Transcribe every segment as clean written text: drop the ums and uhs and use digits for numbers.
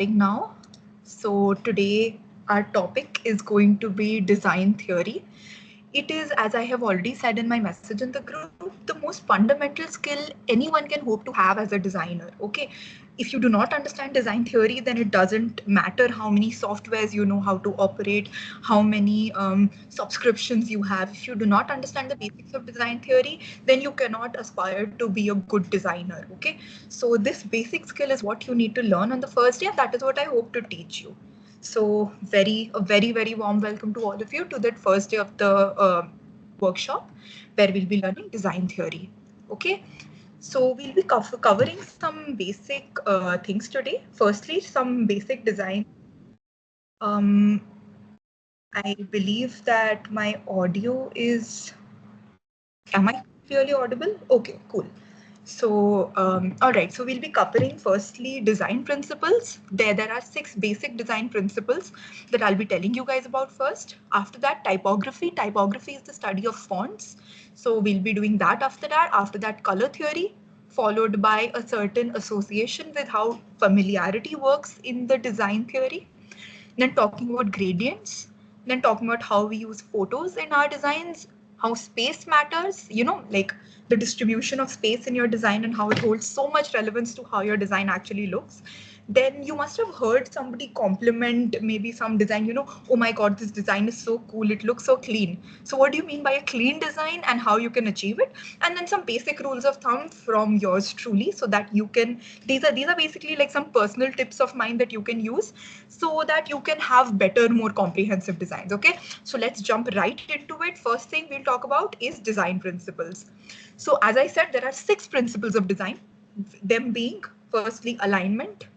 Now. So today our topic is going to be design theory. It is, as I have already said in my message in the group, the most fundamental skill anyone can hope to have as a designer. Okay, if you do not understand design theory, then it doesn't matter how many softwares you know how to operate, how many subscriptions you have. If you do not understand the basics of design theory, then you cannot aspire to be a good designer. Okay, so this basic skill is what you need to learn on the first day, and that is what I hope to teach you. So very warm welcome to all of you to that first day of the workshop where we'll be learning design theory. Okay, so we'll be covering some basic things today. Firstly, some basic design. Um, I believe that my audio is. Am I clearly audible? Okay, cool. So, all right. So we'll be covering firstly design principles. There are 6 basic design principles that I'll be telling you guys about first. After that, typography. Typography is the study of fonts. So we'll be doing that after that. After that, color theory, followed by a certain association with how familiarity works in the design theory. Then talking about gradients, then talking about how we use photos in our designs, how space matters, like the distribution of space in your design and how it holds so much relevance to how your design actually looks. Then you must have heard somebody compliment maybe some design, oh my God, this design is so cool, it looks so clean. So what do you mean by a clean design and how you can achieve it? And then some basic rules of thumb from yours truly so that you can, these are basically like some personal tips of mine that you can use so that you can have better, more comprehensive designs. Okay, so let's jump right into it. First thing we'll talk about is design principles. So as I said, there are 6 principles of design, them being firstly alignment,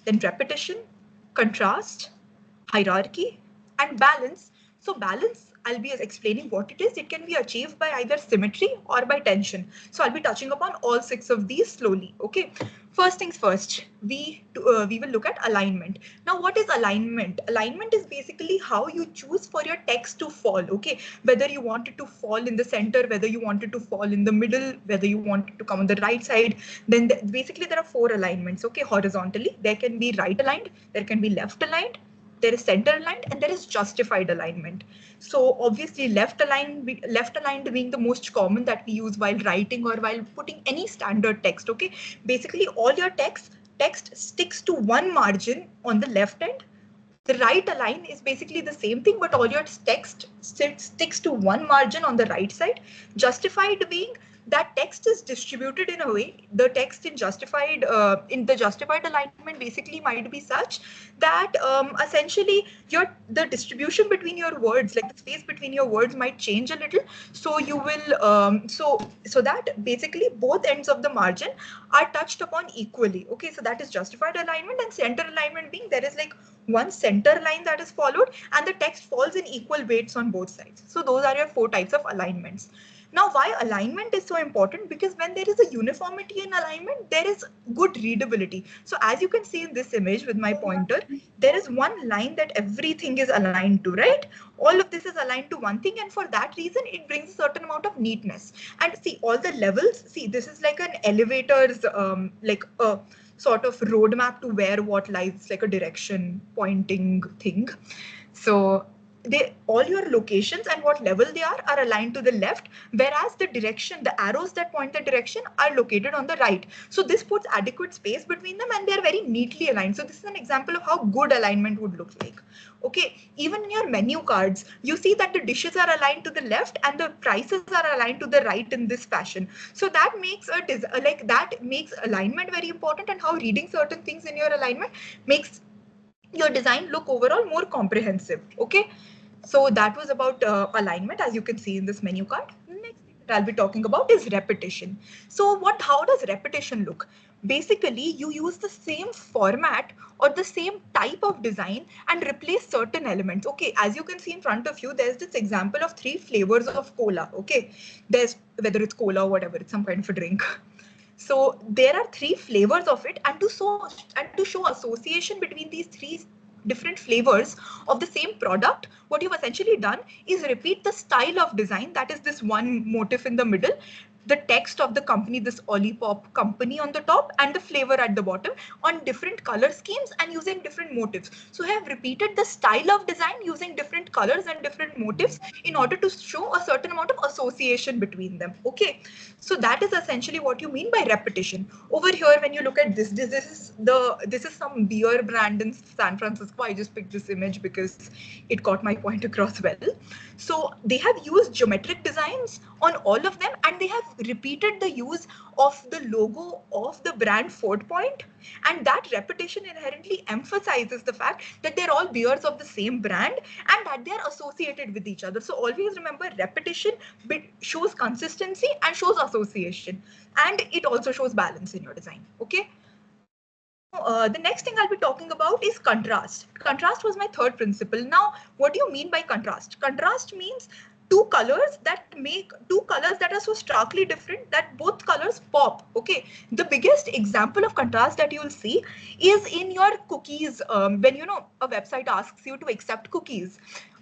then repetition, contrast, hierarchy, and balance. So balance, I'll be explaining what it is. It can be achieved by either symmetry or by tension. So I'll be touching upon all 6 of these slowly. Okay. First things first, we will look at alignment. Now, what is alignment? Alignment is basically how you choose for your text to fall. Okay, whether you want it to fall in the center, whether you want it to fall in the middle, whether you want it to come on the right side. Then basically there are 4 alignments. Okay, horizontally there can be right aligned, there can be left aligned, there is center aligned, and there is justified alignment. So obviously left aligned being the most common that we use while writing or while putting any standard text. Okay, basically all your text sticks to one margin on the left end. The right align is basically the same thing, but all your text sticks to one margin on the right side. Justified being that text is distributed in a way, the text in the justified alignment basically might be such that essentially the distribution between your words, like the space between your words, might change a little. So you will so that basically both ends of the margin are touched upon equally. Okay, so that is justified alignment. And center alignment being there is like one center line that is followed and the text falls in equal weights on both sides. So those are your 4 types of alignments. Now, why alignment is so important? Because when there is a uniformity in alignment, there is good readability. So as you can see in this image with my pointer, there is one line that everything is aligned to, right? All of this is aligned to one thing, and for that reason, it brings a certain amount of neatness. And see, all the levels, see, this is like an elevator's, like a sort of roadmap to where what lies, like a direction pointing thing. So all your locations and what level they are aligned to the left, whereas the direction, the arrows that point the direction are located on the right. So this puts adequate space between them and they are very neatly aligned. So this is an example of how good alignment would look like. Okay, even in your menu cards, you see that the dishes are aligned to the left and the prices are aligned to the right in this fashion. So that makes that makes alignment very important, and how reading certain things in your alignment makes your design look overall more comprehensive. Okay, so that was about alignment, as you can see in this menu card. Next thing that I'll be talking about is repetition. So how does repetition look? Basically, you use the same format or the same type of design and replace certain elements. Okay, as you can see in front of you, there's this example of 3 flavors of cola. Okay, there's, whether it's cola or whatever, it's some kind of a drink. So there are 3 flavors of it, and to show association between these 3 different flavors of the same product, what you've essentially done is repeat the style of design, that is this one motif in the middle, the text of the company, this Olipop company on the top, and the flavor at the bottom on different color schemes and using different motifs. So I have repeated the style of design using different colors and different motifs in order to show a certain amount of association between them. Okay, so that is essentially what you mean by repetition. Over here, when you look at this is some beer brand in San Francisco. I just picked this image because it got my point across well. So they have used geometric designs on all of them, and they have repeated the use of the logo of the brand Ford Point, and that repetition inherently emphasizes the fact that they're all beers of the same brand and that they're associated with each other. So always remember, repetition shows consistency and shows association, and it also shows balance in your design. Okay. Now, the next thing I'll be talking about is contrast. Contrast was my third principle. Now, what do you mean by contrast? Contrast means two colors that are so starkly different that both colors pop. Okay, the biggest example of contrast that you will see is in your cookies. When a website asks you to accept cookies,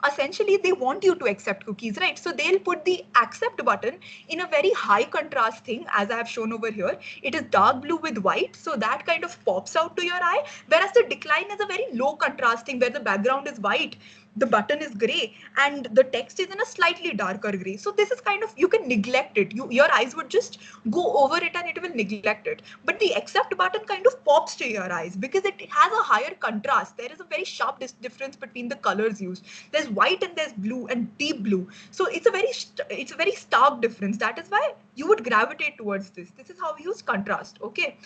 essentially they want you to accept cookies, right? So they'll put the accept button in a very high contrast thing, as I have shown over here. It is dark blue with white, so that kind of pops out to your eye, whereas the decline is a very low contrast thing where the background is white, the button is gray, and the text is in a slightly darker gray. So this is kind of, you can neglect it. Your eyes would just go over it and it will neglect it. But the accept button kind of pops to your eyes because it has a higher contrast. There is a very sharp difference between the colors used. There's white and there's blue and deep blue. So it's a very stark difference. That is why you would gravitate towards this. This is how we use contrast. Okay.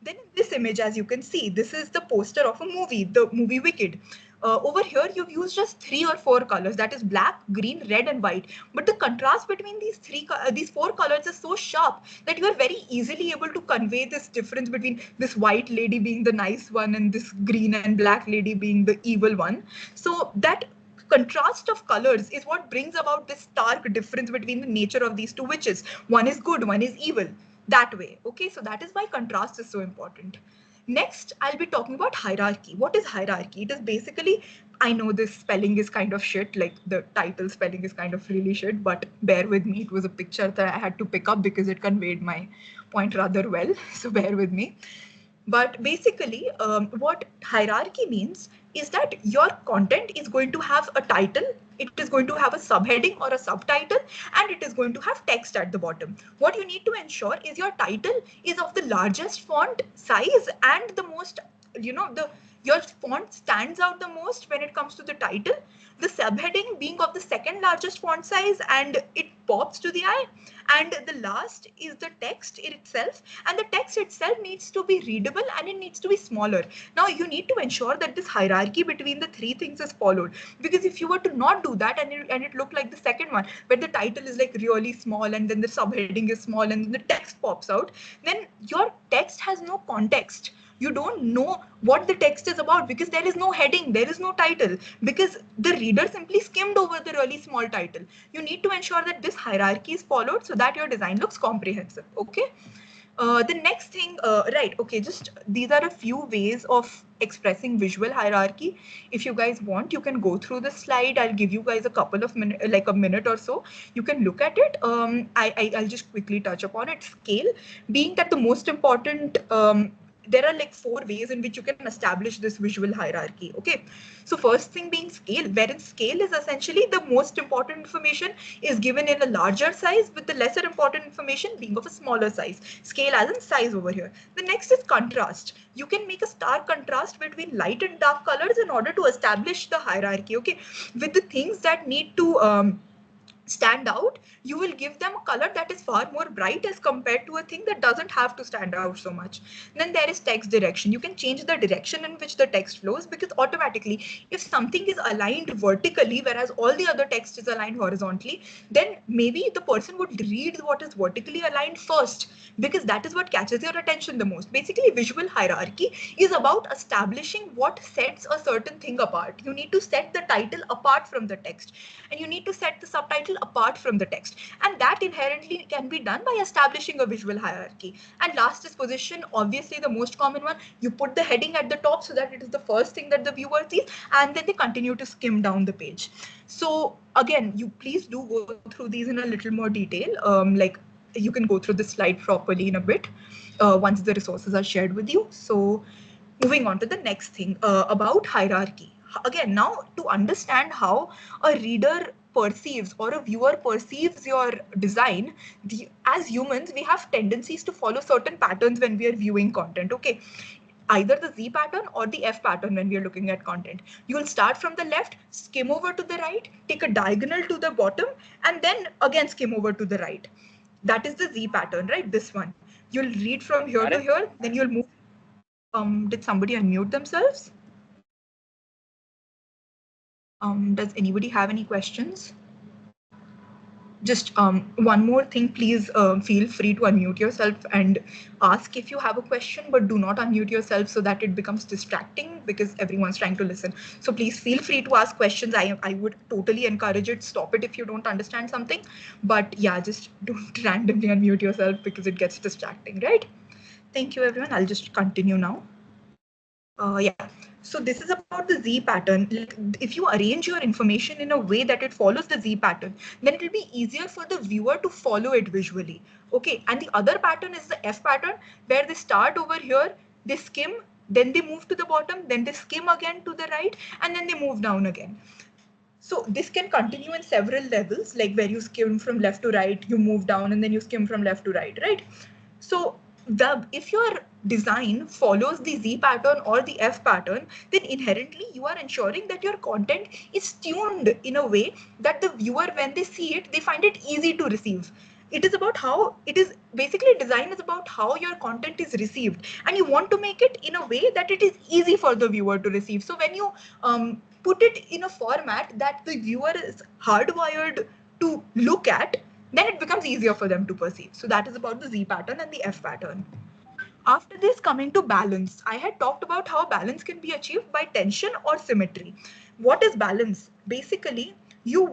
Then in this image, as you can see, this is the poster of a movie, the movie Wicked. Over here, you've used just 3 or 4 colors, that is black, green, red, and white. But the contrast between these 4 colors is so sharp that you are very easily able to convey this difference between this white lady being the nice one and this green and black lady being the evil one. So that contrast of colors is what brings about this stark difference between the nature of these two witches. One is good, one is evil. That way. Okay, so that is why contrast is so important. Next, I'll be talking about hierarchy. What is hierarchy? It is basically, I know this spelling is kind of shit, like the title spelling is kind of really shit, but bear with me. It was a picture that I had to pick up because it conveyed my point rather well. So bear with me. But basically, what hierarchy means is that your content is going to have a title, it is going to have a subheading or a subtitle, and it is going to have text at the bottom. What you need to ensure is your title is of the largest font size and the most, your font stands out the most when it comes to the title. The subheading being of the second largest font size and it pops to the eye. And the last is the text itself, and the text itself needs to be readable and it needs to be smaller. Now you need to ensure that this hierarchy between the 3 things is followed, because if you were to not do that and it looked like the second one where the title is like really small and then the subheading is small and then the text pops out, then your text has no context. You don't know what the text is about because there is no heading, there is no title, because the reader simply skimmed over the really small title. You need to ensure that this hierarchy is followed so that your design looks comprehensive. Okay. The next thing, right, okay, just these are a few ways of expressing visual hierarchy. If you guys want, you can go through the slide. I'll give you guys a couple of minutes, like a minute or so. You can look at it. I'll just quickly touch upon it. Scale being that the most important, there are like 4 ways in which you can establish this visual hierarchy. Okay, so first thing being scale, wherein scale is essentially the most important information is given in a larger size with the lesser important information being of a smaller size. Scale as in size over here. The next is contrast. You can make a stark contrast between light and dark colors in order to establish the hierarchy. Okay, with the things that need to stand out, you will give them a color that is far more bright as compared to a thing that doesn't have to stand out so much. Then there is text direction. You can change the direction in which the text flows, because automatically if something is aligned vertically whereas all the other text is aligned horizontally, then maybe the person would read what is vertically aligned first, because that is what catches your attention the most. Basically, visual hierarchy is about establishing what sets a certain thing apart. You need to set the title apart from the text, and you need to set the subtitle apart from the text, and that inherently can be done by establishing a visual hierarchy. And last is position, obviously the most common one. You put the heading at the top so that it is the first thing that the viewer sees, and then they continue to skim down the page. So again, you please do go through these in a little more detail. Like you can go through the slide properly in a bit once the resources are shared with you. So moving on to the next thing about hierarchy. Again, now to understand how a reader perceives or a viewer perceives your design, as humans, we have tendencies to follow certain patterns when we are viewing content. Okay, either the Z pattern or the F pattern when we are looking at content. You will start from the left, skim over to the right, take a diagonal to the bottom, and then again skim over to the right. That is the Z pattern, right? This one. You'll read from here to here, then you'll move. Did somebody unmute themselves? Does anybody have any questions? Just one more thing, please feel free to unmute yourself and ask if you have a question, but do not unmute yourself so that it becomes distracting because everyone's trying to listen. So please feel free to ask questions. I would totally encourage it. Stop it if you don't understand something. But yeah, just don't randomly unmute yourself because it gets distracting, right? Thank you, everyone. I'll just continue now. Yeah, so this is about the Z pattern. Like if you arrange your information in a way that it follows the Z pattern, then it will be easier for the viewer to follow it visually. Okay, and the other pattern is the F pattern, where they start over here, they skim, then they move to the bottom, then they skim again to the right, and then they move down again. So this can continue in several levels, like where you skim from left to right, you move down, and then you skim from left to right, right? So if your design follows the Z pattern or the F pattern, then inherently you are ensuring that your content is tuned in a way that the viewer, when they see it, they find it easy to receive. It is about how it is basically design is about how your content is received, and you want to make it in a way that it is easy for the viewer to receive. So when you put it in a format that the viewer is hardwired to look at, then it becomes easier for them to perceive. So that is about the Z pattern and the F pattern. After this, coming to balance, I had talked about how balance can be achieved by tension or symmetry. What is balance? Basically, you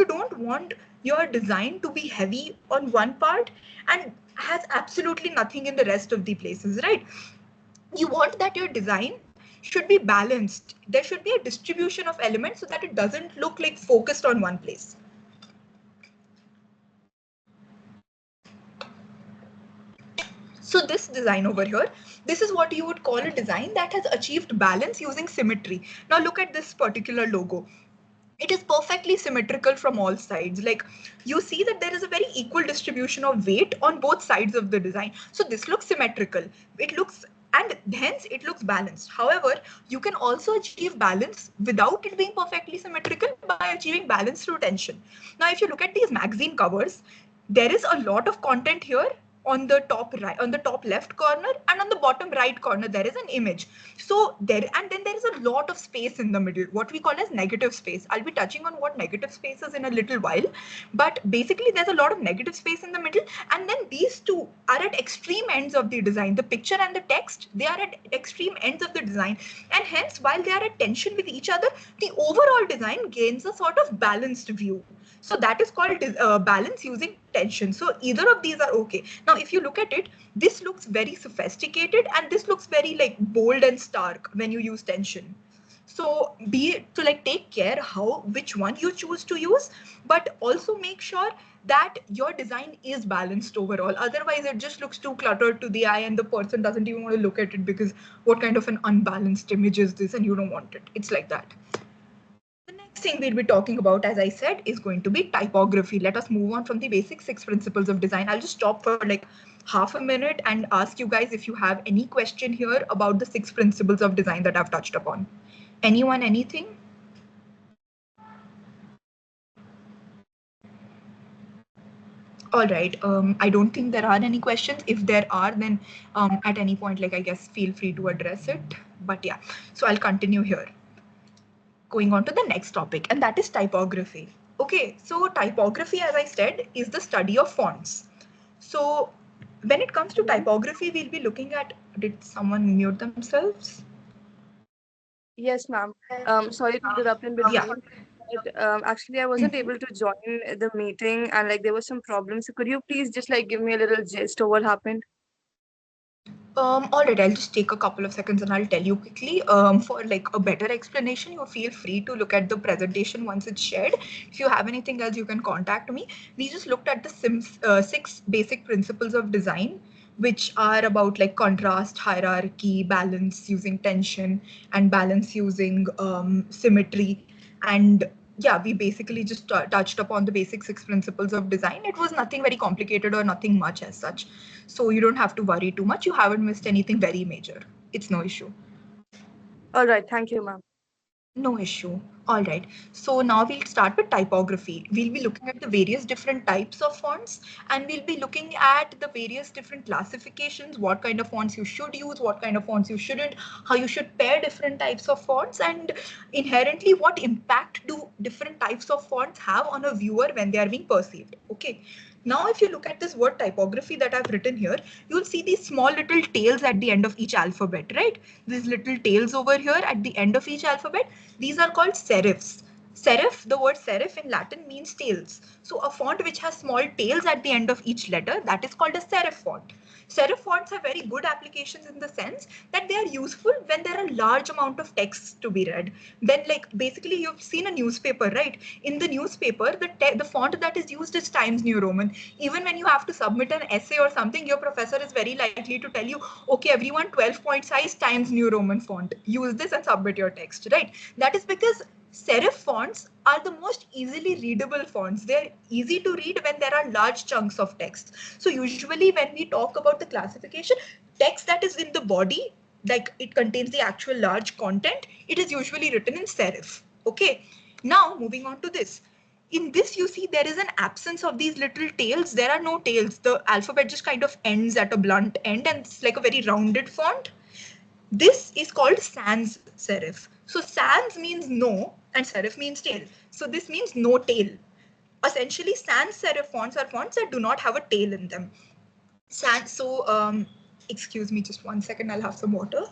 don't want your design to be heavy on one part and has absolutely nothing in the rest of the places, right? You want that your design should be balanced. There should be a distribution of elements so that it doesn't look like focused on one place. So this design over here, this is what you would call a design that has achieved balance using symmetry. Now look at this particular logo. It is perfectly symmetrical from all sides. Like you see that there is a very equal distribution of weight on both sides of the design. So this looks symmetrical. It looks, and hence it looks balanced. However, you can also achieve balance without it being perfectly symmetrical by achieving balance through tension. Now, if you look at these magazine covers, there is a lot of content here on the top right, on the top left corner, and on the bottom right corner there is an image. So there, and then there is a lot of space in the middle, what we call as negative space. I'll be touching on what negative space is in a little while, but basically there's a lot of negative space in the middle, and then these two are at extreme ends of the design. The picture and the text, they are at extreme ends of the design, and hence while they are at tension with each other, the overall design gains a sort of balanced view. So that is called balance using tension. So either of these are okay. Now, if you look at it, this looks very sophisticated and this looks very like bold and stark when you use tension. So like take care which one you choose to use, but also make sure that your design is balanced overall. Otherwise, it just looks too cluttered to the eye and the person doesn't even want to look at it because what kind of an unbalanced image is this, and you don't want it. It's like that. The next thing we'll be talking about, as I said, is going to be typography. Let us move on from the basic 6 principles of design. I'll just stop for like half a minute and ask you guys if you have any question here about the 6 principles of design that I've touched upon. Anyone, anything? All right. I don't think there are any questions. If there are, then at any point, like I guess, feel free to address it. But yeah, so I'll continue here. Going on to the next topic, and that is typography. Okay, so typography, as I said, is the study of fonts. So when it comes to typography, we'll be looking at, did someone mute themselves? Yes, ma'am. Sorry to interrupt in between, but actually I wasn't able to join the meeting and like there was some problems. So could you please just like give me a little gist of what happened? All right, I'll just take a couple of seconds and I'll tell you quickly. For like a better explanation, you feel free to look at the presentation once it's shared. If you have anything else, you can contact me. We just looked at the six basic principles of design, which are about like contrast, hierarchy, balance using tension, and balance using symmetry. And yeah, we basically just touched upon the basic six principles of design. It was nothing very complicated or nothing much as such. So you don't have to worry too much. You haven't missed anything very major. It's no issue. All right, thank you, ma'am. No issue. All right. So now we'll start with typography. We'll be looking at the various different types of fonts, and we'll be looking at the various different classifications, what kind of fonts you should use, what kind of fonts you shouldn't, how you should pair different types of fonts, and inherently what impact do different types of fonts have on a viewer when they are being perceived. Okay. Now, if you look at this word typography that I've written here, you'll see these small little tails at the end of each alphabet, right? These little tails over here at the end of each alphabet, these are called serifs. Serif, the word serif in Latin means tails. So a font which has small tails at the end of each letter, that is called a serif font. Serif fonts have very good applications in the sense that they are useful when there are a large amount of text to be read. Then like basically you've seen a newspaper, right? In the newspaper, the font that is used is Times New Roman. Even when you have to submit an essay or something, your professor is very likely to tell you, okay, everyone 12 point size Times New Roman font. Use this and submit your text, right? That is because serif fonts are the most easily readable fonts. They're easy to read when there are large chunks of text. So usually when we talk about the classification, text that is in the body, like it contains the actual large content, it is usually written in serif. Okay. Now moving on to this. In this, you see there is an absence of these little tails. There are no tails. The alphabet just kind of ends at a blunt end and it's like a very rounded font. This is called sans serif. So sans means no and serif means tail. So this means no tail. Essentially, sans serif fonts are fonts that do not have a tail in them. Excuse me just one second, I'll have some water.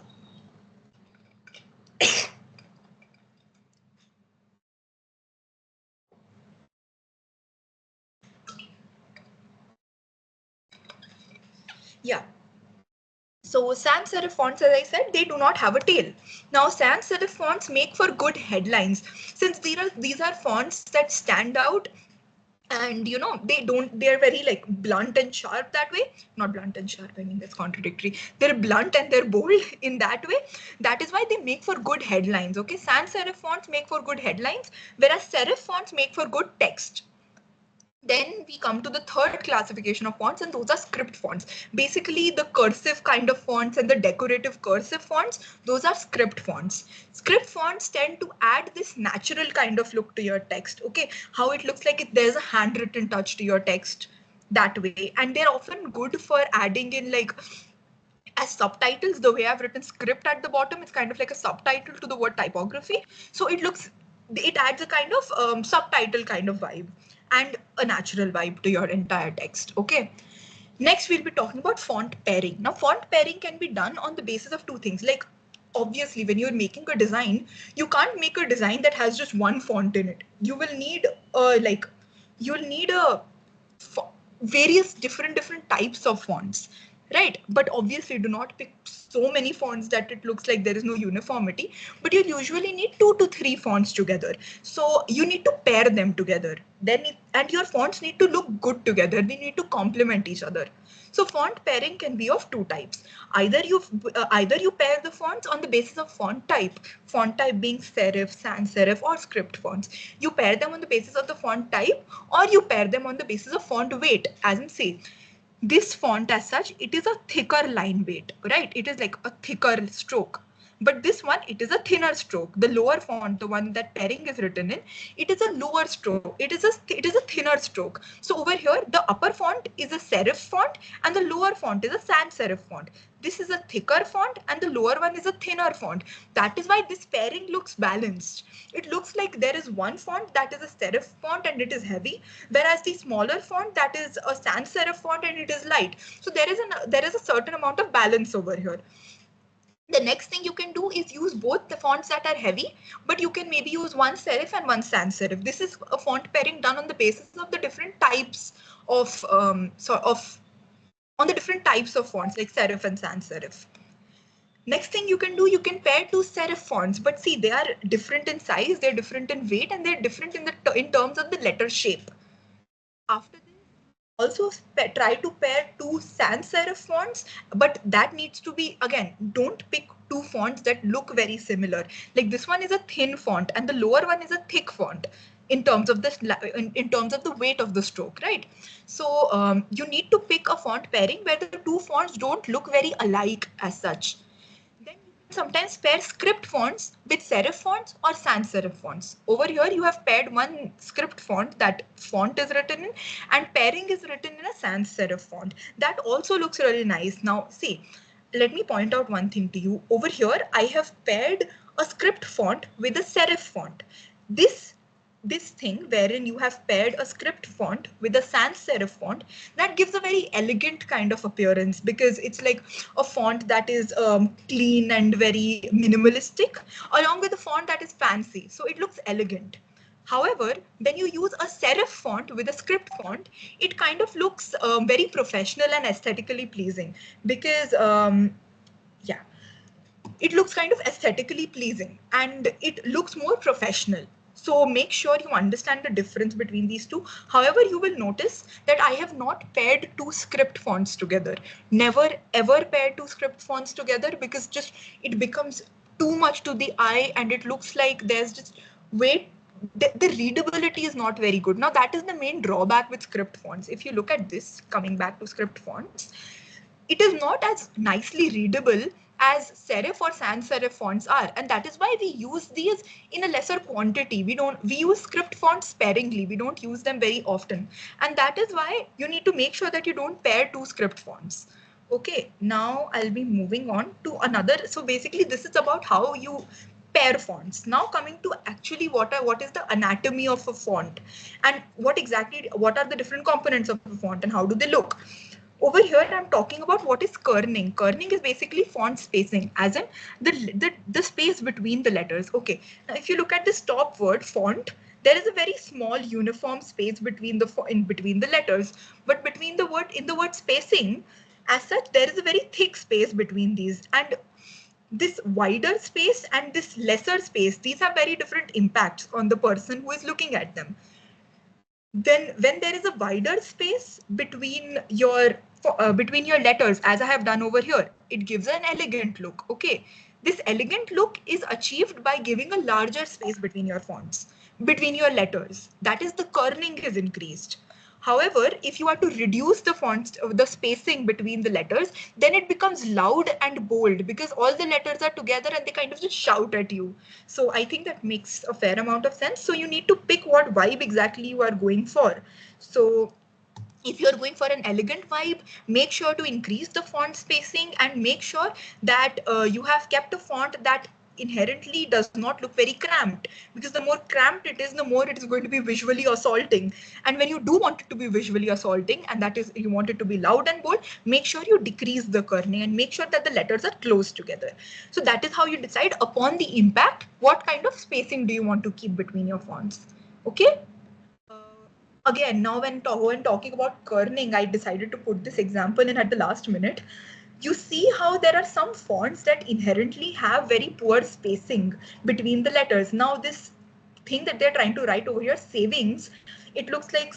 Yeah. So sans serif fonts, as I said, they do not have a tail. Now sans serif fonts make for good headlines since these are fonts that stand out, and you know they're very like blunt and sharp that way. Not blunt and sharp, I mean that's contradictory. They're blunt and they're bold in that way. That is why they make for good headlines. Okay, sans serif fonts make for good headlines, whereas serif fonts make for good text. Then we come to the third classification of fonts, and those are script fonts. Basically, the cursive kind of fonts and the decorative cursive fonts, those are script fonts. Script fonts tend to add this natural kind of look to your text. Okay, how it looks like there's a handwritten touch to your text that way. And they're often good for adding in like as subtitles. The way I've written script at the bottom, it's kind of like a subtitle to the word typography. So it adds a kind of subtitle kind of vibe and a natural vibe to your entire text. Okay. Next, we'll be talking about font pairing. Now, font pairing can be done on the basis of two things. Like, obviously, when you're making a design, you can't make a design that has just one font in it. You will need you'll need a various different types of fonts, right? But obviously do not pick so many fonts that it looks like there is no uniformity, but you usually need 2 to 3 fonts together. So you need to pair them together, and your fonts need to look good together. They need to complement each other. So font pairing can be of two types. Either you pair the fonts on the basis of font type being serif, sans serif, or script fonts. You pair them on the basis of the font type, or you pair them on the basis of font weight, as in say, this font as such, it is a thicker line weight, right? It is like a thicker stroke. But this one, it is a thinner stroke. The lower font, the one that pairing is written in, it is a lower stroke. It is a thinner stroke. So over here, the upper font is a serif font and the lower font is a sans serif font. This is a thicker font and the lower one is a thinner font. That is why this pairing looks balanced. It looks like there is one font that is a serif font and it is heavy, whereas the smaller font that is a sans serif font and it is light. So there is a certain amount of balance over here. The next thing you can do is use both the fonts that are heavy, but you can maybe use one serif and one sans serif. This is a font pairing done on the basis of the different types of on the different types of fonts like serif and sans serif. Next thing you can do, you can pair two serif fonts, but see, they are different in size, they're different in weight, and they're different in terms of the letter shape. After this, you can also try to pair two sans serif fonts, but that needs to be, again, don't pick two fonts that look very similar. Like this one is a thin font and the lower one is a thick font in terms of in terms of the weight of the stroke, right? So you need to pick a font pairing where the two fonts don't look very alike as such. Then you can sometimes pair script fonts with serif fonts or sans serif fonts. Over here, you have paired one script font, that font is written in, and pairing is written in a sans serif font. That also looks really nice. Now, see, let me point out one thing to you. Over here, I have paired a script font with a serif font. This thing wherein you have paired a script font with a sans serif font, that gives a very elegant kind of appearance because it's like a font that is clean and very minimalistic along with a font that is fancy, so it looks elegant. However, when you use a serif font with a script font, it kind of looks very professional and aesthetically pleasing because yeah, it looks kind of aesthetically pleasing and it looks more professional. So make sure you understand the difference between these two. However, you will notice that I have not paired two script fonts together. Never ever pair two script fonts together because just it becomes too much to the eye and it looks like there's just way the readability is not very good. Now that is the main drawback with script fonts. If you look at this, coming back to script fonts, it is not as nicely readable as serif or sans serif fonts are, and that is why we use these in a lesser quantity. We use script fonts sparingly, we don't use them very often, and that is why you need to make sure that you don't pair two script fonts. Okay, now I'll be moving on to another. So basically this is about how you pair fonts. Now coming to actually what is the anatomy of a font and what are the different components of a font and how do they look. Over here, I'm talking about what is kerning. Kerning is basically font spacing, as in the space between the letters. Okay, now if you look at this top word, font, there is a very small uniform space between in between the letters. But between the word spacing, as such, there is a very thick space between these. And this wider space and this lesser space, these have very different impacts on the person who is looking at them. Then when there is a wider space between your letters, as I have done over here, it gives an elegant look. Okay, this elegant look is achieved by giving a larger space between your fonts, between your letters. That is, the kerning is increased. However, if you are to reduce the spacing between the letters, then it becomes loud and bold because all the letters are together and they kind of just shout at you. So I think that makes a fair amount of sense. So you need to pick what vibe exactly you are going for. So if you're going for an elegant vibe, make sure to increase the font spacing and make sure that you have kept a font that inherently does not look very cramped, because the more cramped it is, the more it is going to be visually assaulting. And when you do want it to be visually assaulting, and that is you want it to be loud and bold, make sure you decrease the kerning and make sure that the letters are close together. So that is how you decide upon the impact what kind of spacing do you want to keep between your fonts. Okay. Again, now when talking about kerning, I decided to put this example in at the last minute. You see how there are some fonts that inherently have very poor spacing between the letters. Now this thing that they're trying to write over here, savings, it looks like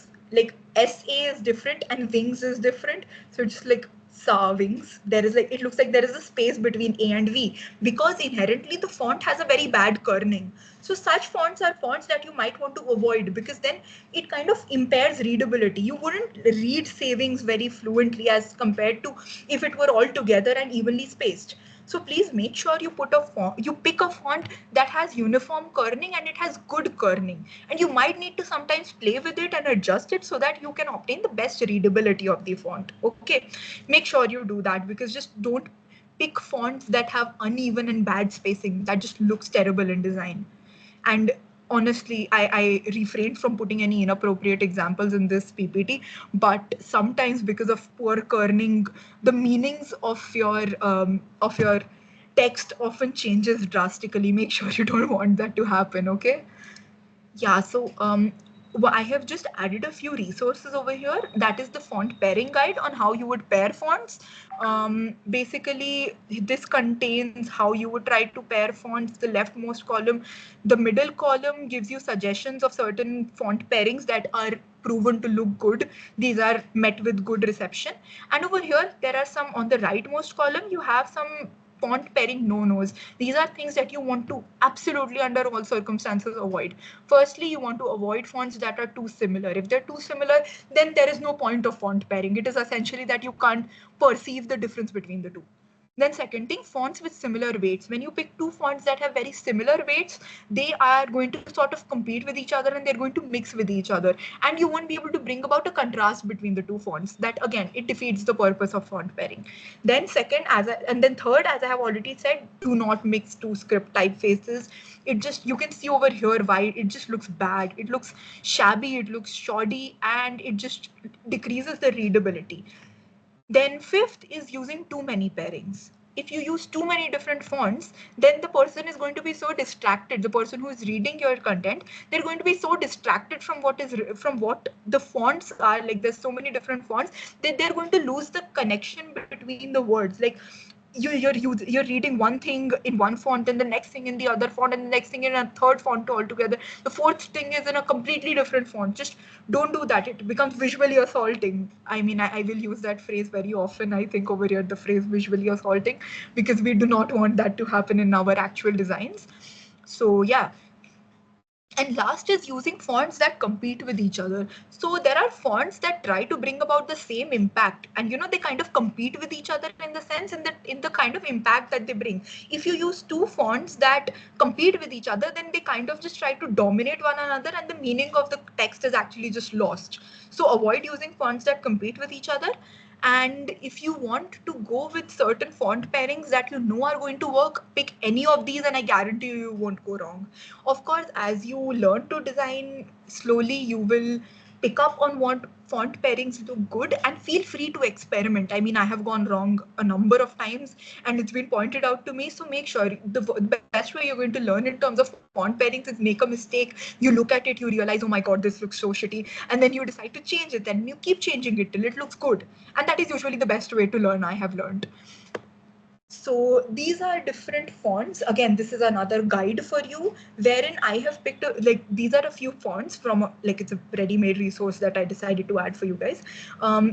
SA is different and wings is different. So it's like sa wings. There is like, it looks like there is a space between A and V because inherently the font has a very bad kerning. So such fonts are fonts that you might want to avoid because then it kind of impairs readability. You wouldn't read savings very fluently as compared to if it were all together and evenly spaced. So please make sure you pick a font that has uniform kerning and it has good kerning. And you might need to sometimes play with it and adjust it so that you can obtain the best readability of the font. Okay, make sure you do that because just don't pick fonts that have uneven and bad spacing. That just looks terrible in design. And honestly, I refrained from putting any inappropriate examples in this PPT, but sometimes because of poor kerning, the meanings of your text often changes drastically. Make sure you don't want that to happen. Okay. Yeah. So I have just added a few resources over here. That is the font pairing guide on how you would pair fonts. Basically, this contains how you would try to pair fonts. The leftmost column, the middle column gives you suggestions of certain font pairings that are proven to look good. These are met with good reception. And over here, there are some on the rightmost column. You have some font pairing no-nos. These are things that you want to absolutely under all circumstances avoid. Firstly, you want to avoid fonts that are too similar. If they're too similar, then there is no point of font pairing. It is essentially that you can't perceive the difference between the two. Then second thing, fonts with similar weights. When you pick two fonts that have very similar weights, they are going to sort of compete with each other and they're going to mix with each other. And you won't be able to bring about a contrast between the two fonts. That again, it defeats the purpose of font pairing. Then second, and then third, as I have already said, do not mix two script typefaces. It just, you can see over here why it just looks bad. It looks shabby, it looks shoddy, and it just decreases the readability. Then fifth is using too many pairings. If you use too many different fonts, then the person is going to be so distracted. The person who is reading your content, they're going to be so distracted from what the fonts are. Like there's so many different fonts that they're going to lose the connection between the words. Like you're reading one thing in one font and the next thing in the other font and the next thing in a third font altogether. The fourth thing is in a completely different font. Just don't do that. It becomes visually assaulting. I mean, I will use that phrase very often. I think over here the phrase visually assaulting, because we do not want that to happen in our actual designs. So yeah, and last is using fonts that compete with each other. So there are fonts that try to bring about the same impact, and they kind of compete with each other in the sense, in the kind of impact that they bring. If you use two fonts that compete with each other, then they kind of just try to dominate one another and the meaning of the text is actually just lost. So avoid using fonts that compete with each other. And if you want to go with certain font pairings that you know are going to work, pick any of these and I guarantee you won't go wrong. Of course, as you learn to design slowly, you will pick up on what font pairings look good, and feel free to experiment. I mean, I have gone wrong a number of times and it's been pointed out to me. So make sure the best way you're going to learn in terms of font pairings is make a mistake. You look at it, you realize, oh my God, this looks so shitty. And then you decide to change it. Then you keep changing it till it looks good. And that is usually the best way to learn, I have learned. So these are different fonts. Again, this is another guide for you wherein I have picked like these are a few fonts from like it's a ready-made resource that I decided to add for you guys.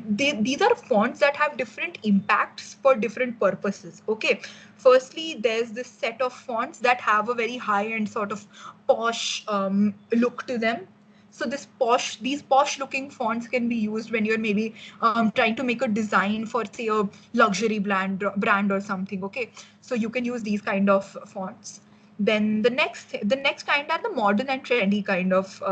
These are fonts that have different impacts for different purposes. Okay. Firstly, there's this set of fonts that have a very high-end sort of posh look to them. So these posh looking fonts can be used when you're maybe trying to make a design for say a luxury brand or something. Okay, so you can use these kind of fonts. Then the next kind are the modern and trendy kind of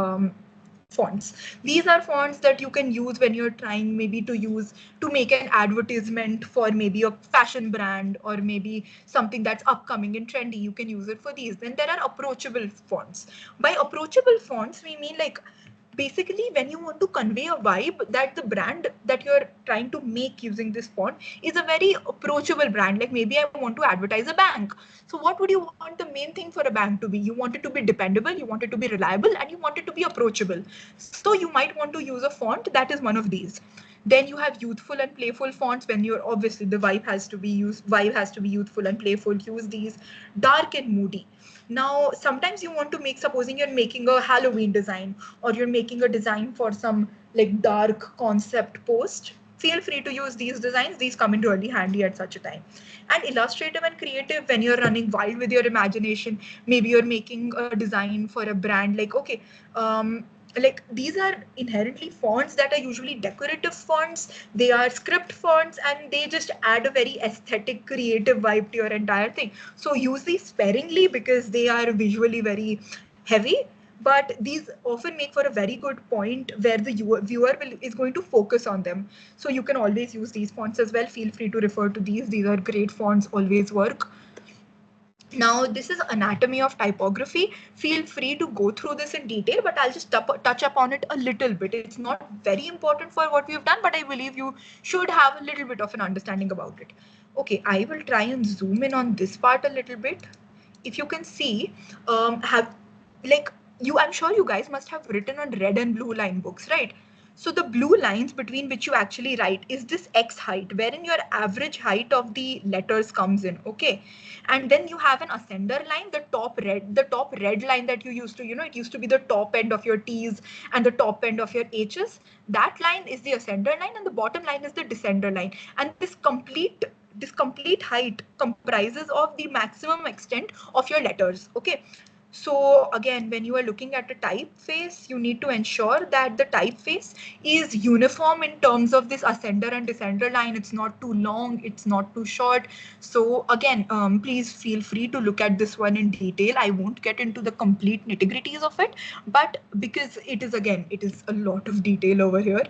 fonts. These are fonts that you can use when you're trying maybe to make an advertisement for maybe a fashion brand or maybe something that's upcoming and trendy. You can use it for these. Then there are approachable fonts. By approachable fonts, we mean like basically when you want to convey a vibe that the brand that you're trying to make using this font is a very approachable brand. Like maybe I want to advertise a bank. So what would you want the main thing for a bank to be? You want it to be dependable, you want it to be reliable, and you want it to be approachable. So you might want to use a font that is one of these. Then you have youthful and playful fonts. When you're obviously the vibe has to be youthful and playful, use these. Dark and moody. Now sometimes you want to make, supposing you're making a Halloween design or you're making a design for some like dark concept post, feel free to use these designs. These come in really handy at such a time. And illustrative and creative, when you're running wild with your imagination, maybe you're making a design for a brand. Like okay, like these are inherently fonts that are usually decorative fonts. They are script fonts and they just add a very aesthetic creative vibe to your entire thing. So use these sparingly because they are visually very heavy, but these often make for a very good point where the is going to focus on them. So you can always use these fonts as well. Feel free to refer to these are great fonts, always work. Now, this is anatomy of typography. Feel free to go through this in detail, but I'll just touch upon it a little bit. It's not very important for what we've done, but I believe you should have a little bit of an understanding about it. Okay, I will try and zoom in on this part a little bit. If you can see, have like I'm sure you guys must have written on red and blue line books, right? So the blue lines between which you actually write is this x height, wherein your average height of the letters comes in, okay? And then you have an ascender line, the top red line that you used to, it used to be the top end of your T's and the top end of your H's. That line is the ascender line and the bottom line is the descender line. And this complete height comprises of the maximum extent of your letters, okay? So again, when you are looking at a typeface, you need to ensure that the typeface is uniform in terms of this ascender and descender line. It's not too long, it's not too short. So again, please feel free to look at this one in detail. I won't get into the complete nitty-gritties of it, but because it is a lot of detail over here.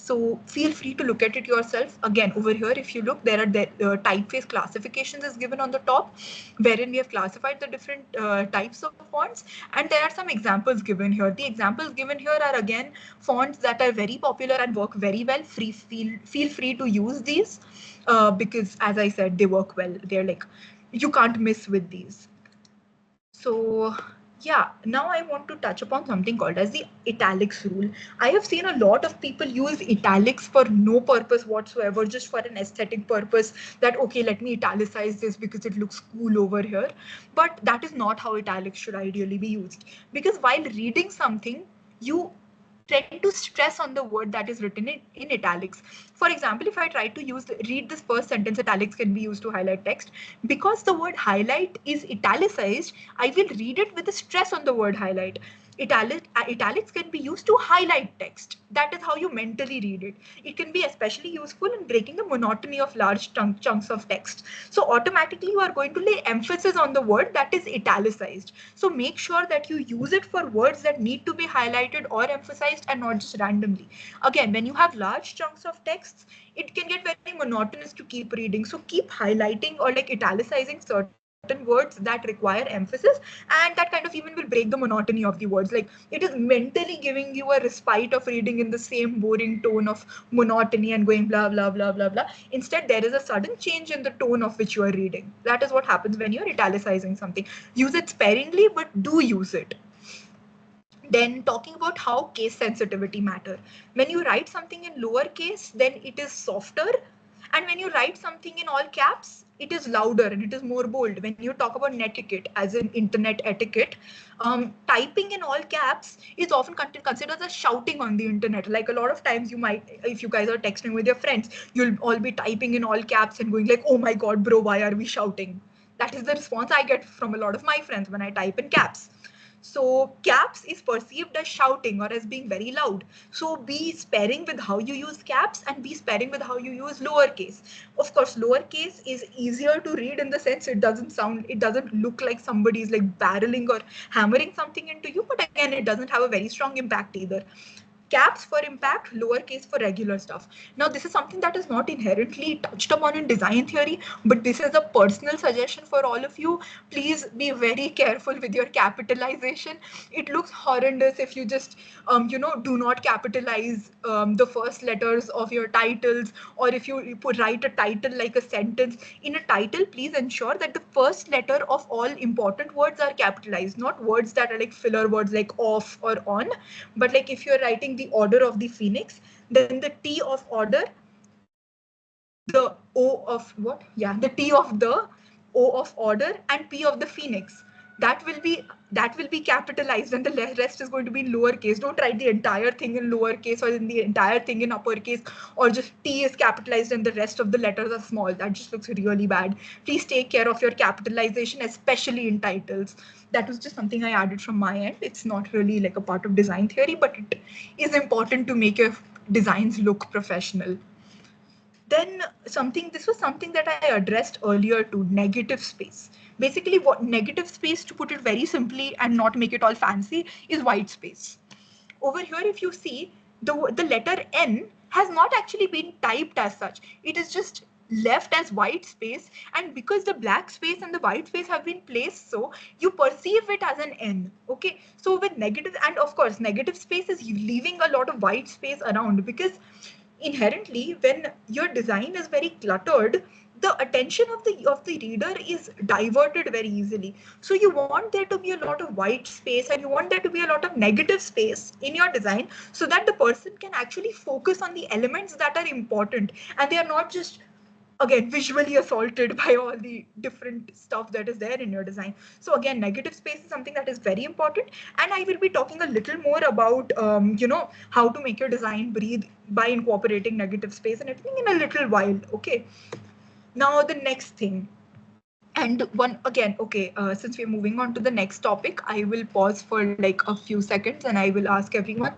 So feel free to look at it yourself. Again, over here, if you look, there are the typeface classifications is given on the top, wherein we have classified the different types of fonts. And there are some examples given here. The examples given here are again fonts that are very popular and work very well. Feel free to use these because, as I said, they work well. They're like, you can't miss with these. So yeah, now I want to touch upon something called as the italics rule. I have seen a lot of people use italics for no purpose whatsoever, just for an aesthetic purpose, that okay, let me italicize this because it looks cool over here. But that is not how italics should ideally be used. Because while reading something, you tend to stress on the word that is written in italics. For example, if I try to read this first sentence, italics can be used to highlight text. Because the word highlight is italicized, I will read it with a stress on the word highlight. Italics can be used to highlight text. That is how you mentally read it. It can be especially useful in breaking the monotony of large chunks of text. So automatically you are going to lay emphasis on the word that is italicized. So make sure that you use it for words that need to be highlighted or emphasized and not just randomly. Again, when you have large chunks of texts, it can get very monotonous to keep reading. So keep highlighting or like italicizing certain words that require emphasis, and that kind of even will break the monotony of the words. Like it is mentally giving you a respite of reading in the same boring tone of monotony and going blah blah blah blah blah. Instead, there is a sudden change in the tone of which you are reading. That is what happens when you're italicizing something. Use it sparingly, but do use it. Then talking about how case sensitivity matter. When you write something in lowercase, then it is softer. And when you write something in all caps, it is louder and it is more bold. When you talk about netiquette, as in internet etiquette, typing in all caps is often considered as shouting on the internet. Like a lot of times you might, if you guys are texting with your friends, you'll all be typing in all caps and going like, oh my God, bro, why are we shouting? That is the response I get from a lot of my friends when I type in caps. So caps is perceived as shouting or as being very loud. So be sparing with how you use caps and be sparing with how you use lowercase. Of course, lowercase is easier to read in the sense it doesn't look like somebody is like barreling or hammering something into you, but again, it doesn't have a very strong impact either. Caps for impact, lowercase for regular stuff. Now, this is something that is not inherently touched upon in design theory, but this is a personal suggestion for all of you. Please be very careful with your capitalization. It looks horrendous if you just, do not capitalize the first letters of your titles, or if you write a title like a sentence. In a title, please ensure that the first letter of all important words are capitalized, not words that are like filler words like off or on, but like if you're writing the order of the phoenix, then the T of order, the O of what? Yeah, the T of the O of order and P of the phoenix. That will be that will be capitalized and the rest is going to be in lowercase. Don't write the entire thing in lowercase or in the entire thing in uppercase, or just T is capitalized and the rest of the letters are small. That just looks really bad. Please take care of your capitalization, especially in titles. That was just something I added from my end. It's not really like a part of design theory, but it is important to make your designs look professional. Then this was something that I addressed earlier too, negative space. Basically, what negative space, to put it very simply and not make it all fancy, is white space. Over here, if you see, the letter N has not actually been typed as such. It is just left as white space, and because the black space and the white space have been placed, so you perceive it as an N. Okay, so with negative, and of course negative space is leaving a lot of white space around, because inherently when your design is very cluttered, the attention of the reader is diverted very easily. So you want there to be a lot of white space, and you want there to be a lot of negative space in your design, so that the person can actually focus on the elements that are important, and they are not just again visually assaulted by all the different stuff that is there in your design. So again, negative space is something that is very important, and I will be talking a little more about how to make your design breathe by incorporating negative space and everything in a little while. Okay, now the next thing, and one again, okay, since we're moving on to the next topic, I will pause for like a few seconds and I will ask everyone,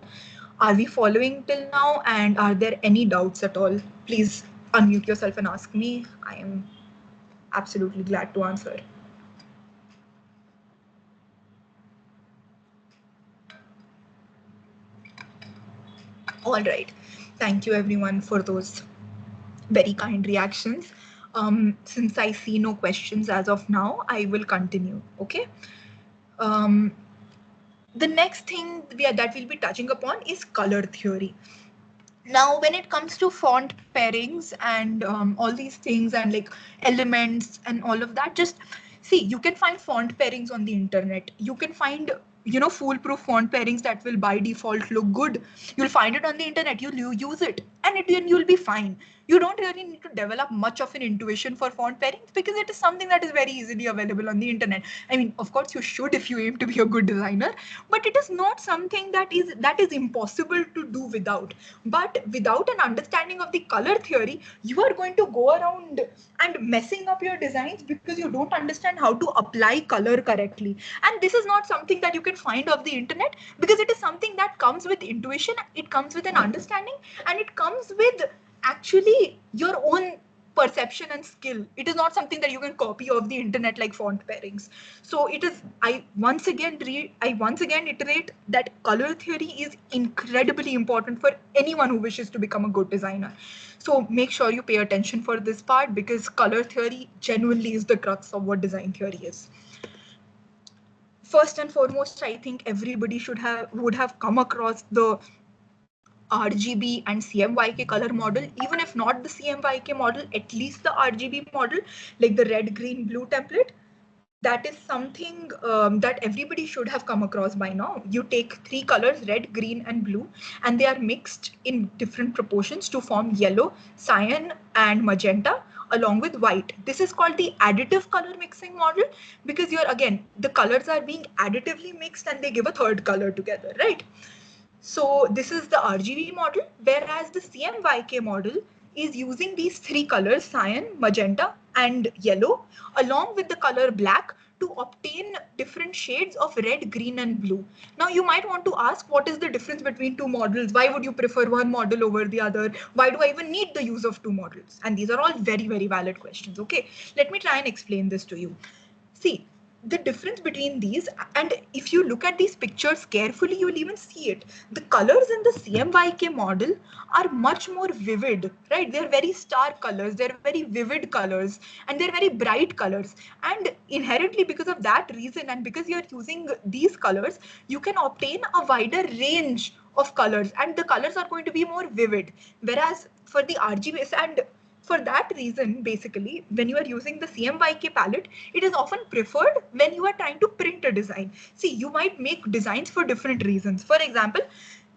are we following till now, and are there any doubts at all? Please unmute yourself and ask me. I am absolutely glad to answer. All right, thank you everyone for those very kind reactions. Since I see no questions as of now, I will continue. Okay. um, the next thing that we'll be touching upon is color theory. Now, when it comes to font pairings and all these things and like elements and all of that, just see, you can find font pairings on the internet. You can find foolproof font pairings that will by default look good. You'll find it on the internet, you'll use it, and you'll be fine. You don't really need to develop much of an intuition for font pairings because it is something that is very easily available on the internet. I mean, of course you should if you aim to be a good designer, but it is not something that is impossible to do without. But without an understanding of the color theory, you are going to go around and messing up your designs because you don't understand how to apply color correctly. And this is not something that you can find off the internet, because it is something that comes with intuition, it comes with an understanding, and it comes with actually your own perception and skill. It is not something that you can copy off the internet like font pairings. So it is, I once again iterate that color theory is incredibly important for anyone who wishes to become a good designer. So make sure you pay attention for this part, because color theory genuinely is the crux of what design theory is. First and foremost, I think everybody would have come across the RGB and CMYK color model. Even if not the CMYK model, at least the RGB model, like the red, green, blue template. That is something that everybody should have come across by now. You take three colors, red, green, and blue, and they are mixed in different proportions to form yellow, cyan, and magenta, along with white. This is called the additive color mixing model, because the colors are being additively mixed and they give a third color together, right? So this is the RGB model, whereas the CMYK model is using these three colors, cyan, magenta, and yellow, along with the color black, to obtain different shades of red, green, and blue. Now you might want to ask, what is the difference between two models? Why would you prefer one model over the other? Why do I even need the use of two models? And these are all very, very valid questions. Okay, let me try and explain this to you. See, the difference between these, and if you look at these pictures carefully, you'll even see it. The colors in the CMYK model are much more vivid, right? They're very stark colors, they're very vivid colors, and they're very bright colors. And inherently, because of that reason, and because you're using these colors, you can obtain a wider range of colors, and the colors are going to be more vivid. Whereas for the RGBs, and for that reason, basically, when you are using the CMYK palette, it is often preferred when you are trying to print a design. See, you might make designs for different reasons. For example,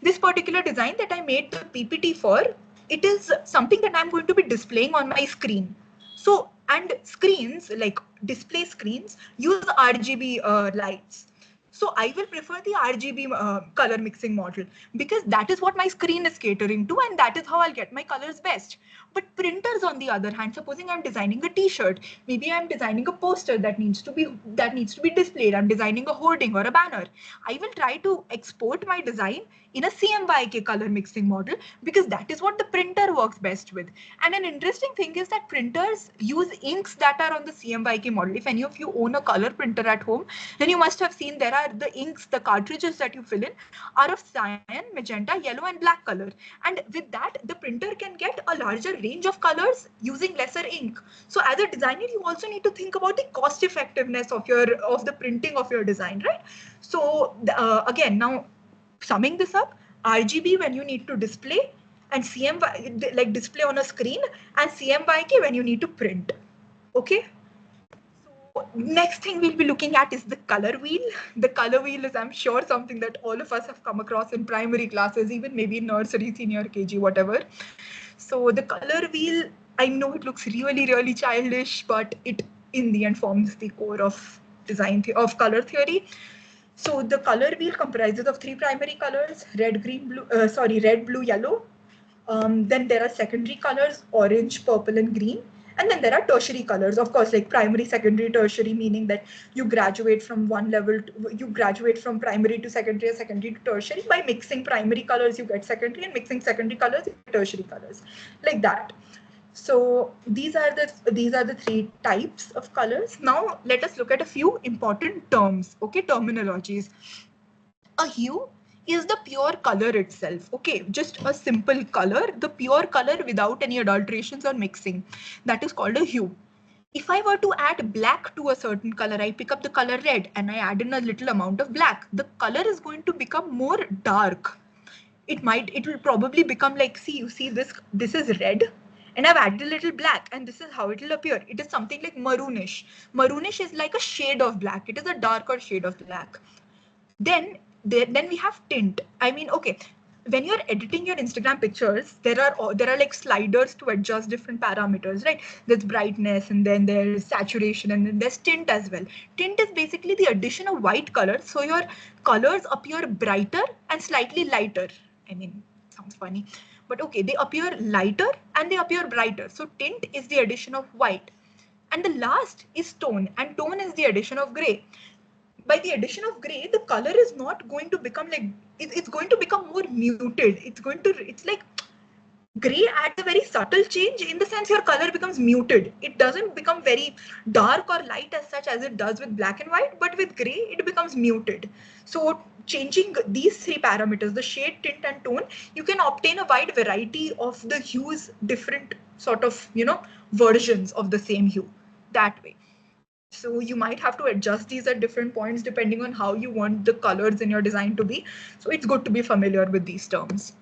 this particular design that I made the PPT for, it is something that I'm going to be displaying on my screen. So, and screens, like display screens, use RGB lights. So I will prefer the RGB color mixing model, because that is what my screen is catering to, and that is how I'll get my colors best. But printers, on the other hand, supposing I'm designing a T-shirt, maybe I'm designing a poster that needs to be displayed. I'm designing a hoarding or a banner. I will try to export my design in a CMYK color mixing model, because that is what the printer works best with. And an interesting thing is that printers use inks that are on the CMYK model. If any of you own a color printer at home, then you must have seen there are the inks, the cartridges that you fill in are of cyan, magenta, yellow, and black color. And with that, the printer can get a larger range of colors using lesser ink. So as a designer, you also need to think about the cost effectiveness of the printing of your design, right? So again, now summing this up, RGB when you need to display, and CMY like display on a screen, and CMYK when you need to print. Okay. So next thing we'll be looking at is the color wheel. The color wheel is, I'm sure, something that all of us have come across in primary classes, even maybe in nursery, senior KG, whatever. So the color wheel, I know it looks really, really childish, but it in the end forms the core of of color theory. So the color wheel comprises of three primary colors: red, green, blue. Red, blue, yellow. Then there are secondary colors: orange, purple, and green. And then there are tertiary colors, of course, like primary, secondary, tertiary, meaning that you graduate from one level, you graduate from primary to secondary, or secondary to tertiary. By mixing primary colors, you get secondary, and mixing secondary colors, you get tertiary colors, like that. So these are the three types of colors. Now let us look at a few important terms, okay, terminologies. A hue is the pure color itself, okay, just a simple color, the pure color without any adulterations or mixing, that is called a hue. If I were to add black to a certain color, I pick up the color red and I add in a little amount of black, the color is going to become more dark. It will probably become like, see, you see this is red, and I've added a little black, and this is how it will appear. It is something like maroonish. Maroonish is like a shade of black, it is a darker shade of black. Then we have tint. I mean, okay, when you're editing your Instagram pictures, there are like sliders to adjust different parameters, right? There's brightness, and then there's saturation, and then there's tint as well. Tint is basically the addition of white color, so your colors appear brighter and slightly lighter. I mean, sounds funny, but okay, they appear lighter and they appear brighter. So tint is the addition of white. And the last is tone, and tone is the addition of gray. By the addition of gray, the color is not going to become like, it's going to become more muted. It's like gray adds a very subtle change, in the sense your color becomes muted. It doesn't become very dark or light as such as it does with black and white, but with gray, it becomes muted. So changing these three parameters, the shade, tint, and tone, you can obtain a wide variety of the hues, different sort of, versions of the same hue that way. So you might have to adjust these at different points depending on how you want the colors in your design to be. So it's good to be familiar with these terms.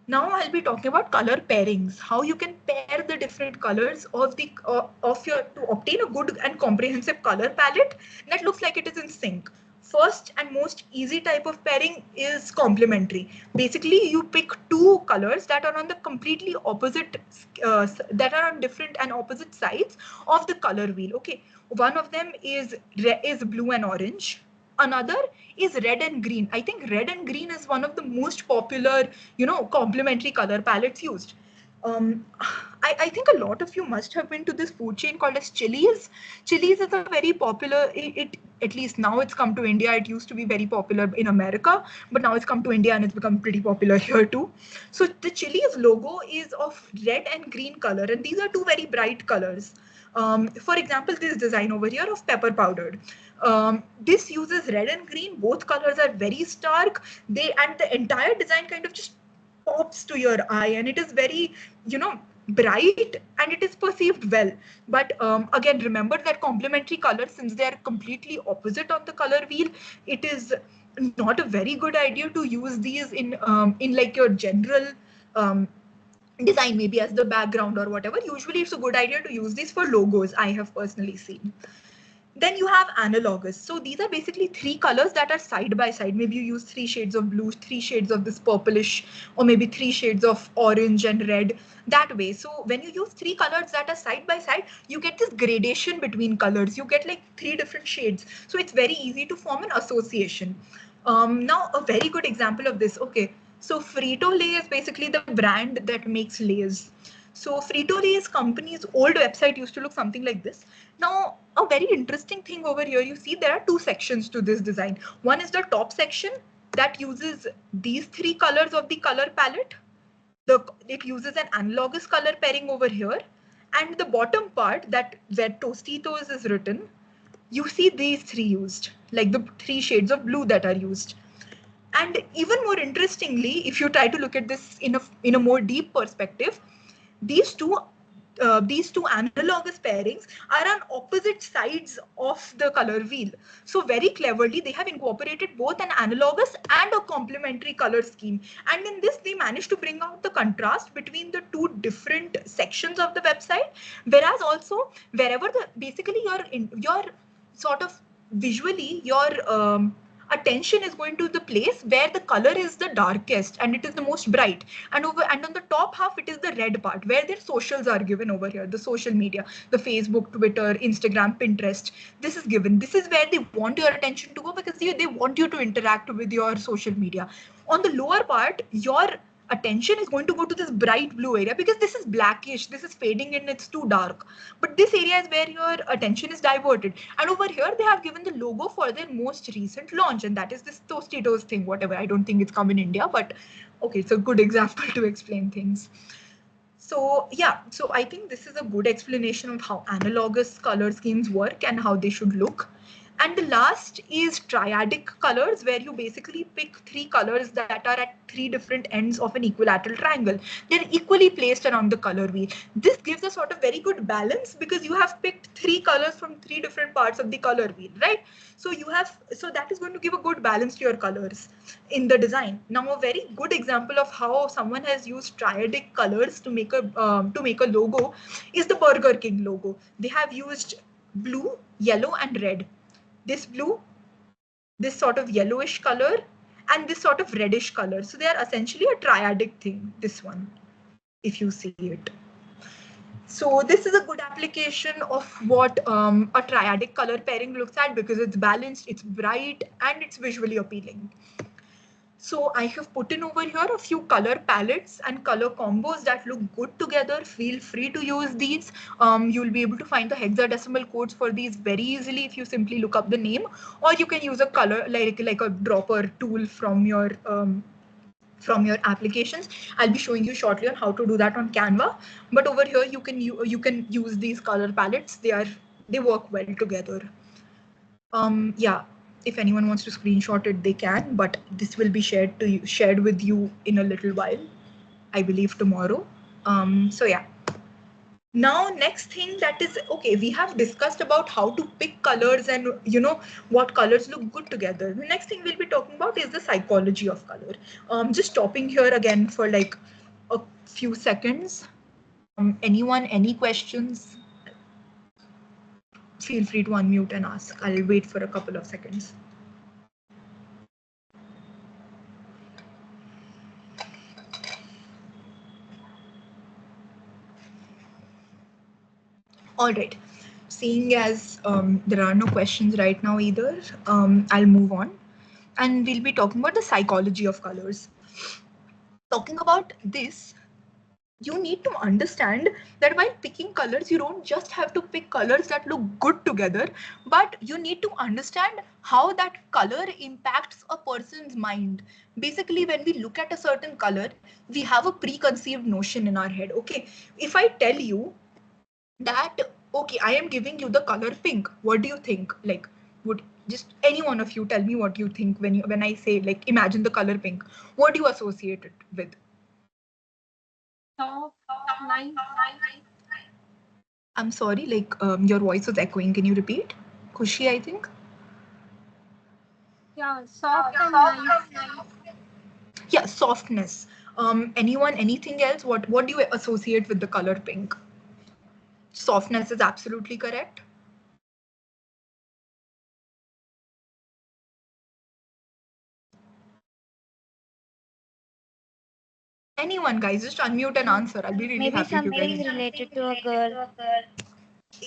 Now I'll be talking about color pairings, how you can pair the different colors of your to obtain a good and comprehensive color palette that looks like it is in sync. First and most easy type of pairing is complementary. Basically, you pick two colors that are on the completely opposite, that are on different and opposite sides of the color wheel. Okay, one of them is blue and orange. Another is red and green. I think red and green is one of the most popular, complementary color palettes used. I think a lot of you must have been to this food chain called as Chili's. Chili's is a very popular, at least now it's come to India. It used to be very popular in America, but now it's come to India and it's become pretty popular here too. So the Chili's logo is of red and green color, and these are two very bright colors. For example, this design over here of pepper powdered. This uses red and green. Both colors are very stark. And the entire design kind of just pops to your eye, and it is very, bright, and it is perceived well. But again, remember that complementary colors, since they are completely opposite on the color wheel, it is not a very good idea to use these in like your general um, design, maybe as the background or whatever. Usually it's a good idea to use these for logos, I have personally seen. Then you have analogous. So these are basically three colors that are side by side. Maybe you use three shades of blue, three shades of this purplish, or maybe three shades of orange and red, that way. So when you use three colors that are side by side, you get this gradation between colors. You get like three different shades. So it's very easy to form an association. Now, a very good example of this. Okay, so Frito-Lay is basically the brand that makes Lays. So Frito-Lay's company's old website used to look something like this. Now, a very interesting thing over here, you see there are two sections to this design. One is the top section that uses these three colors of the color palette. It uses an analogous color pairing over here. And the bottom part, that where Tostitos is written, you see these three used, like the three shades of blue that are used. And even more interestingly, if you try to look at this in a more deep perspective, these two these two analogous pairings are on opposite sides of the color wheel. So very cleverly, they have incorporated both an analogous and a complementary color scheme. And in this, they managed to bring out the contrast between the two different sections of the website. Whereas also, wherever the basically your sort of visually your attention is going to the place where the color is the darkest and it is the most bright, and on the top half it is the red part where their socials are given over here, the social media, the Facebook, Twitter, Instagram, Pinterest. This is given, this is where they want your attention to go, because they want you to interact with your social media. On the lower part, your attention is going to go to this bright blue area because this is blackish, this is fading and it's too dark. But this area is where your attention is diverted. And over here, they have given the logo for their most recent launch, and that is this Tostitos thing, whatever. I don't think it's come in India, but okay, it's a good example to explain things. So yeah, so I think this is a good explanation of how analogous color schemes work and how they should look. And the last is triadic colors, where you basically pick three colors that are at three different ends of an equilateral triangle. They're equally placed around the color wheel. This gives a sort of very good balance because you have picked three colors from three different parts of the color wheel, right? So that is going to give a good balance to your colors in the design. Now, a very good example of how someone has used triadic colors to make a logo is the Burger King logo. They have used blue, yellow, and red. This blue, this sort of yellowish color, and this sort of reddish color. So they are essentially a triadic thing, this one, if you see it. So this is a good application of what a triadic color pairing looks at, because it's balanced, it's bright, and it's visually appealing. So I have put in over here a few color palettes and color combos that look good together. Feel free to use these. You'll be able to find the hexadecimal codes for these very easily if you simply look up the name, or you can use a color like a dropper tool from your applications. I'll be showing you shortly on how to do that on Canva. But over here you can use these color palettes. They work well together. Yeah, if anyone wants to screenshot it, they can, but this will be shared with you in a little while, I believe tomorrow. So yeah. Now, next thing that is, okay, we have discussed about how to pick colors and what colors look good together. The next thing we'll be talking about is the psychology of color. Just stopping here again for like a few seconds. Anyone, any questions? Feel free to unmute and ask. I'll wait for a couple of seconds. All right. Seeing as there are no questions right now either, I'll move on. And we'll be talking about the psychology of colors. Talking about this, you need to understand that while picking colors, you don't just have to pick colors that look good together, but you need to understand how that color impacts a person's mind. Basically, when we look at a certain color, we have a preconceived notion in our head. Okay, if I tell you that, okay, I am giving you the color pink, what do you think? Like, would just any one of you tell me what you think when I say, like, imagine the color pink? What do you associate it with? Soft, nice. I'm sorry, like, your voice was echoing. Can you repeat? Kushi, I think. Yeah, soft and nice. Yeah, softness. Anyone, anything else? What do you associate with the color pink? Softness is absolutely correct. Anyone, guys, just unmute and answer. I'll be really Maybe happy if you something guys. related to a girl.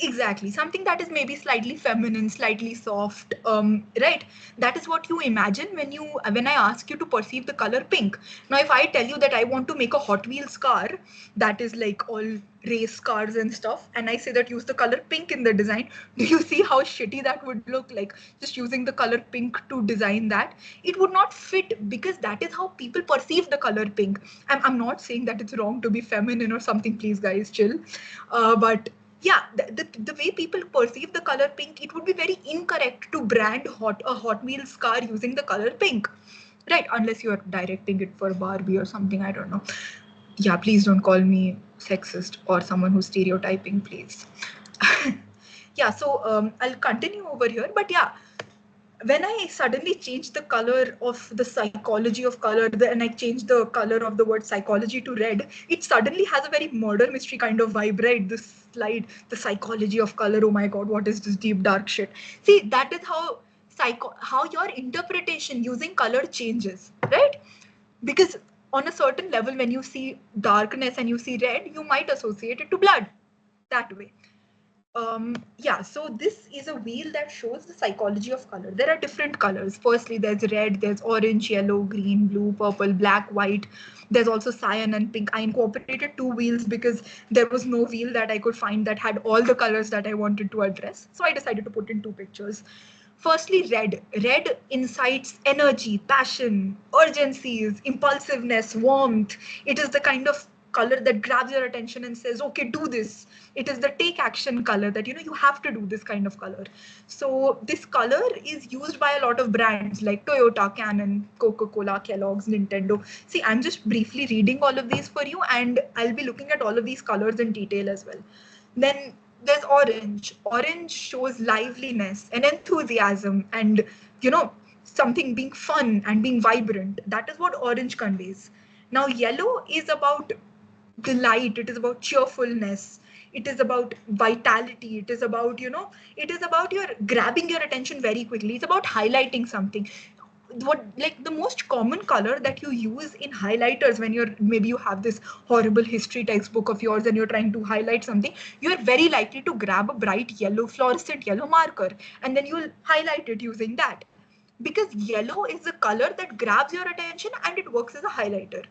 Exactly, something that is maybe slightly feminine, slightly soft, right? That is what you imagine when I ask you to perceive the color pink. Now, if I tell you that I want to make a Hot Wheels car that is like all race cars and stuff, and I say that use the color pink in the design, do you see how shitty that would look? Like, just using the color pink to design that, it would not fit, because that is how people perceive the color pink. I'm not saying that it's wrong to be feminine or something, please guys, chill. But yeah, the way people perceive the color pink, it would be very incorrect to brand a Hot Wheels car using the color pink, right? Unless you're directing it for Barbie or something, I don't know. Yeah, please don't call me sexist or someone who's stereotyping, please. Yeah, so I'll continue over here, but yeah, when I suddenly changed the color of the psychology of color, and I changed the color of the word psychology to red, it suddenly has a very murder mystery kind of vibe, right? This slide, the psychology of color. Oh my god, what is this deep dark shit? See, that is how how your interpretation using color changes, right? Because on a certain level, when you see darkness and you see red, you might associate it to blood that way. Yeah, so this is a wheel that shows the psychology of color. There are different colors. Firstly, there's red, there's orange, yellow, green, blue, purple, black, white. There's also cyan and pink. I incorporated two wheels because there was no wheel that I could find that had all the colors that I wanted to address. So I decided to put in two pictures. Firstly, red. Red incites energy, passion, urgencies, impulsiveness, warmth. It is the kind of color that grabs your attention and says, okay, do this. It is the take action color that, you have to do this kind of color. So this color is used by a lot of brands like Toyota, Canon, Coca-Cola, Kellogg's, Nintendo. See, I'm just briefly reading all of these for you, and I'll be looking at all of these colors in detail as well. Then there's orange. Orange shows liveliness and enthusiasm and, you know, something being fun and being vibrant. That is what orange conveys. Now, yellow is about delight, it is about cheerfulness, it is about vitality, it is about, it is about your grabbing your attention very quickly, it's about highlighting something. What, like, the most common color that you use in highlighters when you're, maybe you have this horrible history textbook of yours and you're trying to highlight something, you're very likely to grab a bright yellow, fluorescent yellow marker, and then you'll highlight it using that, because yellow is the color that grabs your attention and it works as a highlighter.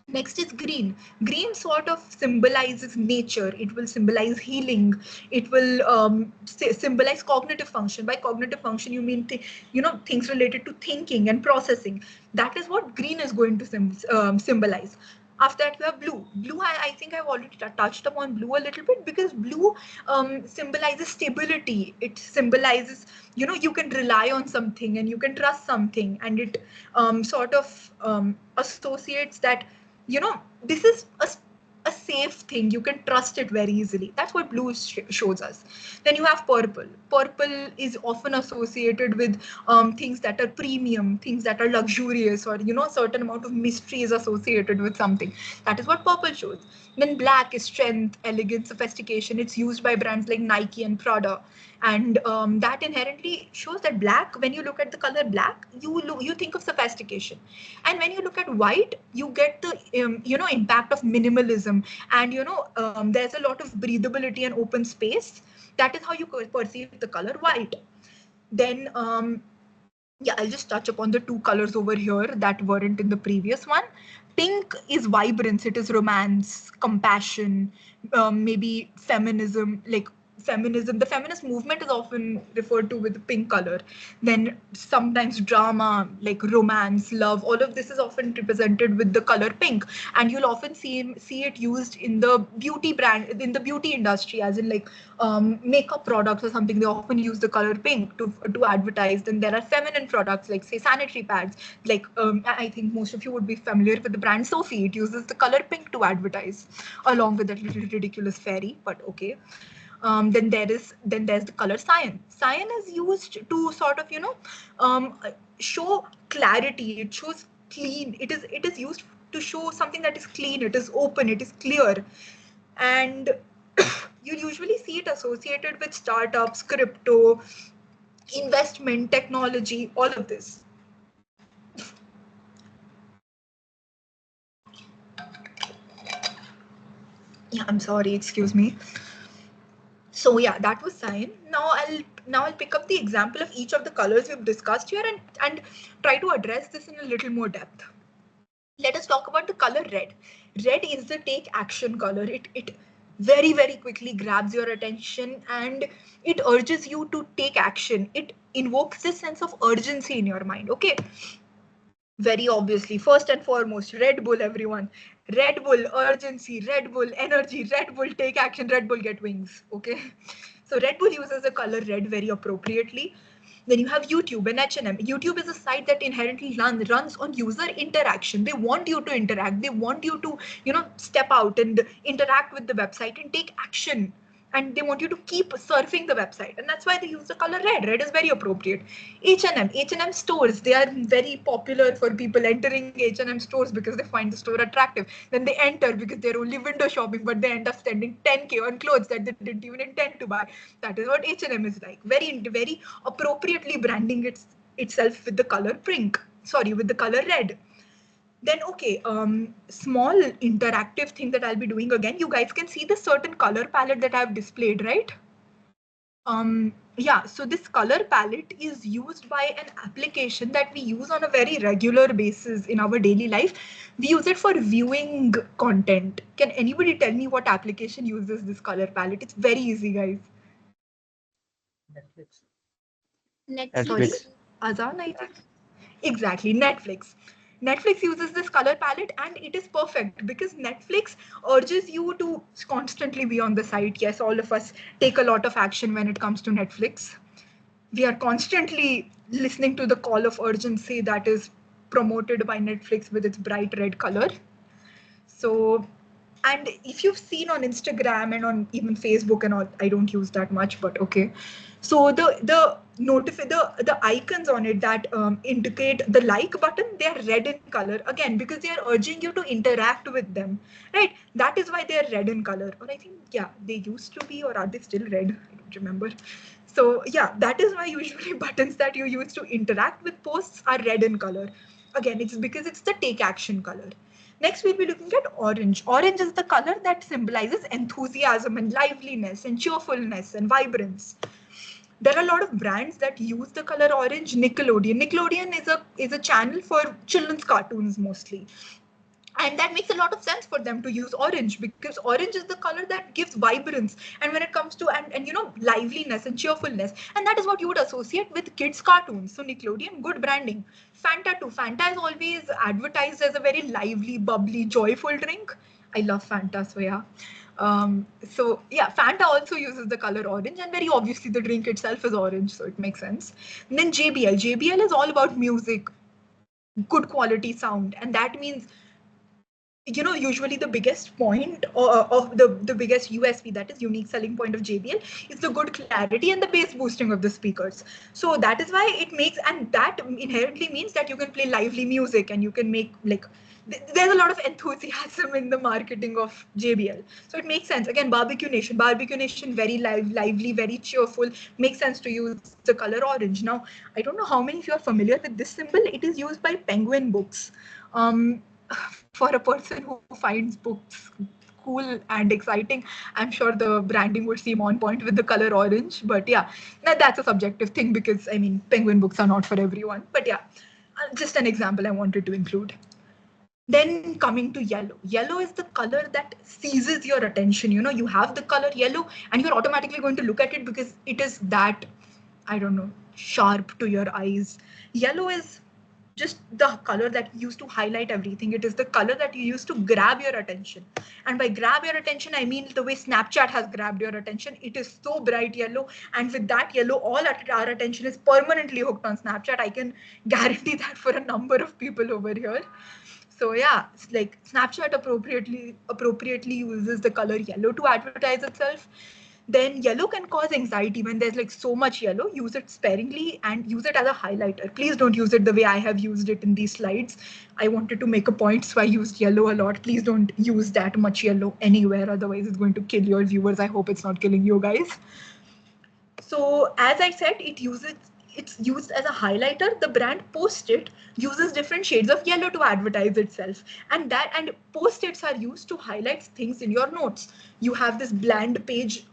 Next is green. Green sort of symbolizes nature. It will symbolize healing. It will symbolize cognitive function. By cognitive function, you mean things related to thinking and processing. That is what green is going to symbolize. After that, we have blue. Blue, I think I've already touched upon blue a little bit, because blue symbolizes stability. It symbolizes, you can rely on something and you can trust something, and it sort of associates that, this is a safe thing, you can trust it very easily. That's what blue shows us. Then you have purple. Purple is often associated with things that are premium, things that are luxurious, or a certain amount of mystery is associated with something. That is what purple shows. Then black is strength, elegance, sophistication. It's used by brands like Nike and Prada, and that inherently shows that black, when you look at the color black, you think of sophistication. And when you look at white, you get the impact of minimalism, and there's a lot of breathability and open space. That is how you perceive the color white. Then yeah, I'll just touch upon the two colors over here that weren't in the previous one. Pink is vibrance, it is romance, compassion, maybe feminism, like feminism. The feminist movement is often referred to with the pink color. Then sometimes drama, like romance, love, all of this is often represented with the color pink. And you'll often see it used in the beauty brand, in the beauty industry, as in like makeup products or something. They often use the color pink to advertise. Then there are feminine products like, say, sanitary pads. Like I think most of you would be familiar with the brand Sophie. It uses the color pink to advertise, along with that little ridiculous fairy. But okay. Then there's the color cyan. Cyan is used to sort of show clarity. It shows clean. It is used to show something that is clean. It is open. It is clear, and you usually see it associated with startups, crypto, investment, technology, all of this. Yeah, I'm sorry, excuse me. So yeah, that was cyan. Now I'll pick up the example of each of the colors we've discussed here, and try to address this in a little more depth. Let us talk about the color red. Red is the take action color. It very, very quickly grabs your attention, and it urges you to take action. It invokes this sense of urgency in your mind. Okay. Very obviously, first and foremost, Red Bull, everyone. Red Bull, urgency, Red Bull, energy, Red Bull, take action, Red Bull, get wings. Okay. So Red Bull uses the color red very appropriately. Then you have YouTube and H&M. YouTube is a site that inherently runs on user interaction. They want you to interact. They want you to, step out and interact with the website and take action, and they want you to keep surfing the website, and that's why they use the color red. Red is very appropriate. H&M stores, they are very popular for people entering H&M stores because they find the store attractive. Then they enter because they're only window shopping, but they end up spending 10k on clothes that they didn't even intend to buy. That is what H&M is like, very appropriately branding itself with the color pink, sorry, with the color red. Then okay, small interactive thing that I'll be doing again. You guys can see the certain color palette that I've displayed, right? Yeah, so this color palette is used by an application that we use on a very regular basis in our daily life. We use it for viewing content. Can anybody tell me what application uses this color palette? It's very easy, guys. Sorry, Netflix. Netflix. Azan, I think. Exactly, Netflix. Netflix uses this color palette and it is perfect because Netflix urges you to constantly be on the site. Yes, all of us take a lot of action when it comes to Netflix. We are constantly listening to the call of urgency that is promoted by Netflix with its bright red color. So, and if you've seen on Instagram and on even Facebook and all, I don't use that much, but okay. So the icons on it that indicate the like button, they are red in color again because they are urging you to interact with them, right? That is why they are red in color. Or I think yeah, they used to be, or are they still red? I don't remember. So yeah, that is why usually buttons that you use to interact with posts are red in color. Again, it's because it's the take action color. Next, we'll be looking at orange. Orange is the color that symbolizes enthusiasm and liveliness and cheerfulness and vibrance. There are a lot of brands that use the color orange. Nickelodeon is a channel for children's cartoons mostly, and that makes a lot of sense for them to use orange because orange is the color that gives vibrance, and when it comes to and liveliness and cheerfulness, and that is what you would associate with kids cartoons. So Nickelodeon, good branding. Fanta too. Fanta is always advertised as a very lively, bubbly, joyful drink. I love Fanta, so yeah. So yeah, Fanta also uses the color orange, and very obviously the drink itself is orange, so it makes sense. And then JBL is all about music, good quality sound, and that means usually the biggest point of the biggest USP, that is unique selling point of JBL, is the good clarity and the bass boosting of the speakers. So that is why it makes, and that inherently means that you can play lively music and you can make like there's a lot of enthusiasm in the marketing of JBL. So it makes sense. Again, Barbecue Nation, very lively, very cheerful. Makes sense to use the color orange. Now, I don't know how many of you are familiar with this symbol. It is used by Penguin Books. Um, for a person who finds books cool and exciting, I'm sure the branding would seem on point with the color orange. But yeah, that's a subjective thing because I mean, Penguin Books are not for everyone. But yeah, just an example I wanted to include. Then coming to yellow. Yellow is the color that seizes your attention. You have the color yellow and you're automatically going to look at it because it is that, I don't know, sharp to your eyes. Yellow is just the color that you use to highlight everything. It is the color that you use to grab your attention. And by grab your attention, I mean the way Snapchat has grabbed your attention. It is so bright yellow. And with that yellow, all our attention is permanently hooked on Snapchat. I can guarantee that for a number of people over here. So yeah, it's like Snapchat appropriately uses the color yellow to advertise itself. Then yellow can cause anxiety when there's like so much yellow. Use it sparingly and use it as a highlighter. Please don't use it the way I have used it in these slides. I wanted to make a point, so I used yellow a lot. Please don't use that much yellow anywhere, otherwise it's going to kill your viewers. I hope it's not killing you guys. So as I said, it's used as a highlighter. The brand Post-it uses different shades of yellow to advertise itself. And Post-its are used to highlight things in your notes. You have this bland page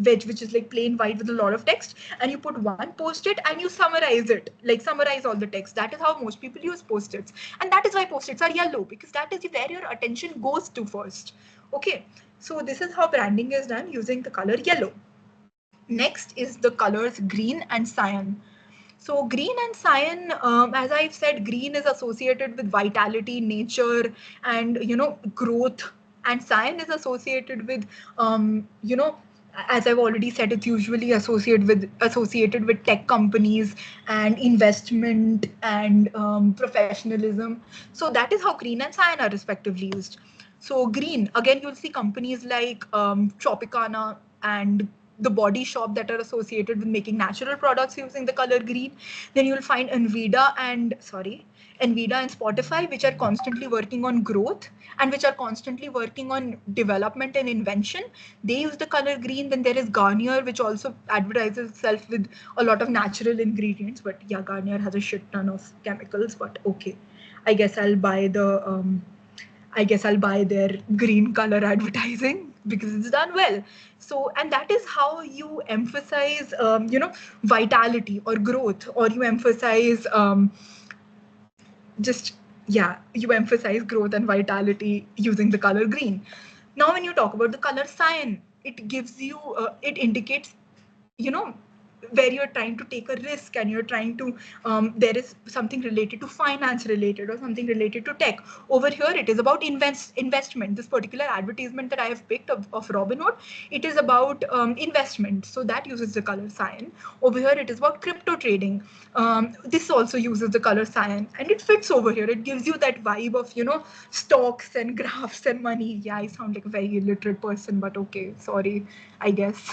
which is like plain white with a lot of text, and you put one Post-it and you summarize it, like summarize all the text. That is how most people use Post-its. And that is why Post-its are yellow, because that is where your attention goes to first. Okay, so this is how branding is done using the color yellow. Next is the colors green and cyan. So green and cyan, as I've said, green is associated with vitality, nature, and growth. And cyan is associated with as I've already said, it's usually associated with tech companies and investment and professionalism. So that is how green and cyan are respectively used. So green, again, you'll see companies like Tropicana and the Body Shop that are associated with making natural products using the color green. Then you'll find Nvidia and Spotify, which are constantly working on growth and which are constantly working on development and invention. They use the color green. Then there is Garnier, which also advertises itself with a lot of natural ingredients. But yeah, Garnier has a shit ton of chemicals. But okay, I guess I'll buy the I guess I'll buy their green color advertising because it's done well. So, and that is how you emphasize, vitality or growth, or you emphasize just yeah, you emphasize growth and vitality using the color green. Now when you talk about the color cyan, it indicates, you know where you're trying to take a risk and you're trying to there is something related to finance related or something related to tech. Over here it is about investment. This particular advertisement that I have picked of Robinhood, it is about investment, so that uses the color cyan. Over here it is about crypto trading. This also uses the color cyan, and it fits over here. It gives you that vibe of stocks and graphs and money. Yeah, I sound like a very illiterate person, but okay, sorry, I guess.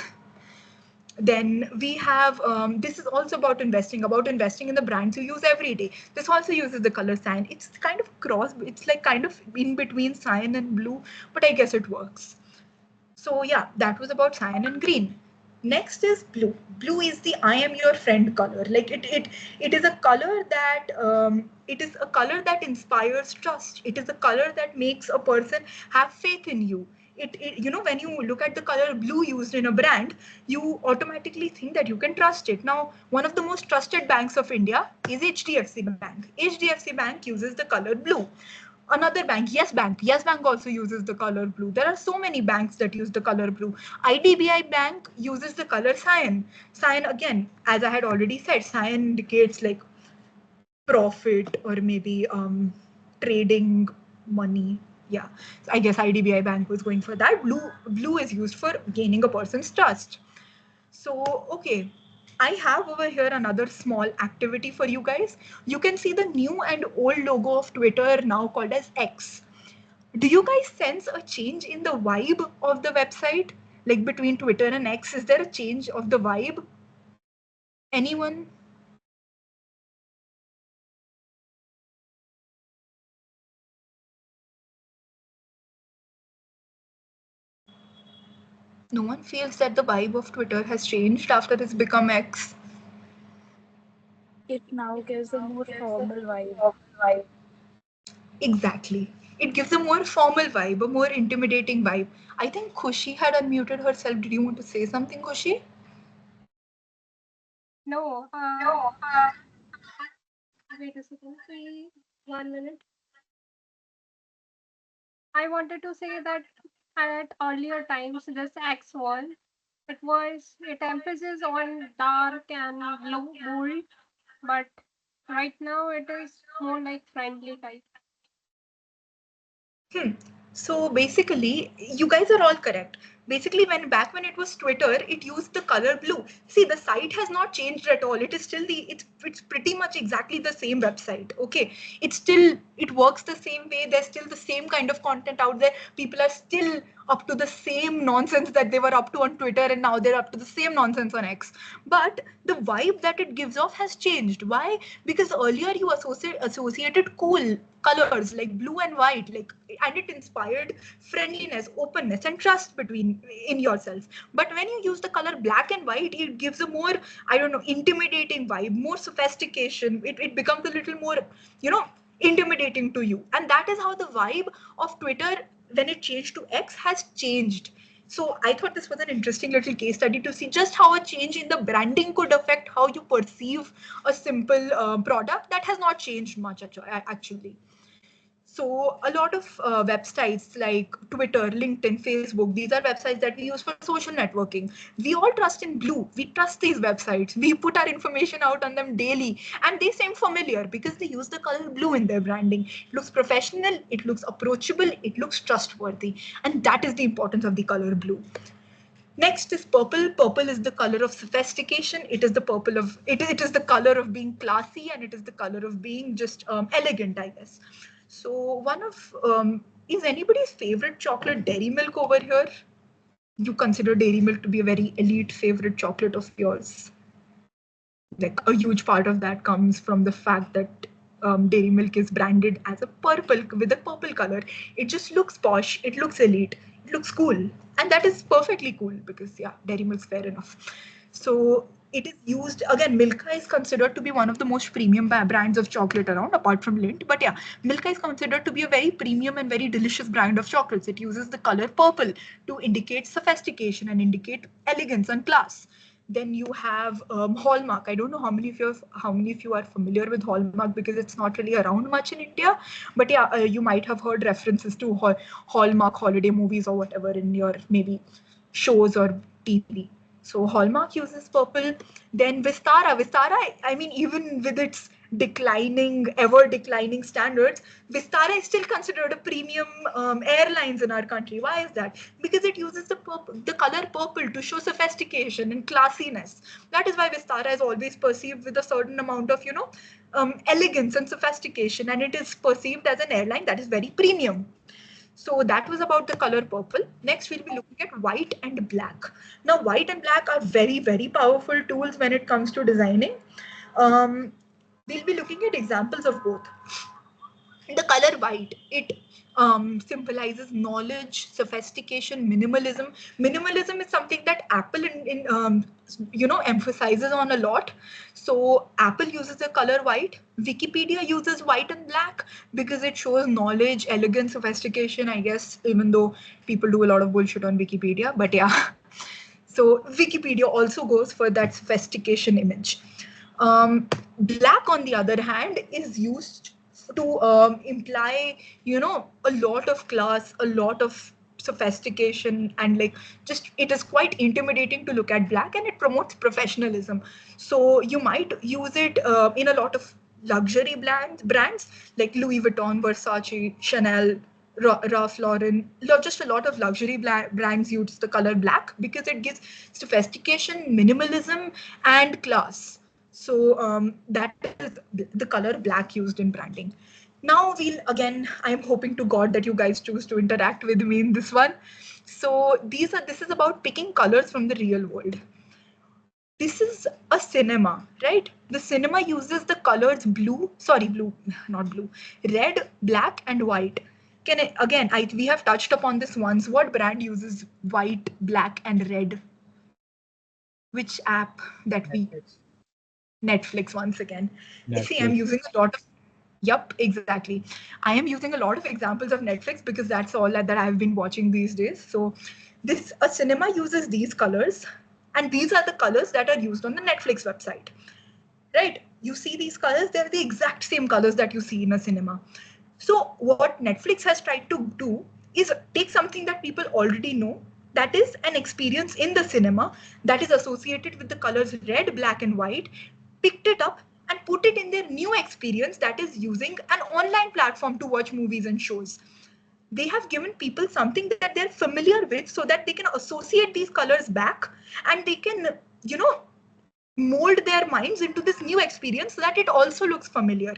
Then we have this is also about investing in the brands you use every day. This also uses the color cyan. It's kind of cross, it's like kind of in between cyan and blue, but I guess it works. So yeah, that was about cyan and green. Next is blue. Blue is the I am your friend color. Like it is a color that inspires trust. It is a color that makes a person have faith in you. When you look at the color blue used in a brand, you automatically think that you can trust it. Now, one of the most trusted banks of India is HDFC Bank. HDFC Bank uses the color blue. Another bank, Yes Bank also uses the color blue. There are so many banks that use the color blue. IDBI Bank uses the color cyan. Cyan, again, as I had already said, cyan indicates like profit or maybe trading money. Yeah, so I guess IDBI Bank was going for that. Blue is used for gaining a person's trust. So, okay, I have over here another small activity for you guys. You can see the new and old logo of Twitter now called as X. Do you guys sense a change in the vibe of the website? Like between Twitter and X, is there a change of the vibe? Anyone? No one feels that the vibe of Twitter has changed after it's become X. It now gives a more formal vibe. Exactly. It gives a more formal vibe, a more intimidating vibe. I think Khushi had unmuted herself. Did you want to say something, Khushi? No, wait a second, please. 1 minute. I wanted to say that at earlier times, this X1, it emphasis on dark and low bold, but right now it is more like friendly type. Hmm. So basically, you guys are all correct. Basically, when it was Twitter, it used the color blue. See, the site has not changed at all. It is still it's pretty much exactly the same website. Okay, it works the same way. There's still the same kind of content out there. People are still up to the same nonsense that they were up to on Twitter, and now they're up to the same nonsense on X. But the vibe that it gives off has changed. Why? Because earlier you associated cool colors like blue and white, like, and it inspired friendliness, openness, and trust between in yourself. But when you use the color black and white, it gives a more, I don't know, intimidating vibe, more sophistication. It becomes a little more, you know intimidating to you. And that is how the vibe of Twitter, when it changed to X, has changed. So I thought this was an interesting little case study to see just how a change in the branding could affect how you perceive a simple product that has not changed much actually. So a lot of websites like Twitter, LinkedIn, Facebook, these are websites that we use for social networking. We all trust in blue. We trust these websites. We put our information out on them daily, and they seem familiar because they use the color blue in their branding. It looks professional, it looks approachable, it looks trustworthy. And that is the importance of the color blue. Next is purple. Purple is the color of sophistication. It is the purple of it is the color of being classy, and it is the color of being just elegant, I guess. So one of is anybody's favorite chocolate Dairy Milk over here? You consider Dairy Milk to be a very elite favorite chocolate of yours. Like a huge part of that comes from the fact that Dairy Milk is branded as a purple with a purple color. It just looks posh, it looks elite, it looks cool, and that is perfectly cool because yeah, Dairy Milk's fair enough. So it is used again. Milka is considered to be one of the most premium brands of chocolate around, apart from Lindt. But yeah, Milka is considered to be a very premium and very delicious brand of chocolates. It uses the color purple to indicate sophistication and indicate elegance and class. Then you have Hallmark. I don't know how many of you are familiar with Hallmark because it's not really around much in India. But yeah, you might have heard references to Hallmark holiday movies or whatever in your maybe shows or TV. So Hallmark uses purple. Then Vistara. Vistara, I mean, even with its ever declining standards, Vistara is still considered a premium airlines in our country. Why is that? Because it uses the color purple to show sophistication and classiness. That is why Vistara is always perceived with a certain amount of, elegance and sophistication, and it is perceived as an airline that is very premium. So that was about the color purple. Next, we'll be looking at white and black. Now, white and black are very, very powerful tools when it comes to designing. Um, we'll be looking at examples of both. The color white, it symbolizes knowledge, sophistication, minimalism. Minimalism is something that Apple emphasizes on a lot. So Apple uses the color white. Wikipedia uses white and black because it shows knowledge, elegance, sophistication, I guess, even though people do a lot of bullshit on Wikipedia. But yeah, so Wikipedia also goes for that sophistication image. Black, on the other hand, is used to imply, a lot of class, a lot of sophistication, and like just it is quite intimidating to look at black, and it promotes professionalism. So you might use it in a lot of luxury brands like Louis Vuitton, Versace, Chanel, Ralph Lauren, just a lot of luxury brands use the color black because it gives sophistication, minimalism, and class. So that is the color black used in branding. Now I am hoping to God that you guys choose to interact with me in this one. So this is about picking colors from the real world. This is a cinema, right? The cinema uses the colors blue, not blue, red, black, and white. We have touched upon this once. What brand uses white, black, and red? Which app that we Netflix. Netflix once again. See, I'm Netflix. using a lot of Yep, exactly. I am using a lot of examples of Netflix because that's all that I've been watching these days. So this a cinema uses these colors, and these are the colors that are used on the Netflix website. Right? You see these colors, they're the exact same colors that you see in a cinema. So what Netflix has tried to do is take something that people already know, that is an experience in the cinema that is associated with the colors red, black, and white, picked it up and put it in their new experience that is using an online platform to watch movies and shows. They have given people something that they're familiar with so that they can associate these colors back, and they can, you know, mold their minds into this new experience so that it also looks familiar.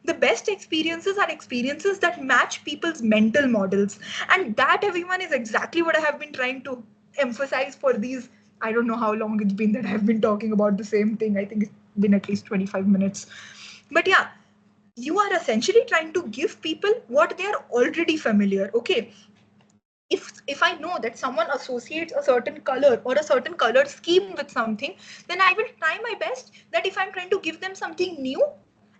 The best experiences are experiences that match people's mental models. And that, everyone, is exactly what I have been trying to emphasize for these. I don't know how long it's been that I've been talking about the same thing. I think it's been at least 25 minutes. But yeah, you are essentially trying to give people what they are already familiar. Okay, if I know that someone associates a certain color or a certain color scheme with something, then I will try my best that if I'm trying to give them something new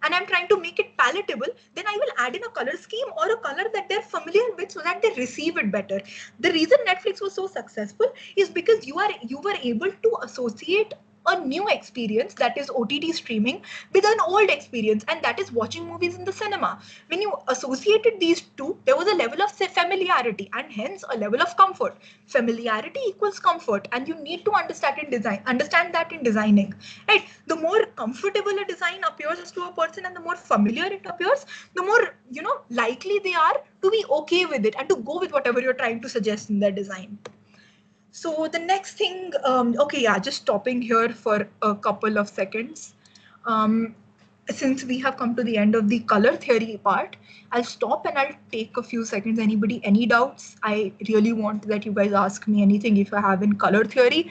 and I'm trying to make it palatable, then I will add in a color scheme or a color that they're familiar with so that they receive it better. The reason Netflix was so successful is because you were able to associate a new experience, that is OTT streaming, with an old experience, and that is watching movies in the cinema. When you associated these two, there was a level of familiarity and hence a level of comfort. Familiarity equals comfort, and you need to understand that in designing. Right? The more comfortable a design appears to a person and the more familiar it appears, the more likely they are to be okay with it and to go with whatever you're trying to suggest in their design. So the next thing, okay, yeah, just stopping here for a couple of seconds. Um, since we have come to the end of the color theory part, I'll stop and I'll take a few seconds. Anybody, any doubts? I really want that you guys ask me anything if I have in color theory,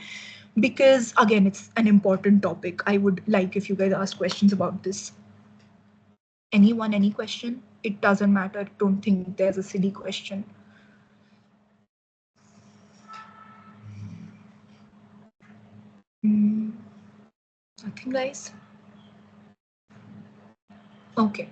because again, it's an important topic. I would like if you guys ask questions about this. Anyone, any question? It doesn't matter. Don't think there's a silly question. Mm, nothing, guys. Okay.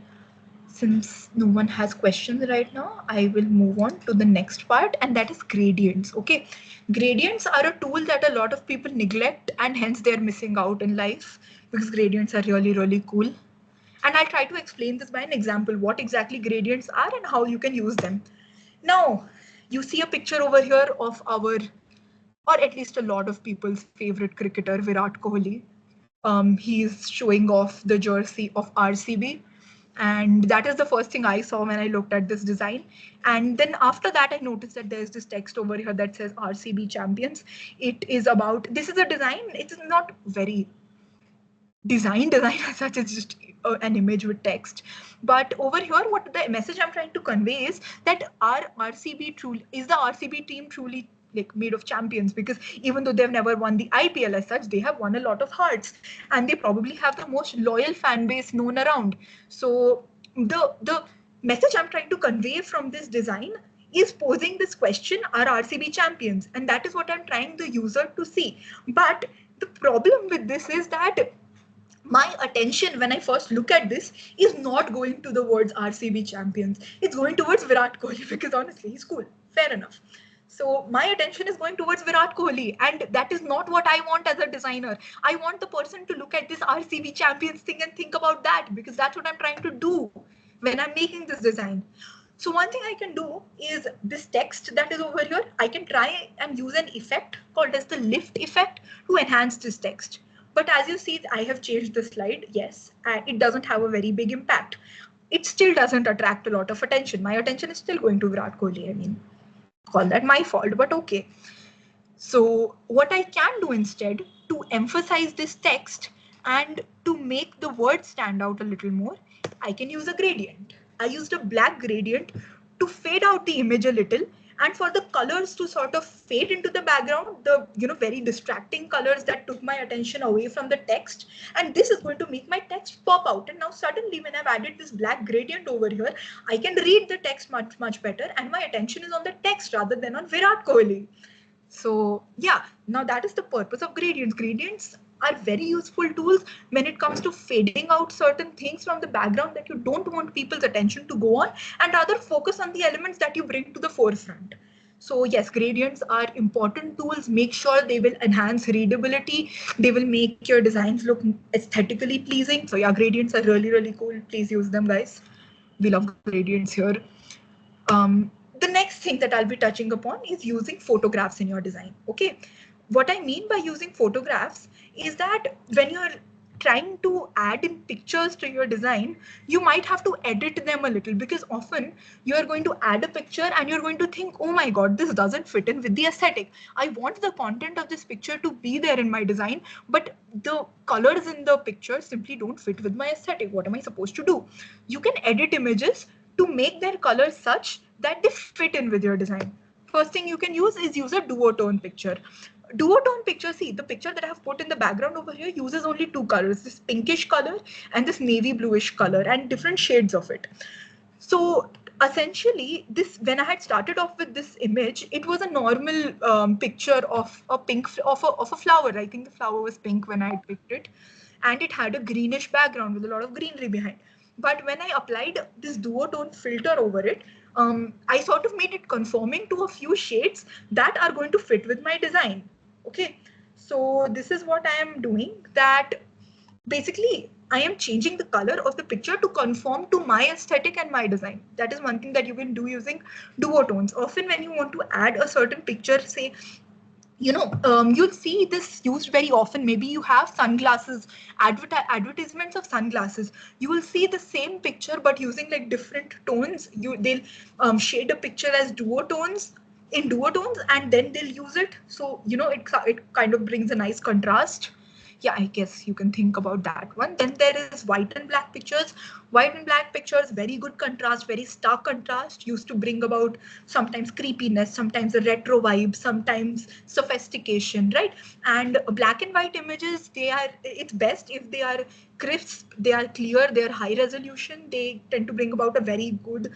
Since no one has questions right now, I will move on to the next part, and that is gradients. Okay, gradients are a tool that a lot of people neglect, and hence they're missing out in life because gradients are really, really cool. And I'll try to explain this by an example what exactly gradients are and how you can use them. Now, you see a picture over here of our, or at least a lot of people's favorite cricketer, Virat Kohli. He's showing off the jersey of RCB. And that is the first thing I saw when I looked at this design. And then after that, I noticed that there's this text over here that says RCB champions. It is about, this is a design, it is not very design as such, it's just an image with text. But over here, what the message I'm trying to convey is that our RCB truly is the RCB team truly like made of champions, because even though they've never won the IPL as such, they have won a lot of hearts, and they probably have the most loyal fan base known around. So the message I'm trying to convey from this design is posing this question: are RCB champions? And that is what I'm trying the user to see. But the problem with this is that my attention when I first look at this is not going to the words RCB champions. It's going towards Virat Kohli because honestly, he's cool. Fair enough. So my attention is going towards Virat Kohli, and that is not what I want as a designer. I want the person to look at this RCB champions thing and think about that, because that's what I'm trying to do when I'm making this design. So one thing I can do is this text that is over here, I can try and use an effect called as the lift effect to enhance this text. But as you see, I have changed the slide. Yes, it doesn't have a very big impact. It still doesn't attract a lot of attention. My attention is still going to Virat Kohli. I mean, call that my fault, but okay. So what I can do instead to emphasize this text and to make the word stand out a little more, I can use a gradient. I used a black gradient to fade out the image a little, and for the colors to sort of fade into the background, the very distracting colors that took my attention away from the text. And this is going to make my text pop out. And now suddenly when I've added this black gradient over here, I can read the text much better, and my attention is on the text rather than on Virat Kohli. So yeah, now that is the purpose of gradients. Gradients are very useful tools when it comes to fading out certain things from the background that you don't want people's attention to go on, and rather focus on the elements that you bring to the forefront. So yes, gradients are important tools. Make sure they will enhance readability. They will make your designs look aesthetically pleasing. So yeah, gradients are really, really cool. Please use them, guys. We love gradients here. The next thing that I'll be touching upon is using photographs in your design. Okay, what I mean by using photographs is that when you're trying to add in pictures to your design, you might have to edit them a little, because often you're going to add a picture and you're going to think, oh my god, this doesn't fit in with the aesthetic. I want the content of this picture to be there in my design, but the colors in the picture simply don't fit with my aesthetic. What am I supposed to do? You can edit images to make their colors such that they fit in with your design. First thing you can use is use a duotone picture. Duotone picture, see the picture that I have put in the background over here uses only two colors, this pinkish color and this navy bluish color, and different shades of it. So essentially this, when I had started off with this image, it was a normal picture of a pink of a flower. I think the flower was pink when I had picked it, and it had a greenish background with a lot of greenery behind. But when I applied this duotone filter over it, I sort of made it conforming to a few shades that are going to fit with my design. Okay, so this is what I am doing, that basically I am changing the color of the picture to conform to my aesthetic and my design. That is one thing that you can do using duotones. Often when you want to add a certain picture, say, you'll see this used very often. Maybe you have sunglasses, advertisements of sunglasses. You will see the same picture but using like different tones. They'll shade a picture as duotones in duotones, and then they'll use it. So it kind of brings a nice contrast. Yeah, I guess you can think about that one. Then there is white and black pictures. White and black pictures, very good contrast, very stark contrast, used to bring about sometimes creepiness, sometimes a retro vibe, sometimes sophistication, right? And black and white images, it's best if they are crisp, they are clear, they are high resolution, they tend to bring about a very good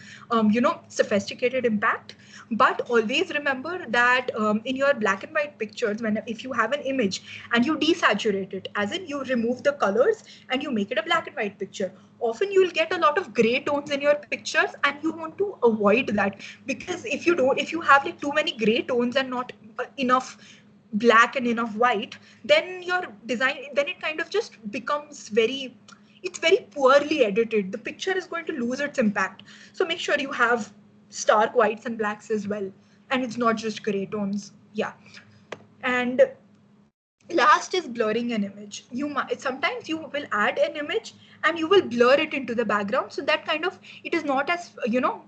sophisticated impact. But always remember that in your black and white pictures, when if you have an image and you desaturate it, as in you remove the colors and you make it a black and white picture, often you'll get a lot of gray tones in your pictures, and you want to avoid that. Because if you have like too many gray tones and not enough black and enough white, then your design, then it kind of just becomes very, it's very poorly edited. The picture is going to lose its impact. So make sure you have stark whites and blacks as well, and it's not just gray tones. Yeah. And last is blurring an image. You might sometimes you will add an image and you will blur it into the background, so that kind of, it is not as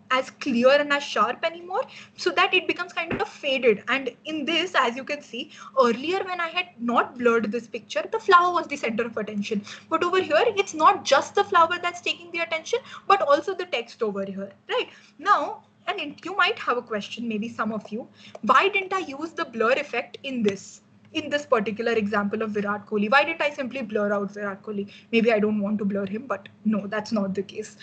as clear and as sharp anymore, so that it becomes kind of faded. And in this, as you can see, earlier when I had not blurred this picture, the flower was the center of attention, but over here it's not just the flower that's taking the attention, but also the text over here, right? Now, and you might have a question, maybe some of you, why didn't I use the blur effect in this particular example of Virat Kohli? Why didn't I simply blur out Virat Kohli? Maybe I don't want to blur him, but no, that's not the case.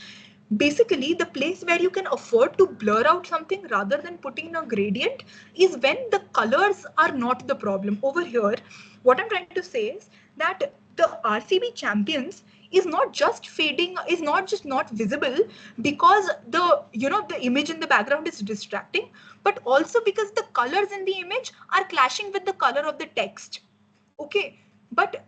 Basically, the place where you can afford to blur out something rather than putting a gradient is when the colors are not the problem. Over here, what I'm trying to say is that the RCB champions is not just fading, is not just not visible because the image in the background is distracting, but also because the colors in the image are clashing with the color of the text. Okay, but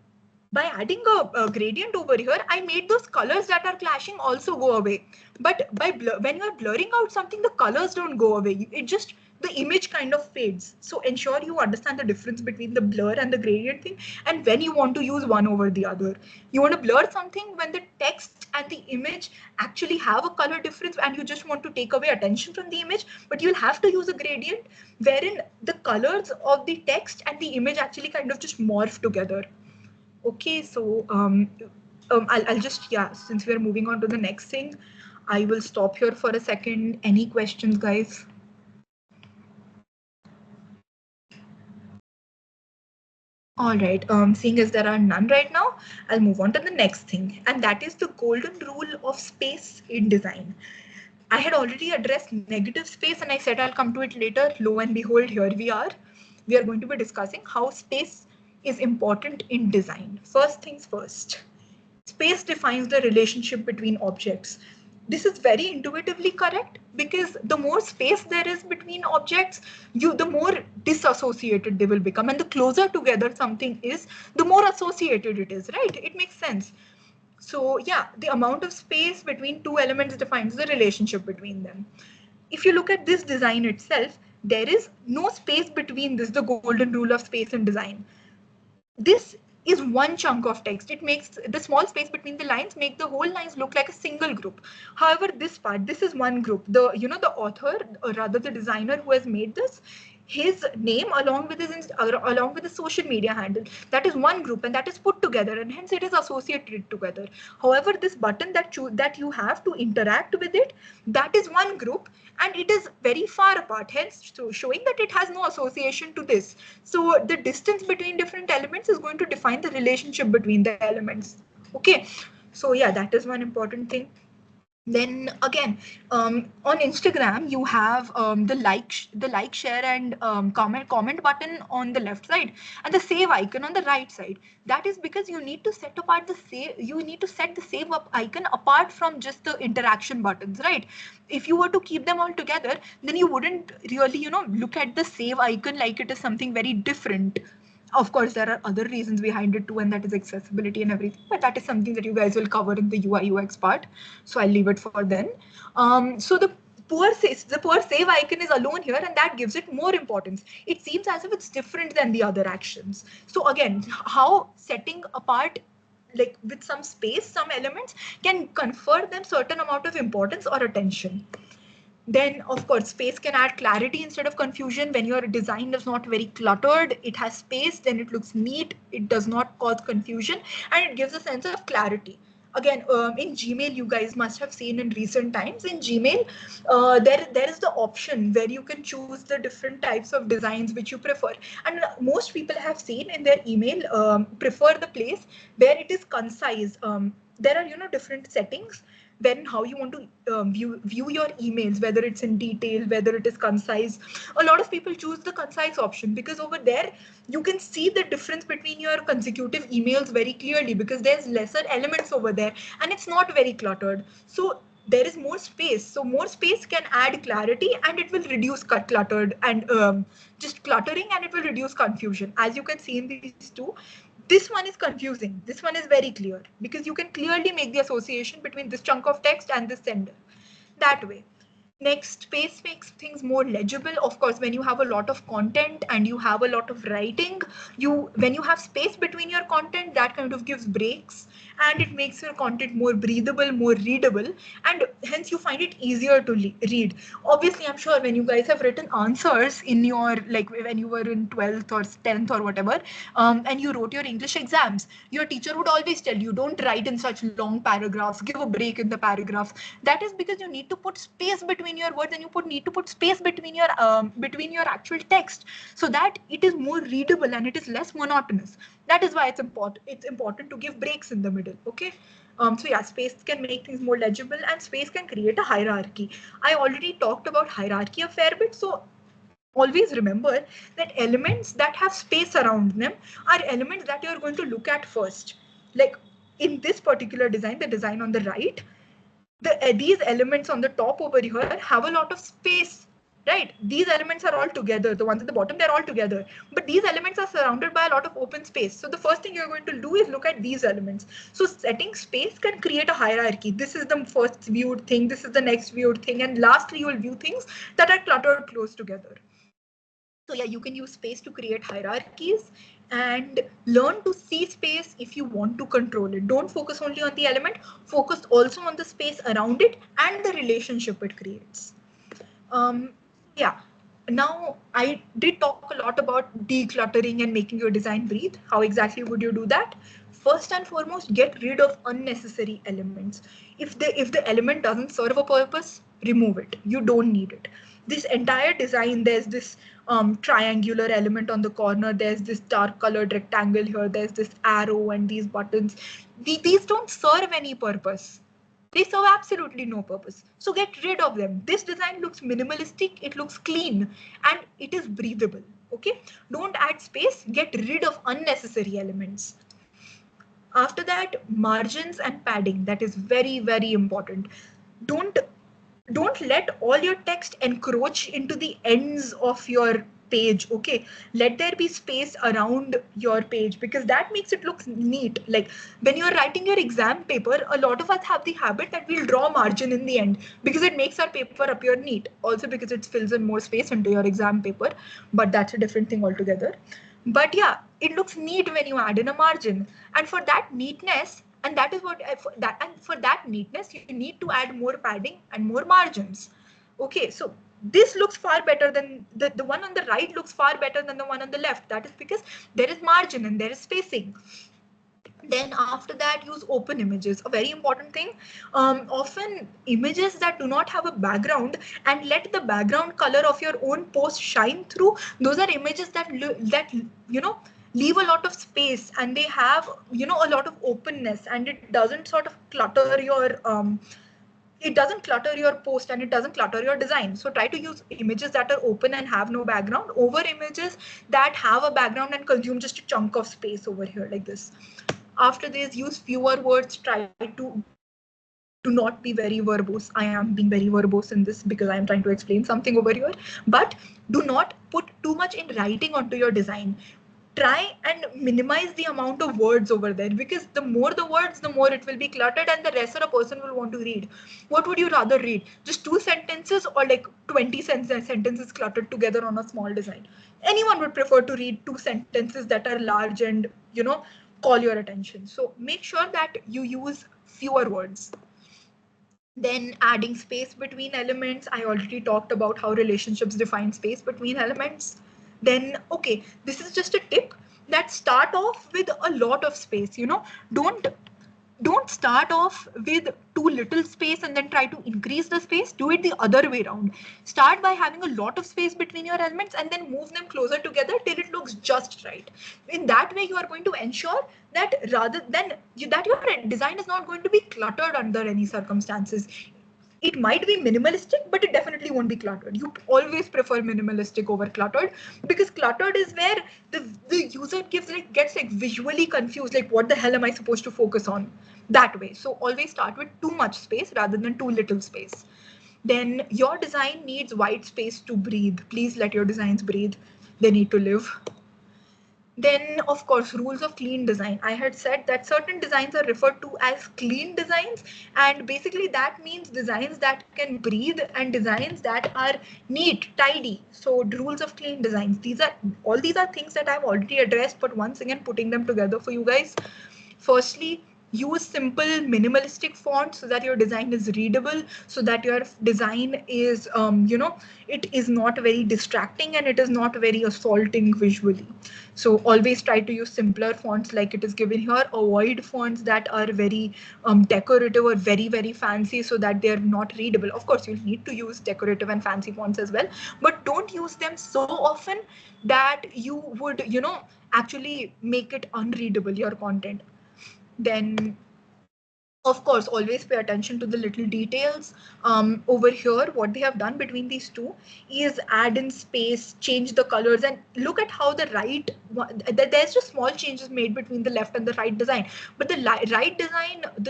by adding a gradient over here, I made those colors that are clashing also go away. But when you're blurring out something, the colors don't go away. It just, the image kind of fades. So ensure you understand the difference between the blur and the gradient thing, and when you want to use one over the other. You want to blur something when the text and the image actually have a color difference and you just want to take away attention from the image, but you'll have to use a gradient wherein the colors of the text and the image actually kind of just morph together. Okay, so I'll just, yeah, since we are moving on to the next thing, I will stop here for a second. Any questions, guys? All right, seeing as there are none right now, I'll move on to the next thing, and that is the golden rule of space in design. I had already addressed negative space and I said I'll come to it later. Lo and behold, here we are. We are going to be discussing how space is important in design. First things first. Space defines the relationship between objects. This is very intuitively correct because the more space there is between objects, the more disassociated they will become. And the closer together something is, the more associated it is, right? It makes sense. So yeah, the amount of space between two elements defines the relationship between them. If you look at this design itself, there is no space between this, the golden rule of space in design. This is one chunk of text. It makes the small space between the lines make the whole lines look like a single group. However, this part, this is one group. The author, or rather the designer who has made this, his name along with along with the social media handle, that is one group, and that is put together, and hence it is associated together. However, this button that you have to interact with it, that is one group, and it is very far apart, hence showing that it has no association to this. So the distance between different elements is going to define the relationship between the elements. Okay, so yeah, that is one important thing. Then again, on Instagram you have the like, share, and comment button on the left side, and the save icon on the right side. That is because you need to set apart the save, you need to set the save up icon apart from just the interaction buttons, right? If you were to keep them all together, then you wouldn't really look at the save icon like it is something very different. Of course, there are other reasons behind it too, and that is accessibility and everything, but that is something that you guys will cover in the UI UX part. So I'll leave it for then. So the poor save icon is alone here, and that gives it more importance. It seems as if it's different than the other actions. So again, how setting apart, like with some space, some elements can confer them certain amount of importance or attention. Then, of course, space can add clarity instead of confusion. When your design is not very cluttered, it has space, then it looks neat, it does not cause confusion, and it gives a sense of clarity. Again, in Gmail, you guys must have seen in recent times, in Gmail, there is the option where you can choose the different types of designs which you prefer. And most people have seen in their email, prefer the place where it is concise. There are, different settings when how you want to view your emails, whether it's in detail, whether it is concise. A lot of people choose the concise option because over there you can see the difference between your consecutive emails very clearly, because there's lesser elements over there and it's not very cluttered. So there is more space, so more space can add clarity and it will reduce cluttered and just cluttering, and it will reduce confusion. As you can see in these two, this one is confusing, this one is very clear, because you can clearly make the association between this chunk of text and the sender that way. Next, space makes things more legible. Of course, when you have a lot of content and you have a lot of writing, when you have space between your content, that kind of gives breaks and it makes your content more breathable, more readable, and hence you find it easier to read. Obviously, I'm sure when you guys have written answers in your, like when you were in 12th or 10th or whatever, and you wrote your English exams, your teacher would always tell you, don't write in such long paragraphs, give a break in the paragraph. That is because you need to put space between your words, and you need to put space between your actual text, so that it is more readable and it is less monotonous. That is why it's important to give breaks in the middle. Okay. So yeah, space can make things more legible, and space can create a hierarchy. I already talked about hierarchy a fair bit, so always remember that elements that have space around them are elements that you're going to look at first. Like in this particular design, the design on the right, these elements on the top over here have a lot of space, right? These elements are all together, the ones at the bottom, they're all together, but these elements are surrounded by a lot of open space. So the first thing you're going to do is look at these elements. So setting space can create a hierarchy. This is the first viewed thing, this is the next viewed thing, and lastly you will view things that are cluttered close together. So yeah, you can use space to create hierarchies, and learn to see space if you want to control it. Don't focus only on the element, focus also on the space around it and the relationship it creates. Yeah, now I did talk a lot about decluttering and making your design breathe. How exactly would you do that? First and foremost, get rid of unnecessary elements. If the element doesn't serve a purpose, remove it. You don't need it. This entire design, there's this triangular element on the corner, there's this dark colored rectangle here, there's this arrow and these buttons. These don't serve any purpose. They serve absolutely no purpose. So get rid of them. This design looks minimalistic, it looks clean, and it is breathable. Okay? Don't add space, get rid of unnecessary elements. After that, margins and padding. That is very, very important. Don't don't let all your text encroach into the ends of your page. Okay, let there be space around your page, because that makes it look neat. Like when you're writing your exam paper, a lot of us have the habit that we'll draw margin in the end because it makes our paper appear neat, also because it fills in more space into your exam paper, but that's a different thing altogether. But yeah, it looks neat when you add in a margin, and for that neatness, and that is what for that neatness you need to add more padding and more margins. Okay, so this looks far better than the one on the right looks far better than the one on the left. That is because there is margin and there is spacing. Then after that, use open images, a very important thing. Often images that do not have a background, and let the background color of your own post shine through, those are images that leave a lot of space, and they have a lot of openness, and it doesn't clutter your post, and it doesn't clutter your design. So try to use images that are open and have no background over images that have a background and consume just a chunk of space over here like this. After this, use fewer words. Try to do not be very verbose. I am being very verbose in this because I am trying to explain something over here. But do not put too much in writing onto your design. Try and minimize the amount of words over there, because the more the words, the more it will be cluttered and the rest of a person will want to read. What would you rather read? Just two sentences or like 20 sentences cluttered together on a small design? Anyone would prefer to read two sentences that are large and call your attention. So make sure that you use fewer words. Then adding space between elements. I already talked about how relationships define space between elements. Then, okay, this is just a tip that start off with a lot of space. Don't don't start off with too little space and then try to increase the space. Do it the other way around. Start by having a lot of space between your elements and then move them closer together till it looks just right. In that way, you are going to ensure that rather than that your design is not going to be cluttered under any circumstances. It might be minimalistic, but it definitely won't be cluttered. You always prefer minimalistic over cluttered, because cluttered is where the user gets like visually confused, like what the hell am I supposed to focus on, that way. So always start with too much space rather than too little space. Then your design needs white space to breathe. Please let your designs breathe. They need to live. Then, of course, rules of clean design. I had said that certain designs are referred to as clean designs, and basically that means designs that can breathe and designs that are neat, tidy. So, rules of clean designs. These are things that I've already addressed, but once again putting them together for you guys. Firstly, use simple minimalistic fonts so that your design is readable, so that your design is it is not very distracting and it is not very assaulting visually. So always try to use simpler fonts like it is given here. Avoid fonts that are very decorative or very fancy, so that they are not readable. Of course, you'll need to use decorative and fancy fonts as well, but don't use them so often that you would actually make it unreadable, your content. Then, of course, always pay attention to the little details. Over here, what they have done between these two is add in space, change the colors, and look at how the there's just small changes made between the left and the right design. But the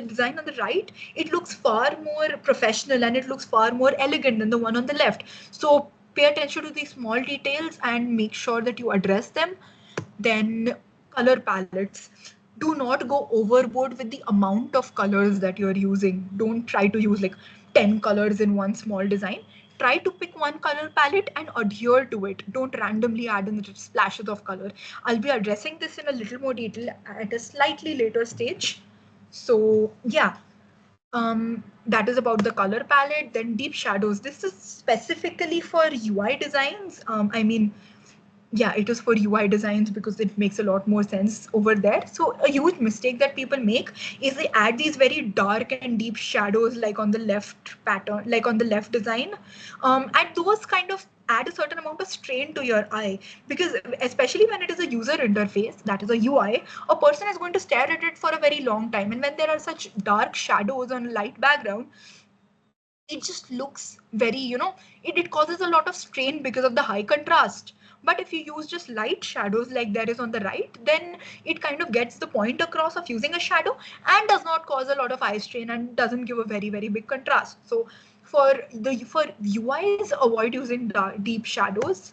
design on the right, it looks far more professional and it looks far more elegant than the one on the left. So pay attention to these small details and make sure that you address them. Then color palettes. Do not go overboard with the amount of colors that you're using. Don't try to use like 10 colors in one small design. Try to pick one color palette and adhere to it. Don't randomly add in splashes of color. I'll be addressing this in a little more detail at a slightly later stage. So yeah, that is about the color palette. Then deep shadows. This is specifically for UI designs. I mean, yeah, it is for UI designs because it makes a lot more sense over there. So a huge mistake that people make is they add these very dark and deep shadows like on the left pattern, like on the left design. And those kind of add a certain amount of strain to your eye, because especially when it is a user interface, that is a UI, a person is going to stare at it for a very long time. And when there are such dark shadows on a light background, it just looks very, it causes a lot of strain because of the high contrast. But if you use just light shadows like there is on the right, then it kind of gets the point across of using a shadow and does not cause a lot of eye strain and doesn't give a very big contrast. So for UIs, avoid using deep shadows.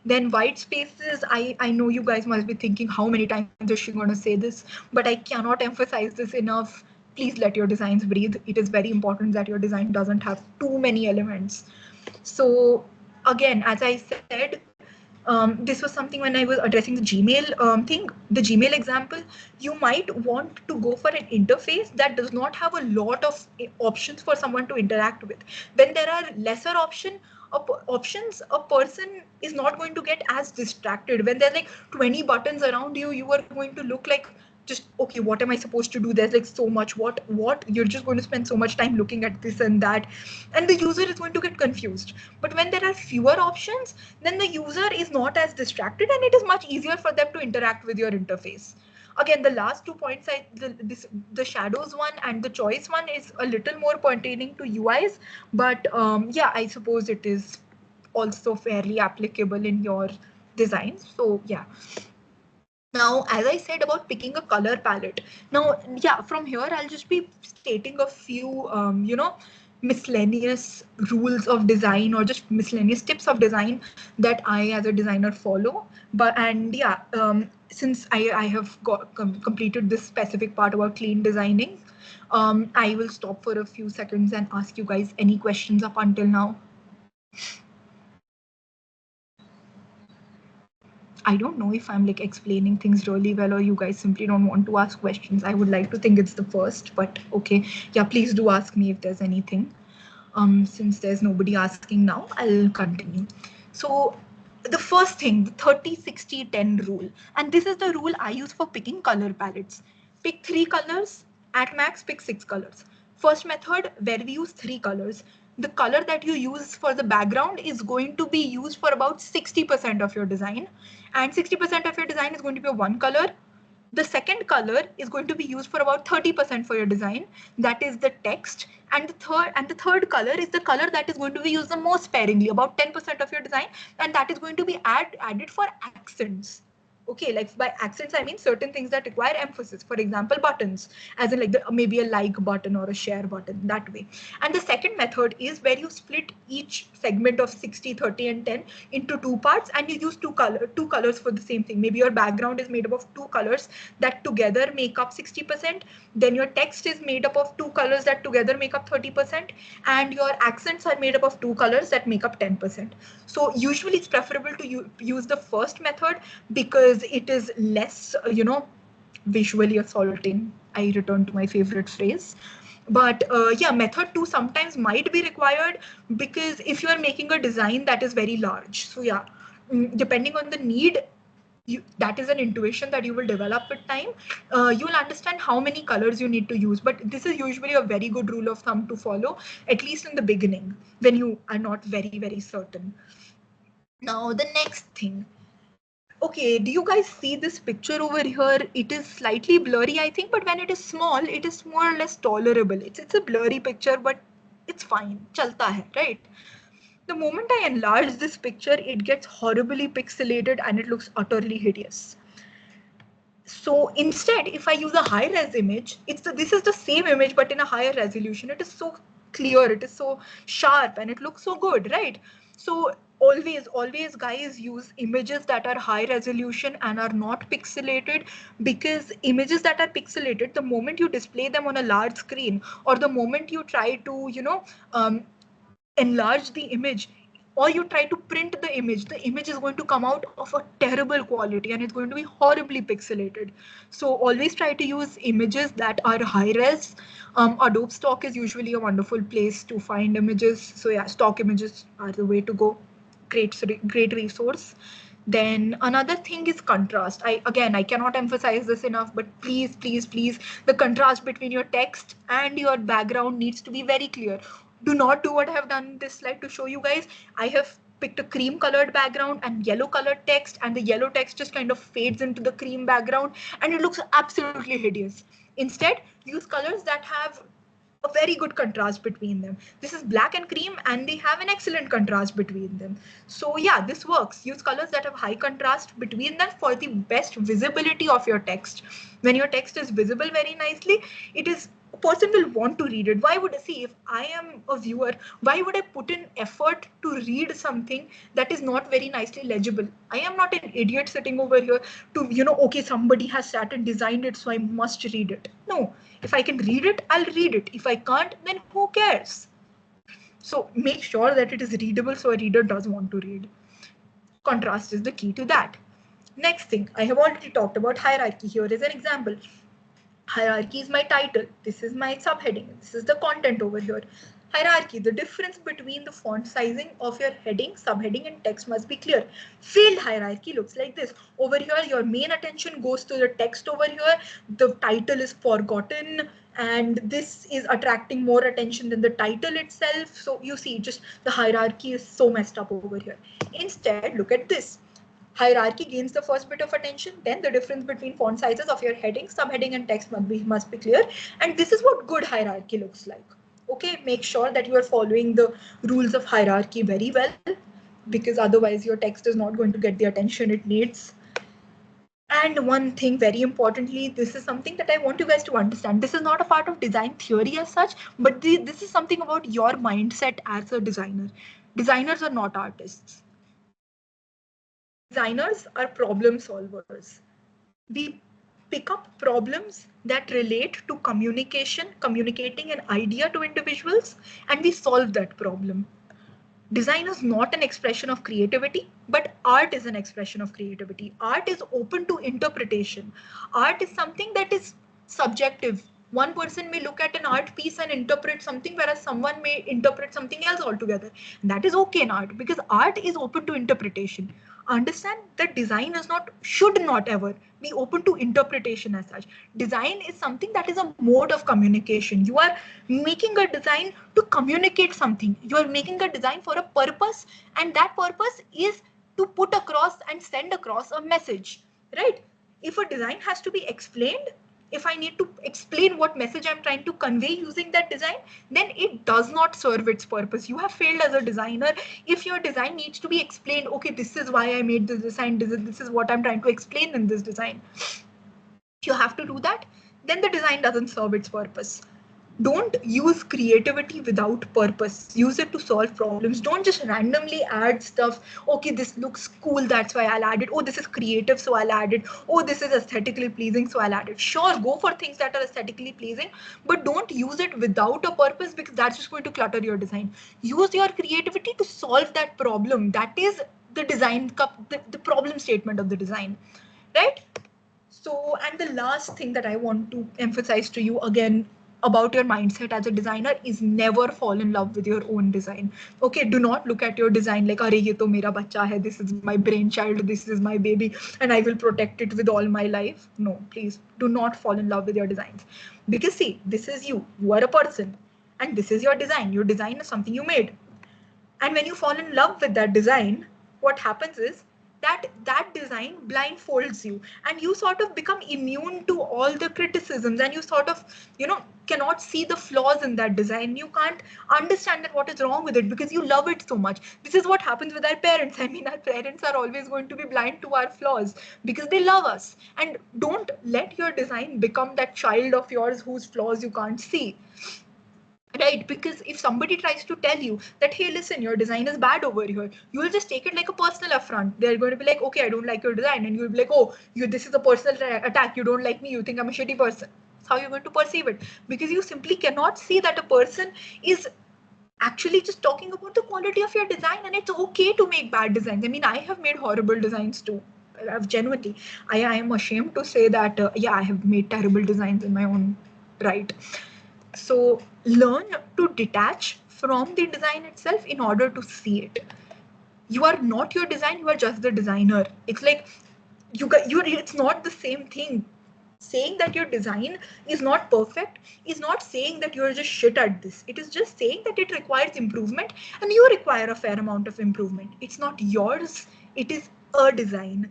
Then white spaces, I know you guys must be thinking how many times is she going to say this, but I cannot emphasize this enough. Please let your designs breathe. It is very important that your design doesn't have too many elements. So again, as I said, this was something when I was addressing the Gmail thing, the Gmail example. You might want to go for an interface that does not have a lot of options for someone to interact with. When there are lesser options, a person is not going to get as distracted. When there's like 20 buttons around you, you are going to look like, just okay, what am I supposed to do? There's like so much. What you're just going to spend so much time looking at this and that, and the user is going to get confused. But when there are fewer options, then the user is not as distracted and it is much easier for them to interact with your interface. Again, the last 2 points, the shadows one and the choice one is a little more pertaining to UIs, but yeah, I suppose it is also fairly applicable in your design. So yeah. Now, as I said about picking a color palette, now, yeah, from here I'll just be stating a few, miscellaneous rules of design or just miscellaneous tips of design that I, as a designer, follow. And yeah, since I have completed this specific part about clean designing, I will stop for a few seconds and ask you guys any questions up until now. I don't know if I'm like explaining things really well or you guys simply don't want to ask questions. I would like to think it's the first, but okay. Yeah, please do ask me if there's anything. Since there's nobody asking now, I'll continue. So the first thing, the 30-60-10 rule, and this is the rule I use for picking color palettes. Pick 3 colors, at max pick 6 colors. First method, where we use 3 colors, the color that you use for the background is going to be used for about 60% of your design, and 60% of your design is going to be a one color. The second color is going to be used for about 30% for your design, that is the text. And the third color is the color that is going to be used the most sparingly, about 10% of your design, and that is going to be added for accents. Okay, like by accents I mean certain things that require emphasis, for example buttons, as in like maybe a like button or a share button, that way. And the second method is where you split each segment of 60, 30, and 10 into 2 parts, and you use two colors for the same thing. Maybe your background is made up of 2 colors that together make up 60%, then your text is made up of 2 colors that together make up 30%, and your accents are made up of 2 colors that make up 10%. So usually it's preferable to use the first method because it is less, visually assaulting. I return to my favorite phrase. But yeah, method 2 sometimes might be required because if you are making a design that is very large. So yeah, depending on the need, that is an intuition that you will develop with time. You'll understand how many colors you need to use, but this is usually a very good rule of thumb to follow, at least in the beginning when you are not very certain. Now the next thing. Okay, do you guys see this picture over here? It is slightly blurry, I think, but when it is small, it is more or less tolerable. It's a blurry picture, but it's fine. Chalta hai, right? The moment I enlarge this picture, it gets horribly pixelated and it looks utterly hideous. So instead, if I use a high res image, this is the same image but in a higher resolution. It is so clear, it is so sharp, and it looks so good, right? So always guys, use images that are high resolution and are not pixelated, because images that are pixelated, the moment you display them on a large screen or the moment you try to, enlarge the image or you try to print the image is going to come out of a terrible quality and it's going to be horribly pixelated. So always try to use images that are high res. Adobe Stock is usually a wonderful place to find images. So yeah, stock images are the way to go. Great resource. Then another thing is contrast. I cannot emphasize this enough, but please, the contrast between your text and your background needs to be very clear. Do not do what I have done in this slide to show you guys. I have picked a cream colored background and yellow colored text, and the yellow text just kind of fades into the cream background and it looks absolutely hideous. Instead, use colors that have a very good contrast between them. This is black and cream and they have an excellent contrast between them. So yeah, this works. Use colors that have high contrast between them for the best visibility of your text. When your text is visible very nicely, it is a person will want to read it. Why would I see, if I am a viewer, why would I put in effort to read something that is not very nicely legible? I am not an idiot sitting over here to, okay, somebody has sat and designed it, so I must read it. No, if I can read it, I'll read it. If I can't, then who cares? So make sure that it is readable so a reader does want to read. Contrast is the key to that. Next thing, I have already talked about hierarchy. Here is an example. Hierarchy is my title. This is my subheading. This is the content over here. Hierarchy, the difference between the font sizing of your heading, subheading, and text must be clear. Failed hierarchy looks like this. Over here, your main attention goes to the text over here. The title is forgotten, and this is attracting more attention than the title itself. So you see, just the hierarchy is so messed up over here. Instead, look at this. Hierarchy gains the first bit of attention, then the difference between font sizes of your heading, subheading, and text must be clear. And this is what good hierarchy looks like. Okay, make sure that you are following the rules of hierarchy very well, because otherwise your text is not going to get the attention it needs. And one thing very importantly, this is something that I want you guys to understand. This is not a part of design theory as such, but this is something about your mindset as a designer. Designers are not artists. Designers are problem solvers. We pick up problems that relate to communicating an idea to individuals, and we solve that problem. Design is not an expression of creativity, but art is an expression of creativity. Art is open to interpretation. Art is something that is subjective. One person may look at an art piece and interpret something, whereas someone may interpret something else altogether. And that is okay in art, because art is open to interpretation. Understand that design is not, should not ever be open to interpretation as such. Design is something that is a mode of communication. You are making a design to communicate something. You are making a design for a purpose, and that purpose is to put across and send across a message, right? If a design has to be explained, if I need to explain what message I'm trying to convey using that design, then it does not serve its purpose. You have failed as a designer if your design needs to be explained. Okay, this is why I made this design. This is what I'm trying to explain in this design. If you have to do that, then the design doesn't serve its purpose. Don't use creativity without purpose. Use it to solve problems. Don't just randomly add stuff. Okay, this looks cool, that's why I'll add it. Oh, this is creative, so I'll add it. Oh, this is aesthetically pleasing, so I'll add it. Sure, go for things that are aesthetically pleasing, but don't use it without a purpose, because that's just going to clutter your design. Use your creativity to solve that problem. That is the design, the problem statement of the design, right? So, and the last thing that I want to emphasize to you again about your mindset as a designer is never fall in love with your own design. Okay, do not look at your design like, "Arey, ye to mera bacha hai, this is my brainchild, this is my baby, and I will protect it with all my life." No, please do not fall in love with your designs. Because see, this is you. You are a person, and this is your design. Your design is something you made. And when you fall in love with that design, what happens is that that design blindfolds you, and you sort of become immune to all the criticisms, and you sort of, cannot see the flaws in that design. You can't understand that what is wrong with it, because you love it so much. This is what happens with our parents. I mean, our parents are always going to be blind to our flaws because they love us. And don't let your design become that child of yours whose flaws you can't see, right? Because if somebody tries to tell you that, hey, listen, your design is bad over here, you will just take it like a personal affront. They're going to be like, okay, I don't like your design, and you'll be like, oh, this is a personal attack, you don't like me, you think I'm a shitty person. That's how you're going to perceive it, because you simply cannot see that a person is actually just talking about the quality of your design. And it's okay to make bad designs. I mean, I have made horrible designs too. I've genuinely, I am ashamed to say that, yeah, I have made terrible designs in my own right. So learn to detach from the design itself in order to see it. You are not your design, you are just the designer. It's like it's not the same thing. Saying that your design is not perfect is not saying that you're just shit at this. It is just saying that it requires improvement, and you require a fair amount of improvement. It's not yours, it is a design.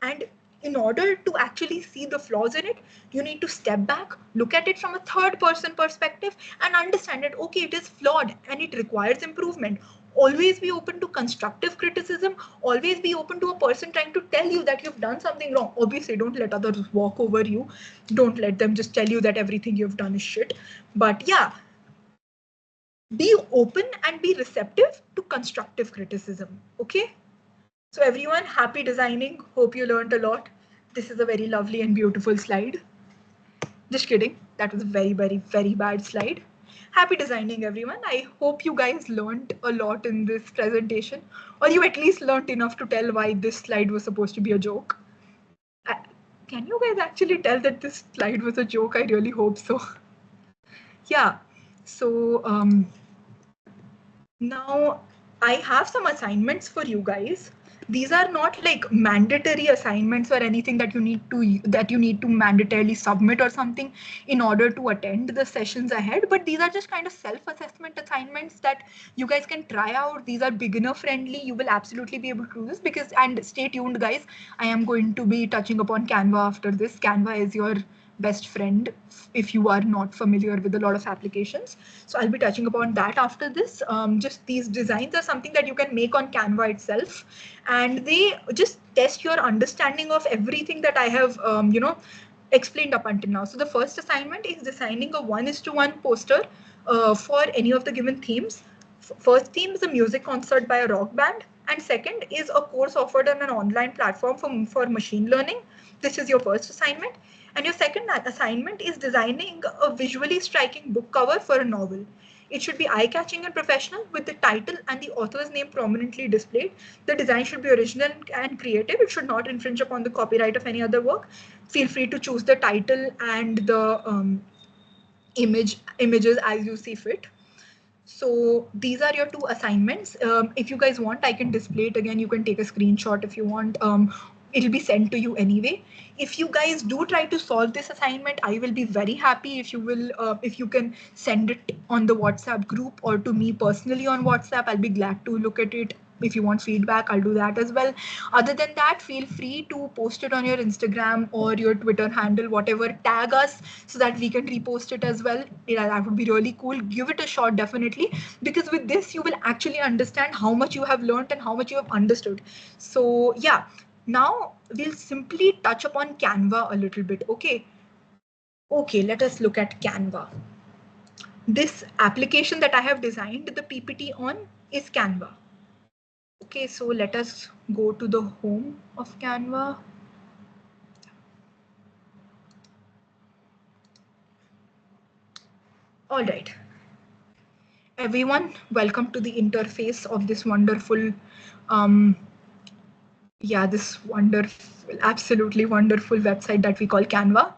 And in order to actually see the flaws in it, you need to step back, look at it from a third person perspective, and understand that, okay, it is flawed and it requires improvement. Always be open to constructive criticism. Always be open to a person trying to tell you that you've done something wrong. Obviously, don't let others walk over you. Don't let them just tell you that everything you've done is shit. But yeah, be open and be receptive to constructive criticism. Okay? So everyone, happy designing. Hope you learned a lot. This is a very lovely and beautiful slide. Just kidding. That was a very, very, very bad slide. Happy designing, everyone. I hope you guys learned a lot in this presentation, or you at least learned enough to tell why this slide was supposed to be a joke. Uh, can you guys actually tell that this slide was a joke? I really hope so. Yeah. So now I have some assignments for you guys. These are not like mandatory assignments or anything that you need to mandatorily submit or something in order to attend the sessions ahead, but these are just kind of self-assessment assignments that you guys can try out. These are beginner friendly. You will absolutely be able to do this, because, and stay tuned guys, I am going to be touching upon Canva after this. Canva is your best friend if you are not familiar with a lot of applications. So I'll be touching upon that after this. Just these designs are something that you can make on Canva itself, and they just test your understanding of everything that I have, explained up until now. So the first assignment is designing a 1:1 poster for any of the given themes. First theme is a music concert by a rock band, and second is a course offered on an online platform for machine learning. This is your first assignment. And your second assignment is designing a visually striking book cover for a novel. It should be eye-catching and professional with the title and the author's name prominently displayed. The design should be original and creative. It should not infringe upon the copyright of any other work. Feel free to choose the title and the images as you see fit. So these are your two assignments. If you guys want, I can display it again. You can take a screenshot if you want. It'll be sent to you anyway. If you guys do try to solve this assignment, I will be very happy if you can send it on the WhatsApp group or to me personally on WhatsApp. I'll be glad to look at it. If you want feedback, I'll do that as well. Other than that, feel free to post it on your Instagram or your Twitter handle, whatever, tag us so that we can repost it as well. Yeah, that would be really cool. Give it a shot, definitely, because with this you will actually understand how much you have learned and how much you have understood. So yeah, now we'll simply touch upon Canva a little bit. Okay, let us look at Canva. This application that I have designed the PPT on is Canva. Okay, so let us go to the home of Canva. All right, everyone, welcome to the interface of this wonderful, this wonderful, absolutely wonderful website that we call Canva.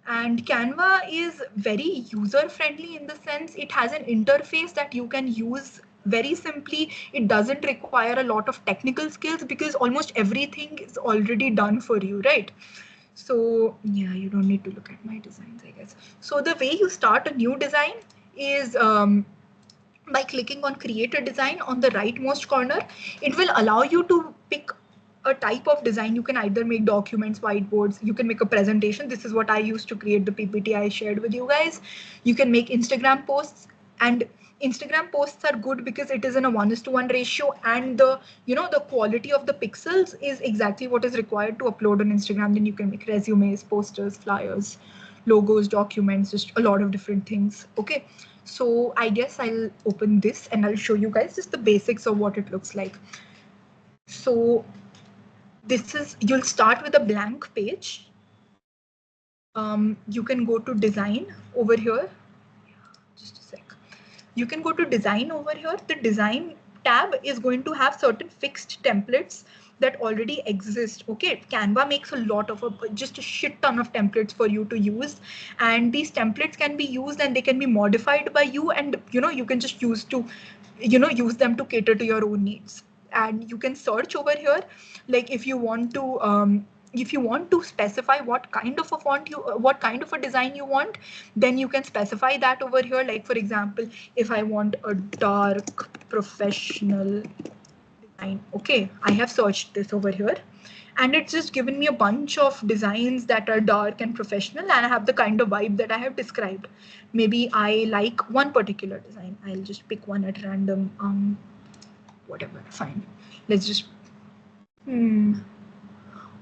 And Canva is very user friendly in the sense it has an interface that you can use very simply. It doesn't require a lot of technical skills because almost everything is already done for you, right? So yeah, you don't need to look at my designs, I guess. So the way you start a new design is by clicking on create a design on the rightmost corner. It will allow you to pick a type of design. You can either make documents, whiteboards, you can make a presentation. This is what I used to create the PPT I shared with you guys. You can make Instagram posts, and Instagram posts are good because it is in a 1:1 ratio, and the quality of the pixels is exactly what is required to upload on Instagram. Then you can make resumes, posters, flyers, logos, documents, just a lot of different things. Okay, so I guess I'll open this and I'll show you guys just the basics of what it looks like. So you'll start with a blank page. You can go to design over here. Just a sec. You can go to design over here. The design tab is going to have certain fixed templates that already exist. Okay, Canva makes a lot of just a shit ton of templates for you to use, and these templates can be used and they can be modified by you, and you can just use them to cater to your own needs. And you can search over here, like if you want to specify what kind of a font what kind of a design you want, then you can specify that over here. Like for example, if I want a dark professional design, okay, I have searched this over here and it's just given me a bunch of designs that are dark and professional and have the kind of vibe that I have described. Maybe I like one particular design. I'll just pick one at random. Whatever, fine. Let's just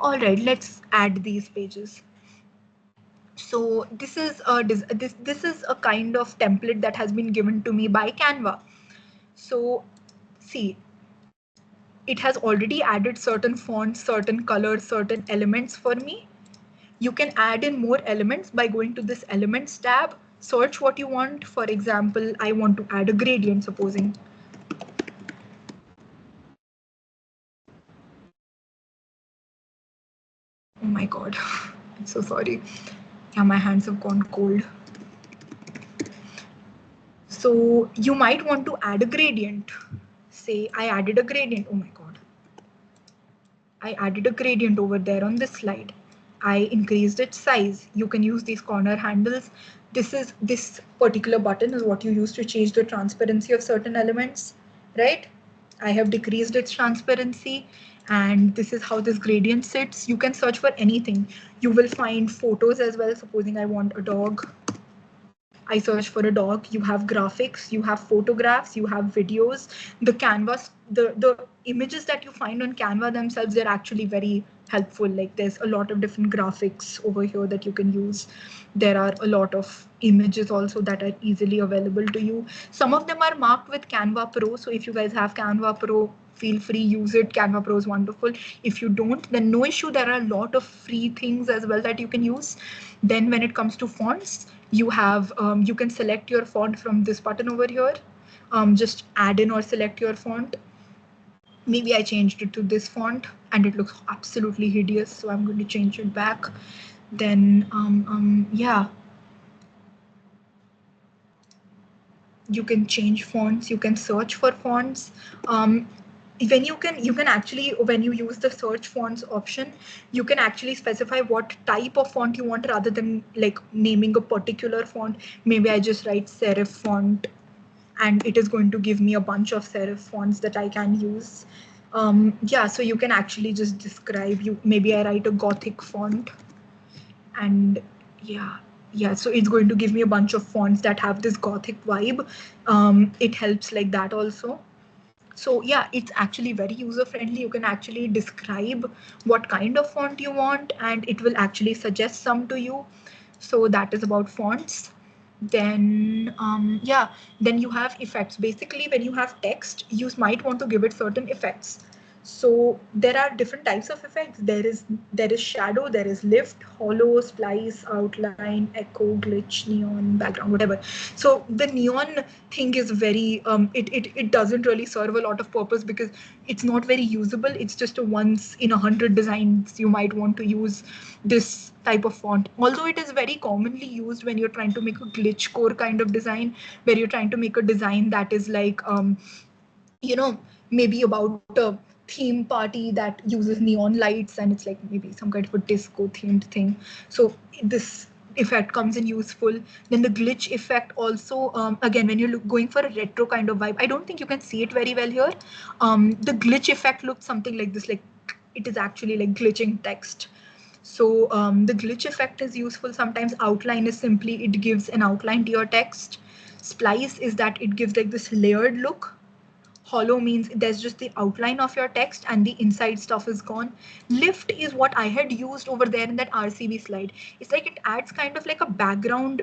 all right, let's add these pages. So this is a kind of template that has been given to me by Canva. So see, it has already added certain fonts, certain colors, certain elements for me. You can add in more elements by going to this elements tab, search what you want. For example, I want to add a gradient, supposing. Oh my god, I'm so sorry. Yeah, my hands have gone cold. So you might want to add a gradient. Say I added a gradient. Oh my god. I added a gradient over there on this slide. I increased its size. You can use these corner handles. This particular button is what you use to change the transparency of certain elements, right? I have decreased its transparency, and this is how this gradient sits. You can search for anything. You will find photos as well. Supposing I want a dog. I search for a dog, you have graphics, you have photographs, you have videos. The canvas, the images that you find on Canva themselves, they're actually very helpful. Like there's a lot of different graphics over here that you can use. There are a lot of images also that are easily available to you. Some of them are marked with Canva Pro. So if you guys have Canva Pro, feel free, use it. Canva Pro is wonderful. If you don't, then no issue. There are a lot of free things as well that you can use. Then when it comes to fonts, You can select your font from this button over here. Just add in or select your font. Maybe I changed it to this font and it looks absolutely hideous, so I'm going to change it back. Then yeah, you can change fonts, you can search for fonts. When you can actually, when you use the search fonts option, you can actually specify what type of font you want rather than like naming a particular font. Maybe I just write serif font and it is going to give me a bunch of serif fonts that I can use. Yeah, so you can actually just describe, you maybe I write a gothic font, and yeah, yeah, so it's going to give me a bunch of fonts that have this gothic vibe. It helps like that also. So yeah, it's actually very user friendly. You can actually describe what kind of font you want and it will actually suggest some to you. So that is about fonts. Then yeah, then you have effects. Basically when you have text, you might want to give it certain effects. So there are different types of effects. There is shadow, there is lift, hollow, splice, outline, echo, glitch, neon, background, whatever. So the neon thing is very it doesn't really serve a lot of purpose because it's not very usable. It's just a once in 100 designs you might want to use this type of font, although it is very commonly used when you're trying to make a glitch core kind of design, where you're trying to make a design that is like you know maybe about a theme party that uses neon lights and it's like maybe some kind of a disco themed thing. So this effect comes in useful. Then the glitch effect also, again when you're going for a retro kind of vibe, I don't think you can see it very well here. The glitch effect looks something like this, like it is actually like glitching text. So the glitch effect is useful. Sometimes outline is simply it gives an outline to your text. Splice is that it gives like this layered look. Hollow means there's just the outline of your text and the inside stuff is gone. Lift is what I had used over there in that RCB slide. It's like it adds kind of like a background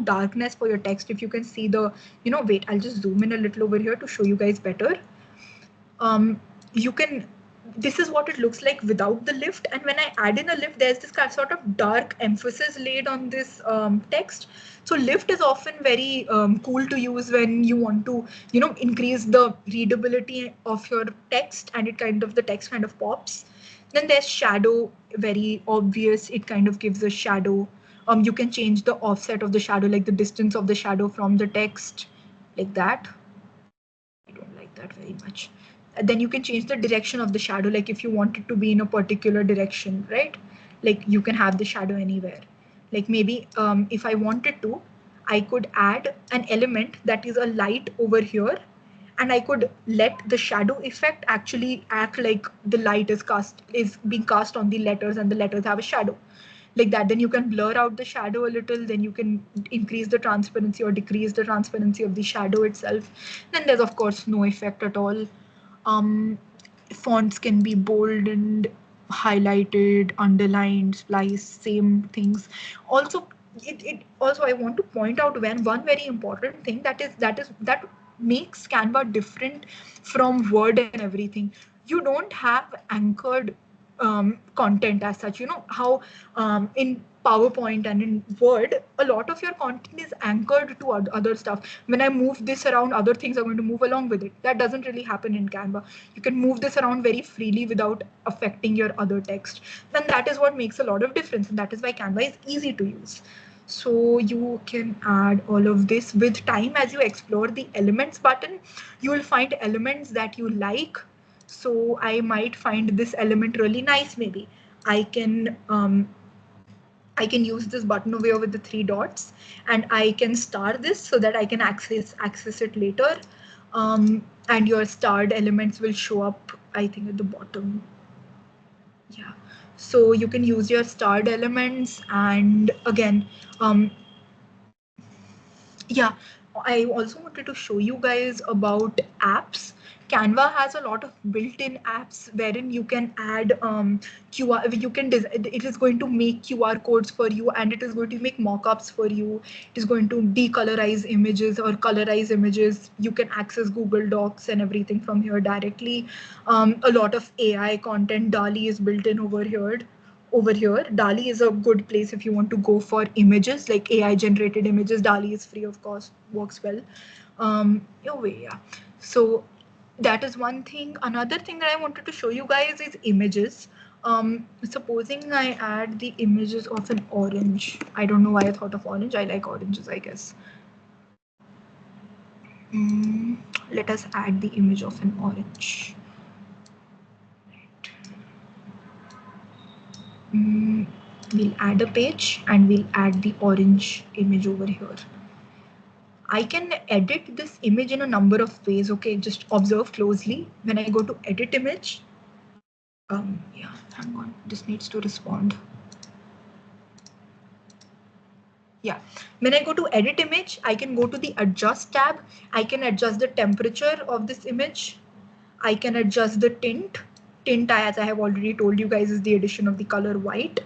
darkness for your text. If you can see the, wait, I'll just zoom in a little over here to show you guys better. You can, this is what it looks like without the lift, and when I add in a lift there's this kind of sort of dark emphasis laid on this text. So lift is often very cool to use when you want to increase the readability of your text, and it kind of, the text kind of pops. Then there's shadow, very obvious, it kind of gives a shadow. You can change the offset of the shadow, like the distance of the shadow from the text, like that. I don't like that very much. Then you can change the direction of the shadow, like if you want it to be in a particular direction, right? Like you can have the shadow anywhere. Like maybe if I wanted to, I could add an element that is a light over here, and I could let the shadow effect actually act like the light is being cast on the letters and the letters have a shadow, like that. Then you can blur out the shadow a little, then you can increase the transparency or decrease the transparency of the shadow itself. Then there's of course no effect at all. um, Fonts can be bolded, highlighted, underlined, spliced, same things. Also, it also, I want to point out when one very important thing that makes Canva different from Word and everything. You don't have anchored content as such. You know how in PowerPoint and in Word, a lot of your content is anchored to other stuff. When I move this around, other things are going to move along with it. That doesn't really happen in Canva. You can move this around very freely without affecting your other text. And that is what makes a lot of difference. And that is why Canva is easy to use. So you can add all of this with time. As you explore the elements button, you will find elements that you like. So I might find this element really nice. Maybe I can I can use this button over here with the three dots, and I can star this so that I can access it later. And your starred elements will show up, I think, at the bottom. Yeah. So you can use your starred elements, and again, um, yeah, I also wanted to show you guys about apps. Canva has a lot of built-in apps wherein you can add QR. You can it is going to make QR codes for you, and it is going to make mock-ups for you. It is going to decolorize images or colorize images. You can access Google Docs and everything from here directly. A lot of AI content, DALI is built in over here. over here. DALI is a good place if you want to go for images, like AI generated images. DALI is free of cost, works well. Oh wait, yeah. So that is one thing. Another thing that I wanted to show you guys is images. Supposing I add the images of an orange. I don't know why I thought of orange. I like oranges, I guess. Mm, Let us add the image of an orange. Mm, we'll add a page and we'll add the orange image over here. I can edit this image in a number of ways. Okay, just observe closely. When I go to edit image, yeah, hang on, this needs to respond. Yeah, when I go to edit image, I can go to the adjust tab. I can adjust the temperature of this image. I can adjust the tint. Tint, as I have already told you guys, is the addition of the color white.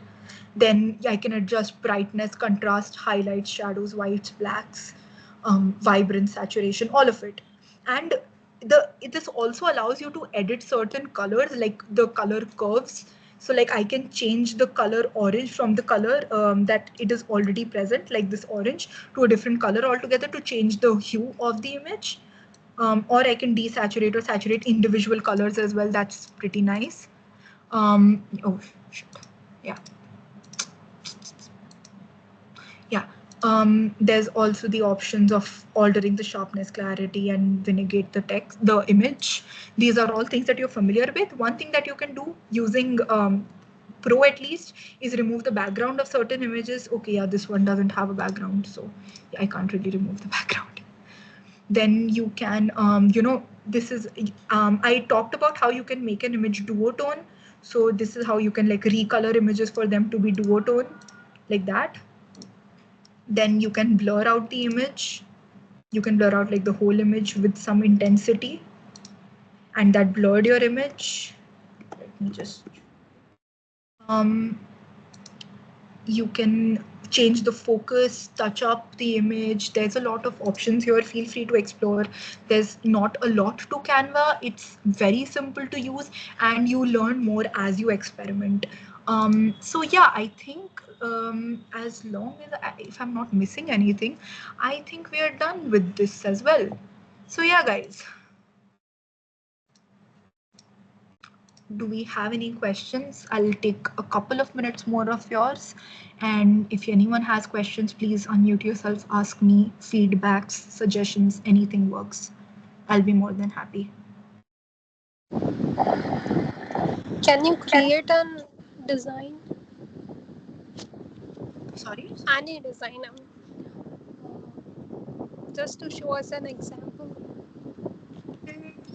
Then I can adjust brightness, contrast, highlights, shadows, whites, blacks, vibrance, saturation, all of it. And this also allows you to edit certain colors, like the color curves. So like I can change the color orange from the color that it is already present, like this orange, to a different color altogether to change the hue of the image. Or I can desaturate or saturate individual colors as well. That's pretty nice. Oh, shit. Yeah. Yeah. There's also the options of altering the sharpness, clarity, and vignette the text, the image. These are all things that you're familiar with. One thing that you can do using Pro at least is remove the background of certain images. Okay, yeah, this one doesn't have a background, so yeah, I can't really remove the background. Then you can, this is, I talked about how you can make an image duotone. So this is how you can like recolor images for them to be duotone, like that. Then you can blur out the image. You can blur out like the whole image with some intensity, and that blurred your image. Let me just um you can change the focus, touch up the image. There's a lot of options here. Feel free to explore. There's not a lot to Canva. It's very simple to use, and you learn more as you experiment. So yeah, I think as long as if I'm not missing anything, I think we are done with this as well. So yeah, guys, do we have any questions? I'll take a couple of minutes more of yours. And if anyone has questions, please unmute yourself, ask me, feedbacks, suggestions, anything works. I'll be more than happy. Can you create an design, Sorry? any design, just to show us an example?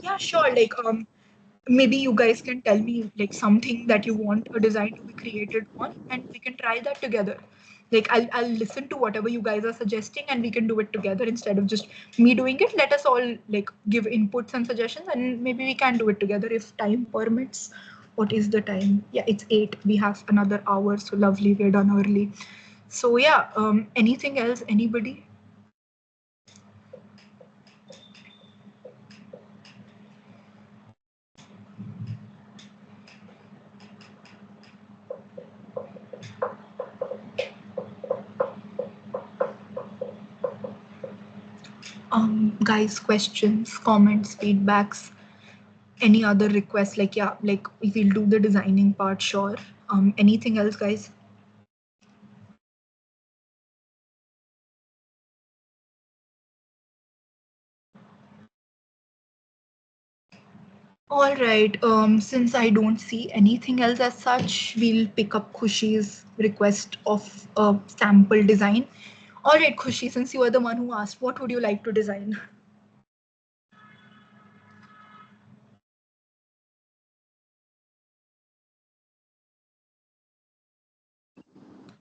Yeah, sure. Like maybe you guys can tell me like something that you want a design to be created on, and we can try that together. Like I'll listen to whatever you guys are suggesting, and we can do it together instead of just me doing it. Let us all like give inputs and suggestions, and maybe we can do it together if time permits. What is the time? Yeah, it's 8. We have another hour, so lovely, we're done early. So yeah, anything else, anybody? Guys, questions, comments, feedbacks, any other requests? Like yeah, like if we'll do the designing part, sure. Anything else, guys? All right. Since I don't see anything else as such, we'll pick up Khushi's request of a sample design. All right, Khushi, since you are the one who asked, what would you like to design?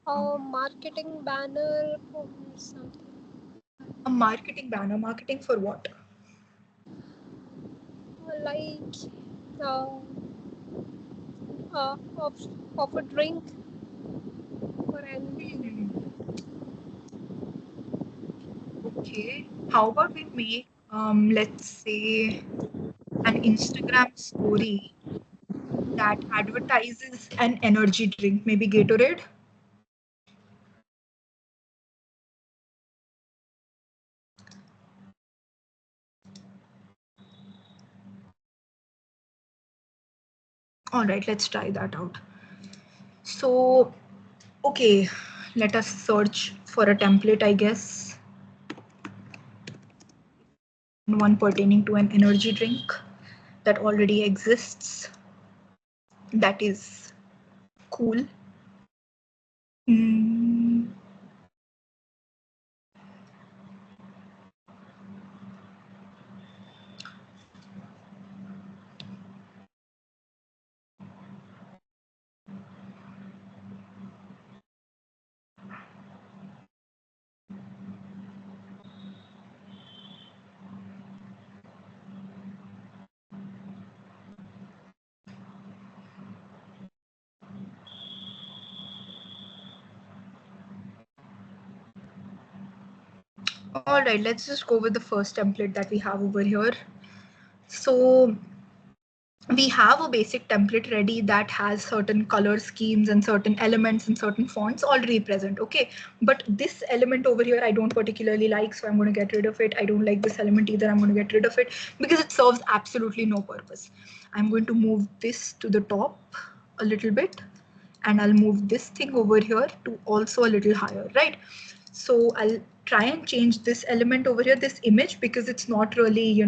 A marketing banner or something, A marketing banner. Marketing for what? like uh, of, of a drink or anything. Hmm, okay. How about we make, let's say, an Instagram story that advertises an energy drink, maybe Gatorade? All right, let's try that out. So, okay, let us search for a template, I guess. One pertaining to an energy drink that already exists. That is cool. Mm. All right, let's just go with the first template that we have over here. So we have a basic template ready that has certain color schemes and certain elements and certain fonts already present. Okay, but this element over here I don't particularly like, so I'm going to get rid of it. I don't like this element either. I'm going to get rid of it because it serves absolutely no purpose. I'm going to move this to the top a little bit, and I'll move this thing over here to also a little higher, right? So I'll try and change this element over here, this image, because it's not really,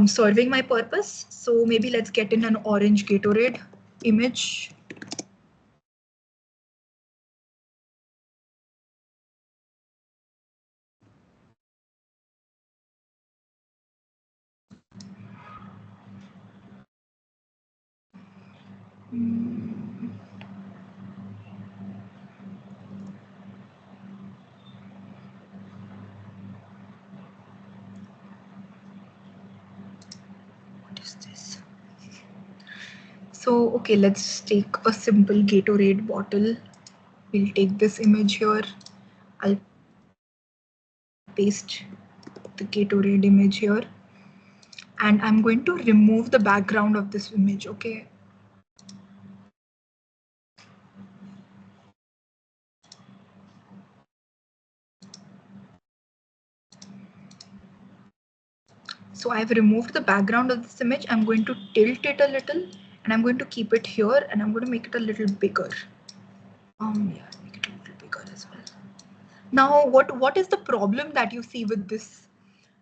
serving my purpose. So maybe let's get in an orange Gatorade image. What is this? So, okay, let's take a simple Gatorade bottle. We'll take this image here. I'll paste the Gatorade image here. And I'm going to remove the background of this image, okay? So I've removed the background of this image. I'm going to tilt it a little and I'm going to keep it here and I'm going to make it a little bigger. Yeah, make it a little bigger as well. Now, what is the problem that you see with this?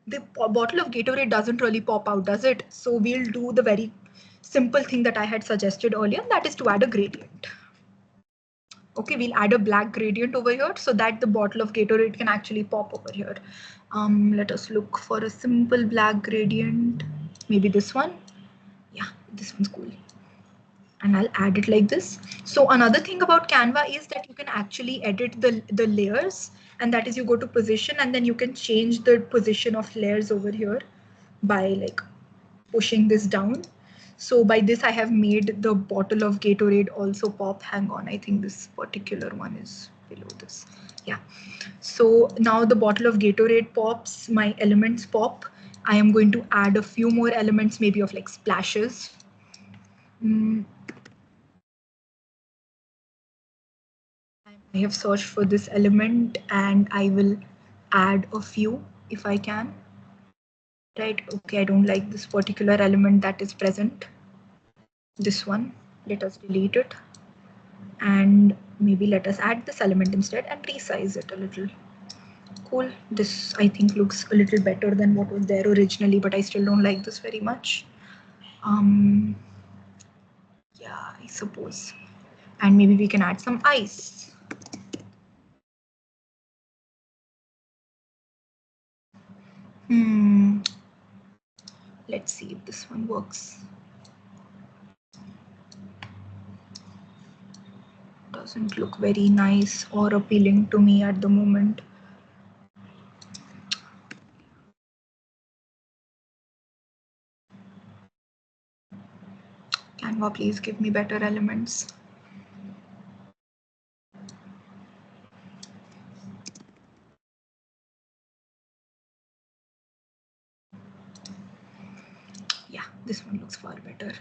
The bottle of Gatorade doesn't really pop out, does it? So we'll do the very simple thing that I had suggested earlier, that is to add a gradient. Okay, we'll add a black gradient over here so that the bottle of Gatorade can actually pop over here. Let us look for a simple black gradient. Maybe this one. Yeah, this one's cool. And I'll add it like this. So another thing about Canva is that you can actually edit the layers, and that is you go to position and then you can change the position of layers over here by like pushing this down. So by this I have made the bottle of Gatorade also pop. Hang on, I think this particular one is below this. Yeah. So now the bottle of Gatorade pops, my elements pop. I am going to add a few more elements, maybe of like splashes. Mm, I have searched for this element and I will add a few if I can. Right, okay, I don't like this particular element that is present. This one, let us delete it. And maybe let us add this element instead and resize it a little. Cool, this I think looks a little better than what was there originally, but I still don't like this very much. Yeah, I suppose. And maybe we can add some ice. Let's see if this one works. Doesn't look very nice or appealing to me at the moment. Canva, please give me better elements. Yeah, this one looks far better.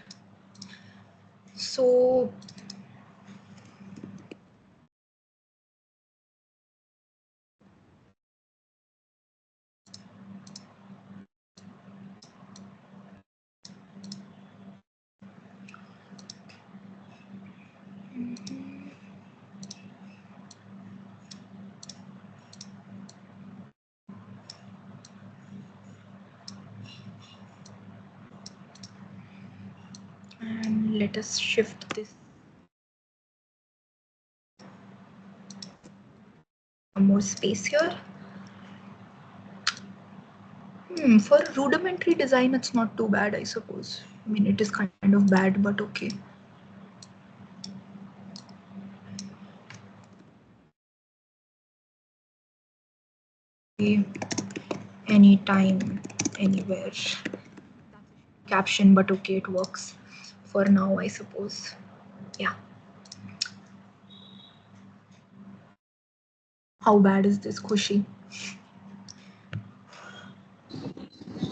So and let us shift this some more space here. For rudimentary design, it's not too bad, I suppose. I mean, it is kind of bad, but okay. Anytime, anywhere. Caption, but okay, it works for now, I suppose. Yeah. How bad is this, Khushi?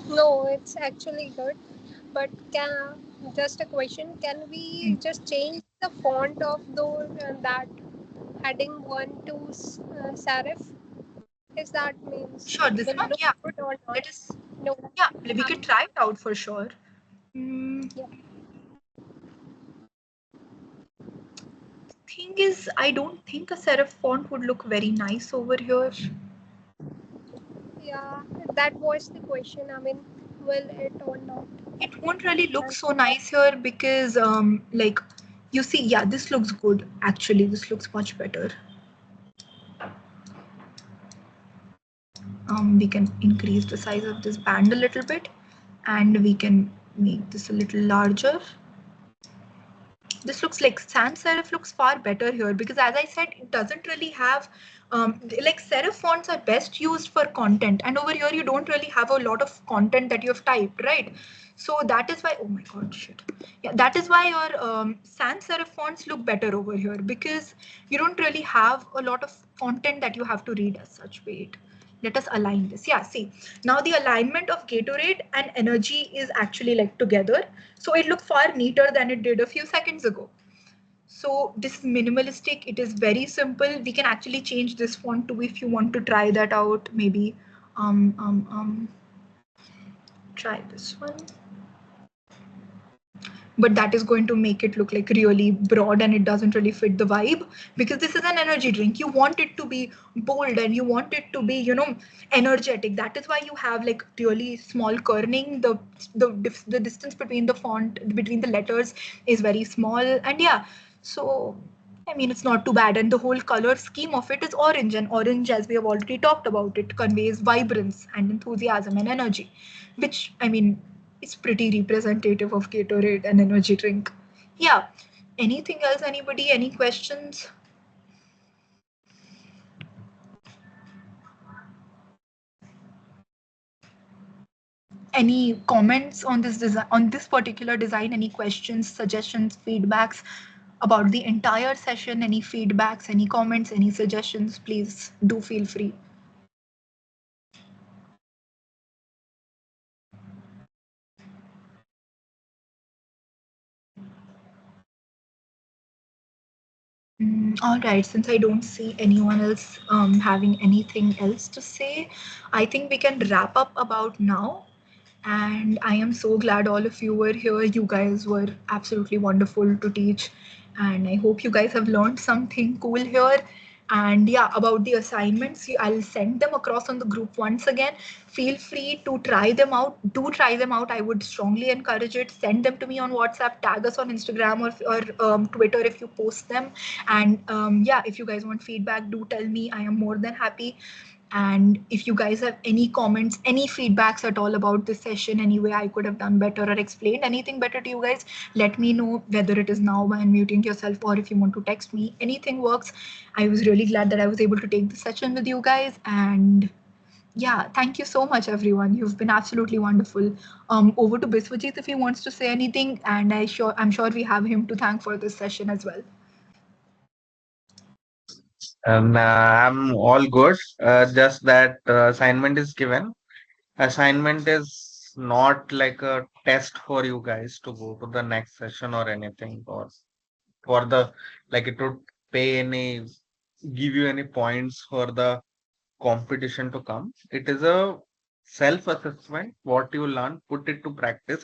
No, it's actually good. But can just a question: can Hmm. we just change the font of those that heading one to serif? Is that means Sure, this will one? look Yeah. good or not? Let us, No. yeah, we could Um, try it out for sure. Mm, yeah. thing is, I don't think a serif font would look very nice over here. Yeah, that was the question. I mean, will it or not? It won't really look And so nice here because, like, you see, yeah, this looks good. Actually, this looks much better. We can increase the size of this band a little bit, and we can make this a little larger. This looks like sans serif looks far better here because, as I said, it doesn't really have like serif fonts are best used for content, and over here you don't really have a lot of content that you have typed, right? So that is why, oh my god, shit. Yeah, that is why your sans serif fonts look better over here because you don't really have a lot of content that you have to read as such. Wait, let us align this. Yeah, see, now the alignment of Gatorade and energy is actually like together, so it looked far neater than it did a few seconds ago. So this is minimalistic, it is very simple. We can actually change this font too if you want to try that out. Maybe um um um try this one, but that is going to make it look like really broad and it doesn't really fit the vibe because this is an energy drink. You want it to be bold and you want it to be, energetic. That is why you have like really small kerning. The distance between the font, between the letters, is very small. And yeah, so I mean, it's not too bad. And the whole color scheme of it is orange. And orange, as we have already talked about, it conveys vibrance and enthusiasm and energy, which, I mean, is pretty representative of Gatorade, an energy drink. Yeah. Anything else? Anybody? Any questions? Any comments on this design, on this particular design? Any questions, suggestions, feedbacks about the entire session? Any feedbacks, any comments, any suggestions? Please do feel free. All right, since I don't see anyone else having anything else to say, I think we can wrap up about now. And I am so glad all of you were here. You guys were absolutely wonderful to teach. And I hope you guys have learned something cool here. And yeah, about the assignments, I'll send them across on the group once again. Feel free to try them out. Do try them out. I would strongly encourage it. Send them to me on WhatsApp, tag us on Instagram or Twitter if you post them. And yeah, if you guys want feedback, do tell me. I am more than happy. And if you guys have any comments, any feedbacks at all about this session, any way I could have done better or explained anything better to you guys, let me know, whether it is now by unmuting yourself or if you want to text me. Anything works. I was really glad that I was able to take this session with you guys. And yeah, thank you so much, everyone. You've been absolutely wonderful. Over to Biswajit if he wants to say anything, and I'm sure we have him to thank for this session as well. I'm all good. Just that assignment is given. Assignment is not like a test for you guys to go to the next session or anything, or for the like it would pay any give you any points for the competition to come. It is a self-assessment. What you learn, put it to practice.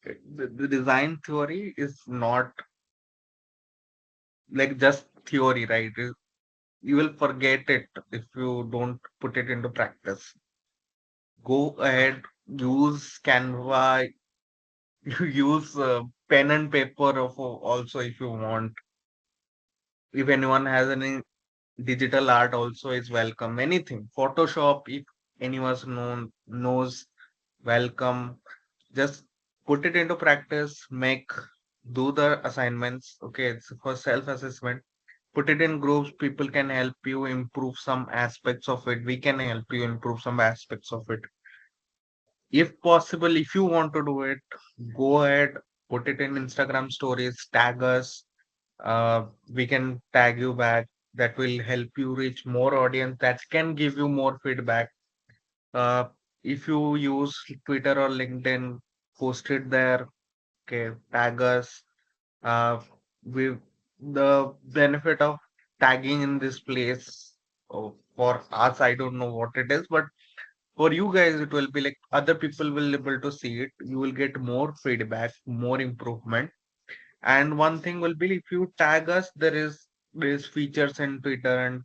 The design theory is not like just theory, right? You will forget it if you don't put it into practice. Go ahead, use Canva, you use pen and paper also if you want. If anyone has any digital art also is welcome. Anything. Photoshop, if knows, welcome. Just put it into practice, do the assignments. Okay, it's for self-assessment. Put it in groups. People can help you improve some aspects of it. We can help you improve some aspects of it. If possible, if you want to do it, go ahead, put it in Instagram stories, tag us. We can tag you back. That will help you reach more audience. That can give you more feedback. Uh, if you use Twitter or LinkedIn, post it there. Okay, tag us. Uh, we the benefit of tagging in this place, for us, I don't know what it is, but for you guys, it will be like other people will able to see it. You will get more feedback, more improvement. And one thing will be if you tag us, there is features in Twitter and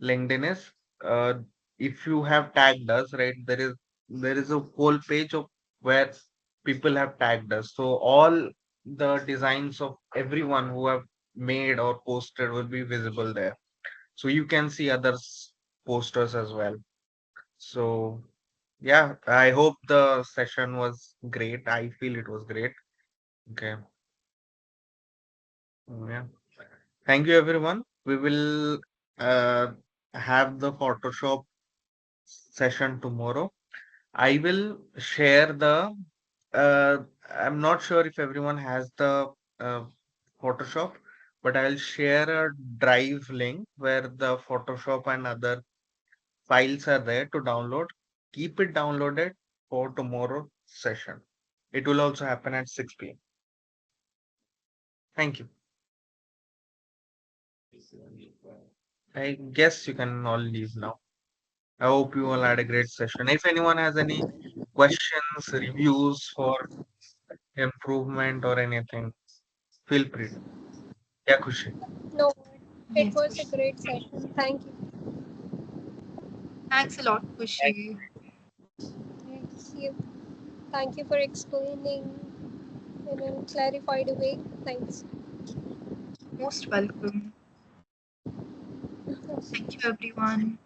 LinkedIn is uh, if you have tagged us, right? There is a whole page of where people have tagged us. So all the designs of everyone who have made or posted will be visible there. So you can see others posters as well. So yeah, I hope the session was great. I feel it was great. Okay. Yeah. Thank you, everyone. We will have the Photoshop session tomorrow. I will share the. Uh, I'm not sure if everyone has the uh, Photoshop, but I'll share a Drive link where the Photoshop and other files are there to download. Keep it downloaded for tomorrow session. It will also happen at 6 p.m. Thank you. I guess you can all leave now. I hope you all had a great session. If anyone has any questions, reviews for improvement or anything, feel free. Yeah, Khushi. No, it Yes, was a Kushi. great session. Thank you. Thanks a lot, Kushi. Thanks you. Thank you for explaining in a clarified way. Thanks. Most welcome. Thank you, everyone.